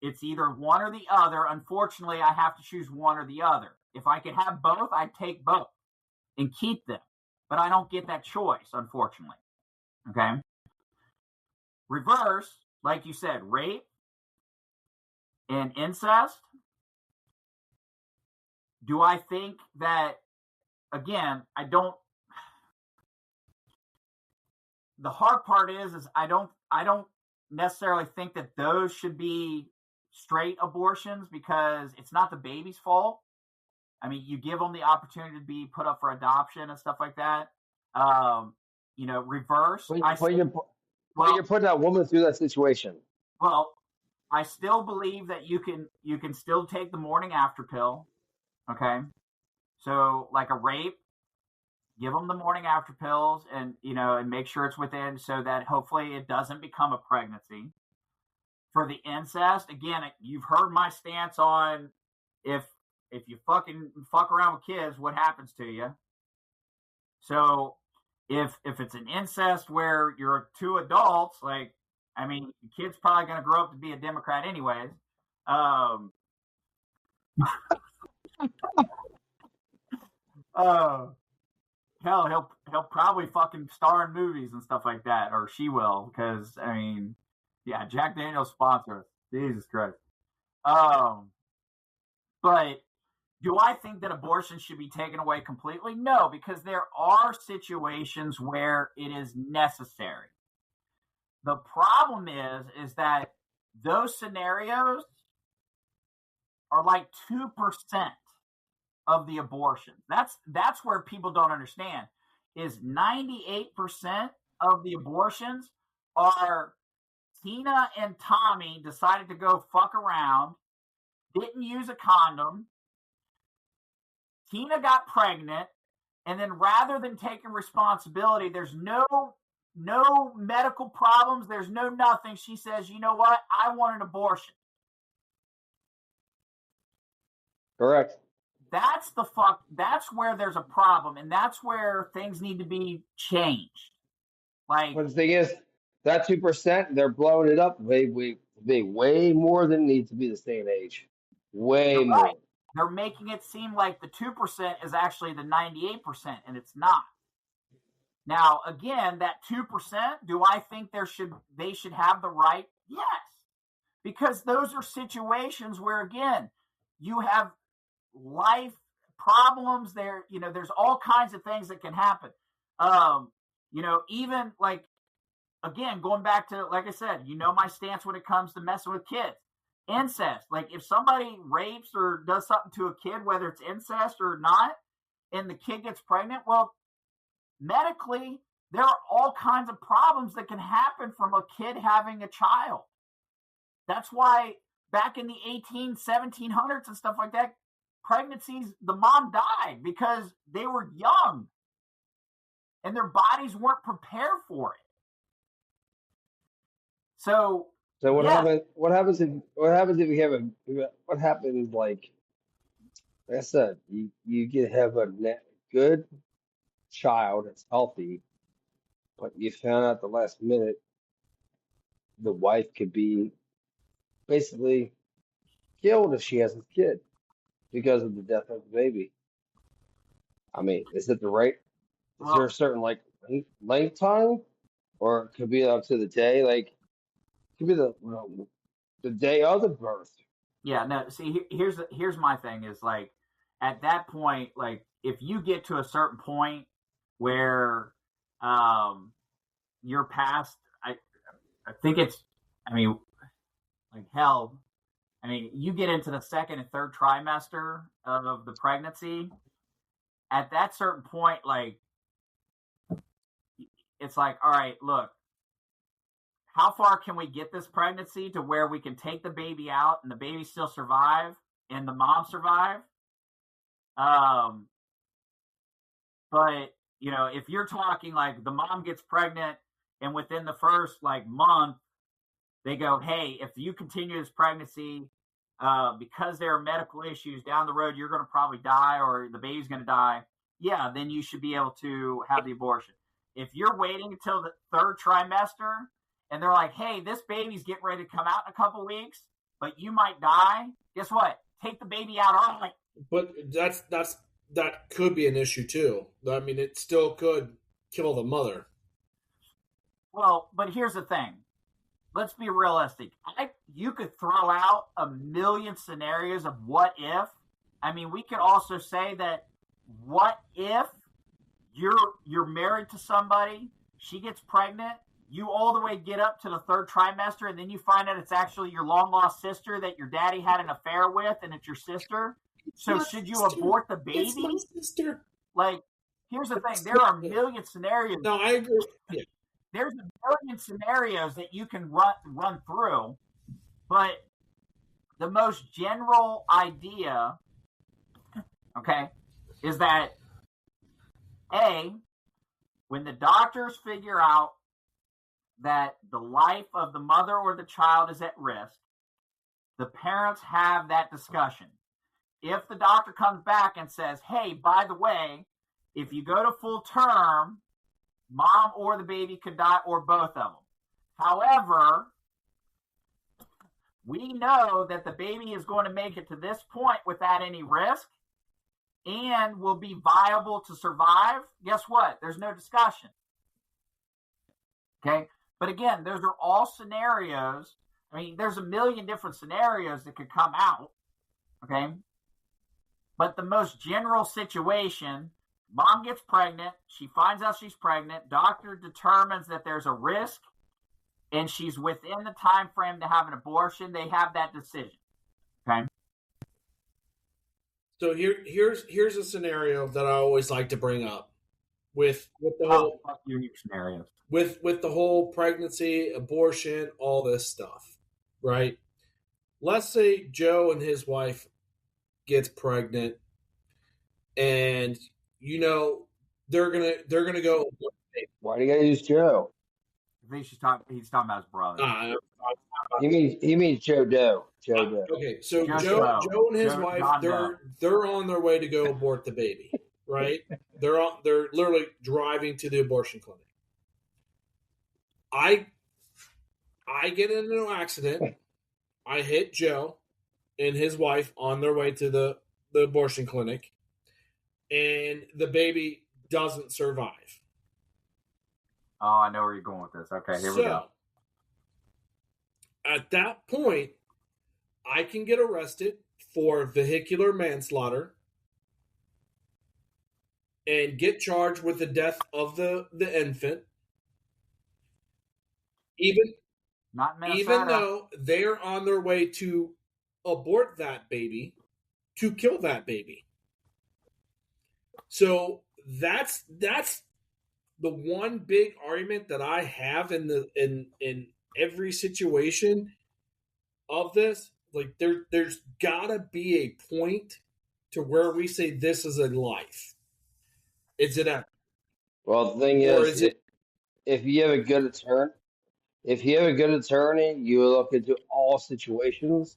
It's either one or the other. Unfortunately, I have to choose one or the other. If I could have both, I'd take both and keep them. But I don't get that choice, unfortunately. Okay? Reverse, like you said, rape and incest. Do I think that, again, the hard part is I don't necessarily think that those should be straight abortions because it's not the baby's fault. I mean, you give them the opportunity to be put up for adoption and stuff like that. Reverse. You're putting that woman through that situation. Well, I still believe that you can still take the morning after pill. Okay. So like a rape, give them the morning after pills and make sure it's within so that hopefully it doesn't become a pregnancy. For the incest, again, you've heard my stance on if you fuck around with kids, what happens to you? So if it's an incest where you're two adults, the kid's probably going to grow up to be a Democrat anyways. Hell, he'll probably fucking star in movies and stuff like that, or she will, because Jack Daniels sponsor us. Jesus Christ. But do I think that abortion should be taken away completely? No, because there are situations where it is necessary. The problem is that those scenarios are like 2% of the abortions. That's where people don't understand is 98% of the abortions are Tina and Tommy decided to go fuck around, didn't use a condom. Tina got pregnant, and then rather than taking responsibility, there's no medical problems, there's no nothing. She says, you know what? I want an abortion. Correct. That's where there's a problem, and that's where things need to be changed. But the thing is, that 2%, they're blowing it up way more than it needs to be this day and age. Way more. Right. They're making it seem like the 2% is actually the 98%, and it's not. Now, again, that 2%, do I think they should have the right? Yes. Because those are situations where, again, you have life problems there. There's all kinds of things that can happen. Even again, going back to, like I said, my stance when it comes to messing with kids. Incest. Like if somebody rapes or does something to a kid, whether it's incest or not, and the kid gets pregnant, well, medically, there are all kinds of problems that can happen from a kid having a child. That's why back in the 1700s and stuff like that, pregnancies, the mom died because they were young and their bodies weren't prepared for it. So what happens if you have what happens like I said, you have a good child that's healthy, but you found out the last minute the wife could be basically killed if she has a kid because of the death of the baby. I mean, is it the right? Is there a certain length time? or it could be up to the day. Like, it could be the day of the birth. Yeah, no. See, here's my thing is like, at that point, like if you get to a certain point where you're past, I think it's, I mean, like hell. I mean, you get into the second and third trimester of the pregnancy. At that certain point, like, it's like, all right, look, how far can we get this pregnancy to where we can take the baby out and the baby still survive and the mom survive? But, you know, if you're talking like the mom gets pregnant and within the first like month, they go, hey, if you continue this pregnancy, because there are medical issues down the road, you're going to probably die or the baby's going to die. Yeah, then you should be able to have the abortion. If you're waiting until the third trimester and they're like, hey, this baby's getting ready to come out in a couple weeks, but you might die, guess what? Take the baby out early. But that could be an issue too. I mean, it still could kill the mother. Well, but here's the thing. Let's be realistic. You could throw out a million scenarios of what if. I mean, we could also say that what if you're married to somebody, she gets pregnant, you all the way get up to the third trimester, and then you find out it's actually your long lost sister that your daddy had an affair with, and it's your sister. So should you abort the baby? It's my sister. Like, here's the thing. There are a million scenarios. No, I agree. Yeah. There's a million scenarios that you can run through, but the most general idea, okay, is that when the doctors figure out that the life of the mother or the child is at risk, the parents have that discussion. If the doctor comes back and says, hey, by the way, if you go to full term, mom or the baby could die, or both of them. However, we know that the baby is going to make it to this point without any risk and will be viable to survive. Guess what? There's no discussion. Okay? But again, those are all scenarios. I mean, there's a million different scenarios that could come out. Okay? But the most general situation, mom gets pregnant, she finds out she's pregnant, doctor determines that there's a risk, and she's within the time frame to have an abortion, they have that decision. Okay? So here's a scenario that I always like to bring up with the whole unique scenarios. With the whole pregnancy, abortion, all this stuff, right? Let's say Joe and his wife gets pregnant, and you know they're gonna go. Why do you gotta use Joe? I think he's talking about his brother. He means Joe Doe. Joe Doe. Okay, so Joe and his wife, they're on their way to go abort the baby, right? They're literally driving to the abortion clinic. I get into an accident. I hit Joe and his wife on their way to the abortion clinic, and the baby doesn't survive. Oh, I know where you're going with this. Okay, here we go. At that point, I can get arrested for vehicular manslaughter and get charged with the death of the infant, even though they're on their way to abort that baby, to kill that baby. So that's the one big argument that I have in every situation of this. Like there's gotta be a point to where we say this is a life. Is it a Well, the thing is if you have a good attorney, you look into all situations,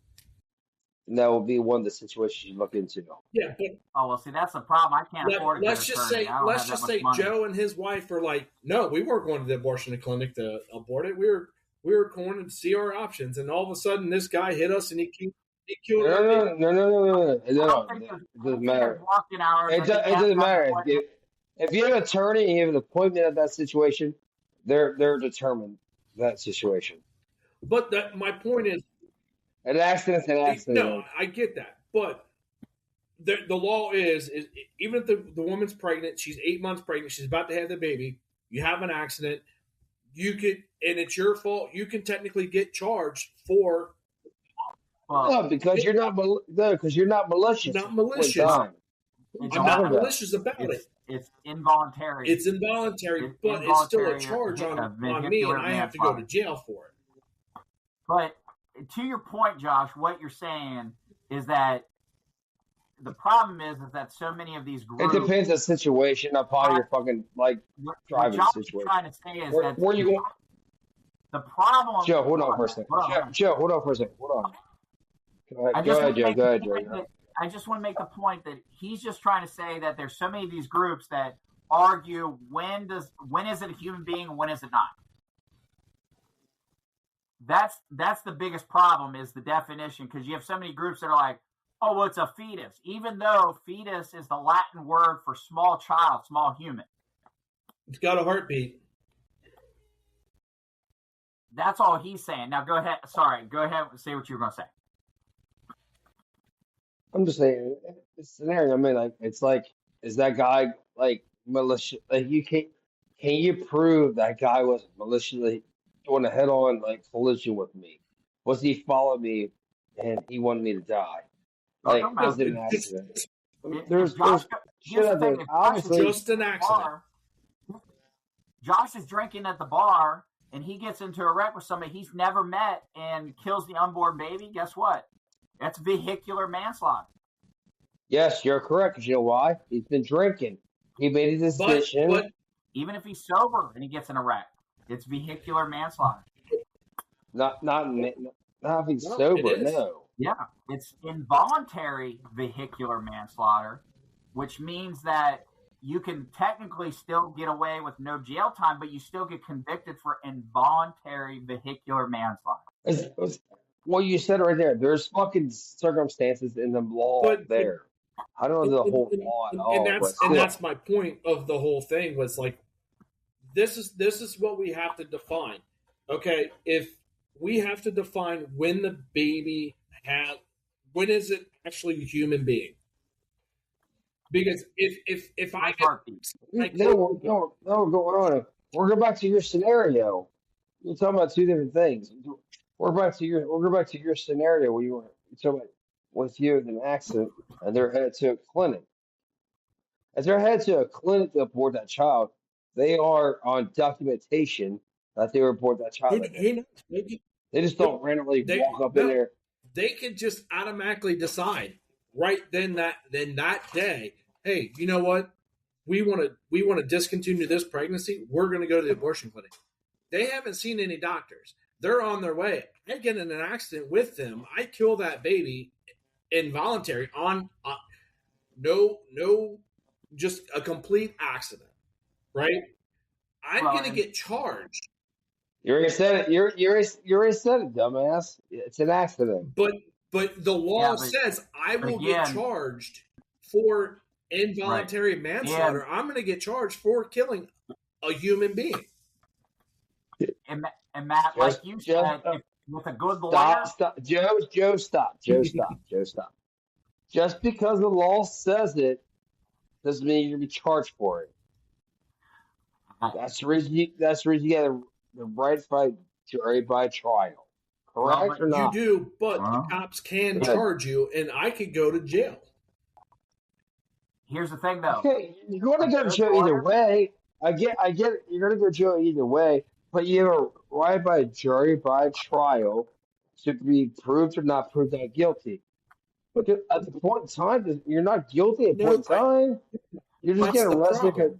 and that will be one of the situations you look into. Yeah, but see, that's the problem. I can't afford. Let's just say Joe and his wife are like, no, we weren't going to the abortion clinic to abort it. We were going to see our options, and all of a sudden, this guy hit us and he killed. No. It doesn't matter. It doesn't matter. If you have an attorney and you have an appointment at that situation, they're determined that situation. But my point is, An accident's an accident. no, I get that, but the law is even if the woman's pregnant, she's 8 months pregnant, she's about to have the baby, you have an accident, you could, and it's your fault, you can technically get charged for. No, because you're not malicious. Not malicious. I'm not malicious about it. It's involuntary. It's involuntary, but it's still a charge on me, and I have to go to jail for it. But to your point, Josh, what you're saying is that the problem is that so many of these groups. It depends on the situation upon your fucking driving what situation. What trying to say is where you going? The problem. Joe, hold on for a second. Joe, hold on for a second. Hold on. Go ahead, Joe. Go ahead, Joe. I just want to make the point that he's just trying to say that there's so many of these groups that argue when is it a human being and when is it not. That's the biggest problem is the definition, because you have so many groups that are like, oh, well, it's a fetus, even though fetus is the Latin word for small child, small human. It's got a heartbeat. That's all he's saying. Now go ahead. Sorry, go ahead and say what you were going to say. I'm just saying, the scenario. I mean, like, it's like, is that guy like malicious? Like, can you prove that guy was maliciously doing a head-on collision with me? Was he following me and he wanted me to die? Like, was it an accident? There's obviously just an accident. Josh is drinking at the bar and he gets into a wreck with somebody he's never met and kills the unborn baby. Guess what? That's vehicular manslaughter. Yes, you're correct. Because you know why? He's been drinking. He made a decision. But even if he's sober and he gets in a wreck, it's vehicular manslaughter. Not if he's sober. No. Yeah, it's involuntary vehicular manslaughter, which means that you can technically still get away with no jail time, but you still get convicted for involuntary vehicular manslaughter. Well, you said it right there. There's fucking circumstances in the law there. I don't know the whole law at all. And that's my point of the whole thing was like, this is what we have to define. Okay, if we have to define when the baby when is it actually a human being? Because if I no, going on. We're going back to your scenario. You're talking about two different things. We're back to your scenario where you're talking about with you with an accident and they're headed to a clinic. As they're headed to a clinic to abort that child, they are on documentation that they report that child. They just don't randomly walk up in there. They could just automatically decide right then that day, hey, you know what? We want to discontinue this pregnancy. We're going to go to the abortion clinic. They haven't seen any doctors. They're on their way. I get in an accident with them. I kill that baby involuntary on no, just a complete accident, right? I'm going to get charged. You already said it. You already said it, dumbass. It's an accident. But the law says I will get charged for involuntary manslaughter. I'm going to get charged for killing a human being. And Matt, like you said, with a good lawyer. Stop. Joe, stop. Just because the law says it doesn't mean you're going to be charged for it. That's the reason you get the right by jury by trial. Correct or not? You do, but the cops can charge you, and I could go to jail. Here's the thing, though. Okay, you're going to go to jail either way. I get it. You're going to go to jail either way, but you have a right by jury by trial to be proved or not proved not guilty. But at the point in time, you're not guilty at the point in time. You're just getting arrested.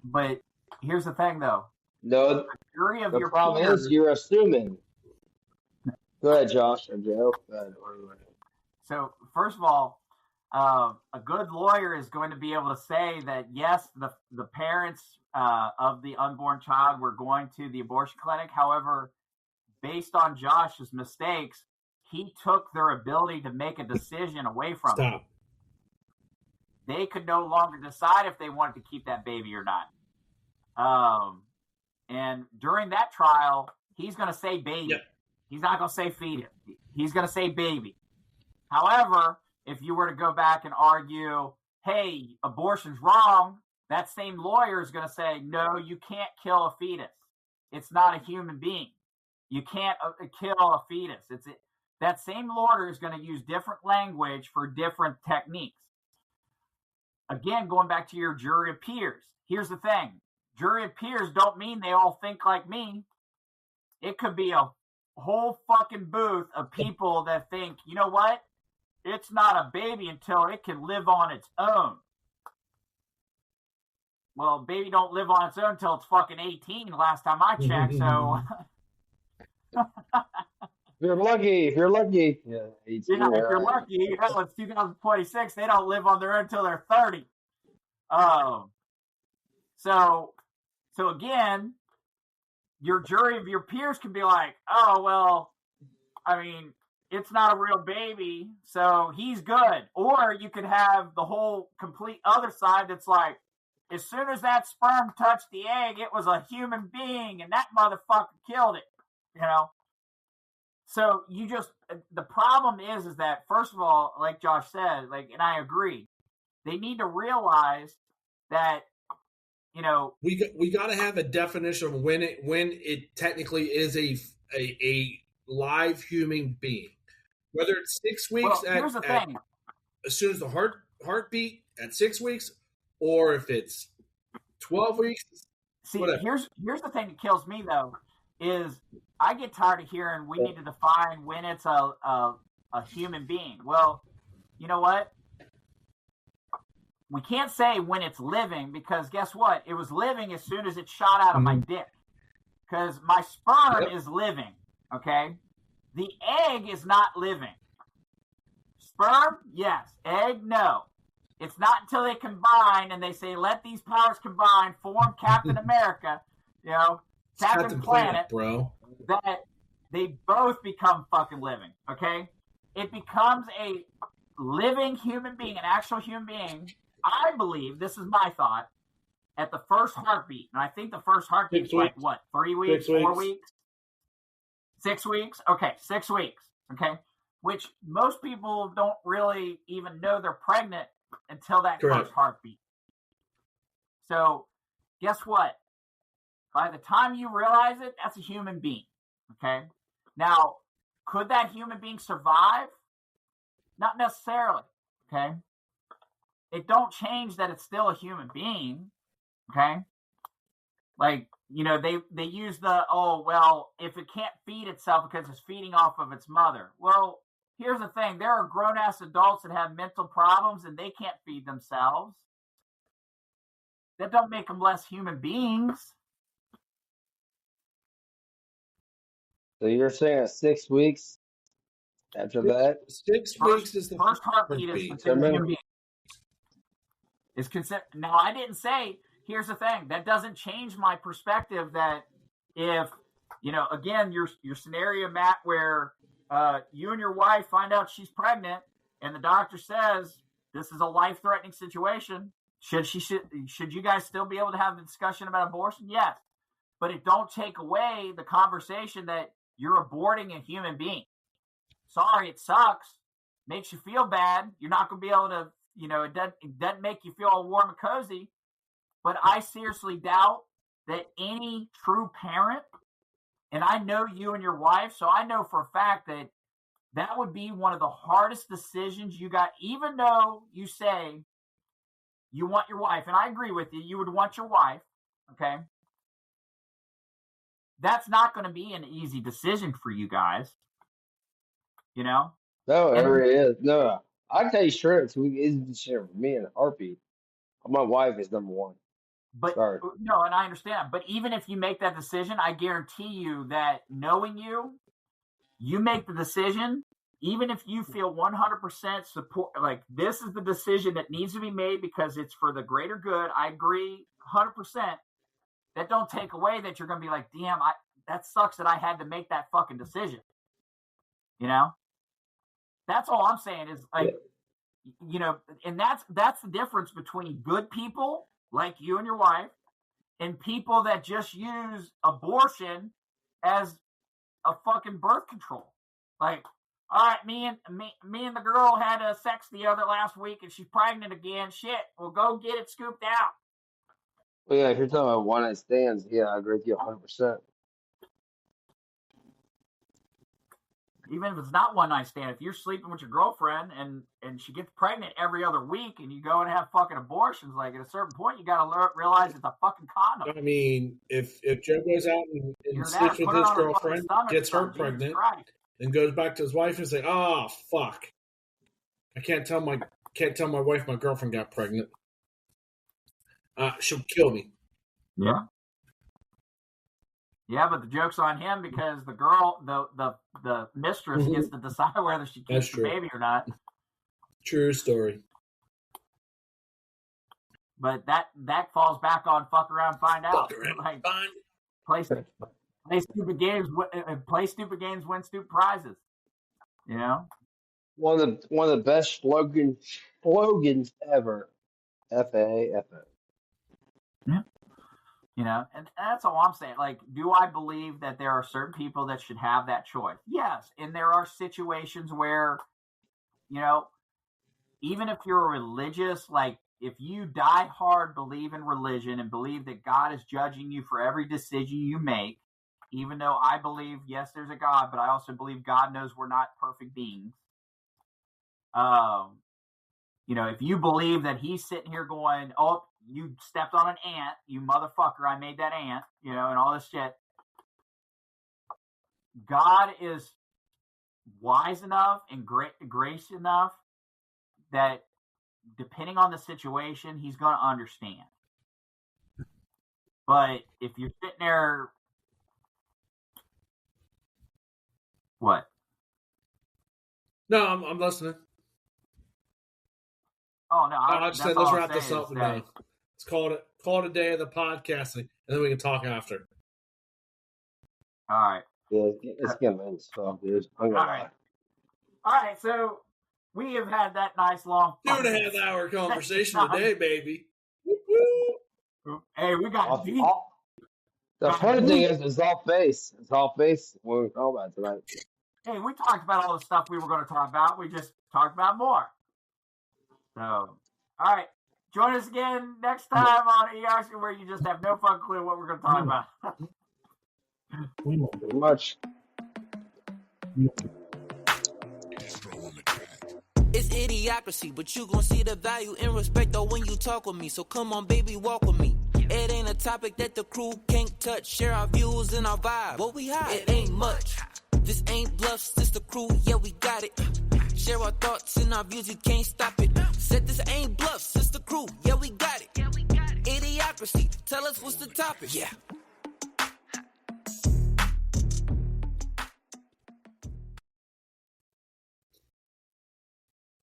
But here's the thing, though. No, the problem is you're assuming. Go ahead, Josh or Joe. Go ahead. So, first of all, a good lawyer is going to be able to say that, yes, the parents of the unborn child were going to the abortion clinic. However, based on Josh's mistakes, he took their ability to make a decision away from them. They could no longer decide if they wanted to keep that baby or not. And during that trial, he's going to say baby. Yep. He's not going to say fetus. He's going to say baby. However, if you were to go back and argue, hey, abortion's wrong, that same lawyer is going to say, no, you can't kill a fetus. It's not a human being. You can't kill a fetus. That same lawyer is going to use different language for different techniques. Again, going back to your jury of peers. Here's the thing. Jury of peers don't mean they all think like me. It could be a whole fucking booth of people that think, you know what? It's not a baby until it can live on its own. Well, baby don't live on its own until it's fucking 18 last time I checked, so... If you're lucky. Yeah, 18, if you're lucky, hell, it's 2026, they don't live on their own until they're 30. So again, your jury of your peers can be like, oh, well, I mean, it's not a real baby, so he's good. Or you could have the whole complete other side that's like, as soon as that sperm touched the egg, it was a human being, and that motherfucker killed it, you know? So the problem is that, first of all, like Josh said, and I agree, they need to realize that, you know, we got to have a definition of when it technically is a live human being, whether it's 6 weeks here's the thing. As soon as the heartbeat at 6 weeks, or if it's 12 weeks. See, whatever. here's the thing that kills me though, is I get tired of hearing we need to define when it's a human being. Well, you know what? We can't say when it's living, because guess what? It was living as soon as it shot out of my dick. Because my sperm is living, okay? The egg is not living. Sperm, yes. Egg, no. It's not until they combine and they say, let these powers combine, form Captain America, you know, Captain Planet, bro, that they both become fucking living, okay? It becomes a living human being, an actual human being. I believe, this is my thought, at the first heartbeat. And I think the first heartbeat is like, what, 3 weeks, 4 weeks? 6 weeks? Okay, 6 weeks, okay? Which most people don't really even know they're pregnant until that first heartbeat. So, guess what? By the time you realize it, that's a human being, okay? Now, could that human being survive? Not necessarily, okay? It don't change that it's still a human being, okay? Like, you know, they use if it can't feed itself because it's feeding off of its mother. Well, here's the thing. There are grown-ass adults that have mental problems and they can't feed themselves. That don't make them less human beings. So you're saying at 6 weeks after that? 6 weeks is the first heartbeat is considered human being. Now, I didn't say, here's the thing, that doesn't change my perspective that if, you know, again, your scenario, Matt, where you and your wife find out she's pregnant and the doctor says this is a life-threatening situation, should you guys still be able to have the discussion about abortion? Yes. But it don't take away the conversation that you're aborting a human being. Sorry, it sucks. Makes you feel bad. You're not going to be able to, you know, it doesn't make you feel all warm and cozy. But I seriously doubt that any true parent, and I know you and your wife, so I know for a fact that that would be one of the hardest decisions you got, even though you say you want your wife, and I agree with you, you would want your wife, okay? That's not going to be an easy decision for you guys, you know? No, it really is. No, I tell you straight, it's an easy decision for me in a heartbeat. My wife is number one. But sorry. No, and I understand. But even if you make that decision, I guarantee you that knowing you make the decision, even if you feel 100% support, like this is the decision that needs to be made because it's for the greater good. I agree 100%. That don't take away that you're going to be like, damn, that sucks that I had to make that fucking decision. You know? That's all I'm saying is like, you know, and that's the difference between good people like you and your wife and people that just use abortion as a fucking birth control. Like, all right, me and the girl had sex the other last week, and she's pregnant again. Shit, well, go get it scooped out. Well, yeah, if you're talking about one night stands, yeah, I agree with you 100%. Even if it's not one night stand, if you're sleeping with your girlfriend and she gets pregnant every other week and you go and have fucking abortions, like at a certain point, you got to realize it's a fucking condom. I mean, if Joe goes out and sleeps with his girlfriend, gets her pregnant, and goes back to his wife and say, "Oh fuck, I can't tell my wife my girlfriend got pregnant. She'll kill me." Yeah. Yeah, but the joke's on him because the girl, the mistress, gets to decide whether she keeps the baby or not. True story. But that falls back on fuck around, find out. Like, play stupid games, win stupid prizes. You know, one of the best slogans ever. F-A-F-A. Yeah. You know, and that's all I'm saying. Like, do I believe that there are certain people that should have that choice? Yes. And there are situations where, you know, even if you're religious, like if you die hard believe in religion and believe that God is judging you for every decision you make, even though I believe, yes, there's a God, but I also believe God knows we're not perfect beings. You know, if you believe that he's sitting here going, "Oh, you stepped on an ant, you motherfucker, I made that ant," you know, and all this shit. God is wise enough and grace enough that depending on the situation, he's going to understand. But if you're sitting there, what? No, I'm listening. Oh no! I just said let's wrap this up now. Let's call it a day of the podcasting, and then we can talk after. All right. Yeah, it's getting late as fuck, dude. All right. So we have had that nice long 2.5 hour conversation today, baby. Hey, we got deep. The funny thing is, it's all face. It's all face. What we're talking about tonight. Hey, we talked about all the stuff we were going to talk about. We just talked about more. So, all right. Join us again next time on ERC, where you just have no fucking clue what we're going to talk about. Pretty much. It's idiocracy, but you gon' see the value and respect though when you talk with me. So come on, baby, walk with me. It ain't a topic that the crew can't touch. Share our views and our vibe. What we hide, it ain't much. This ain't bluffs, this the crew, yeah, we got it. Share our thoughts and our views, you can't stop it. Said this ain't bluffs, it's the crew, yeah, we got it. Idiocracy, tell us what's the topic. Yeah.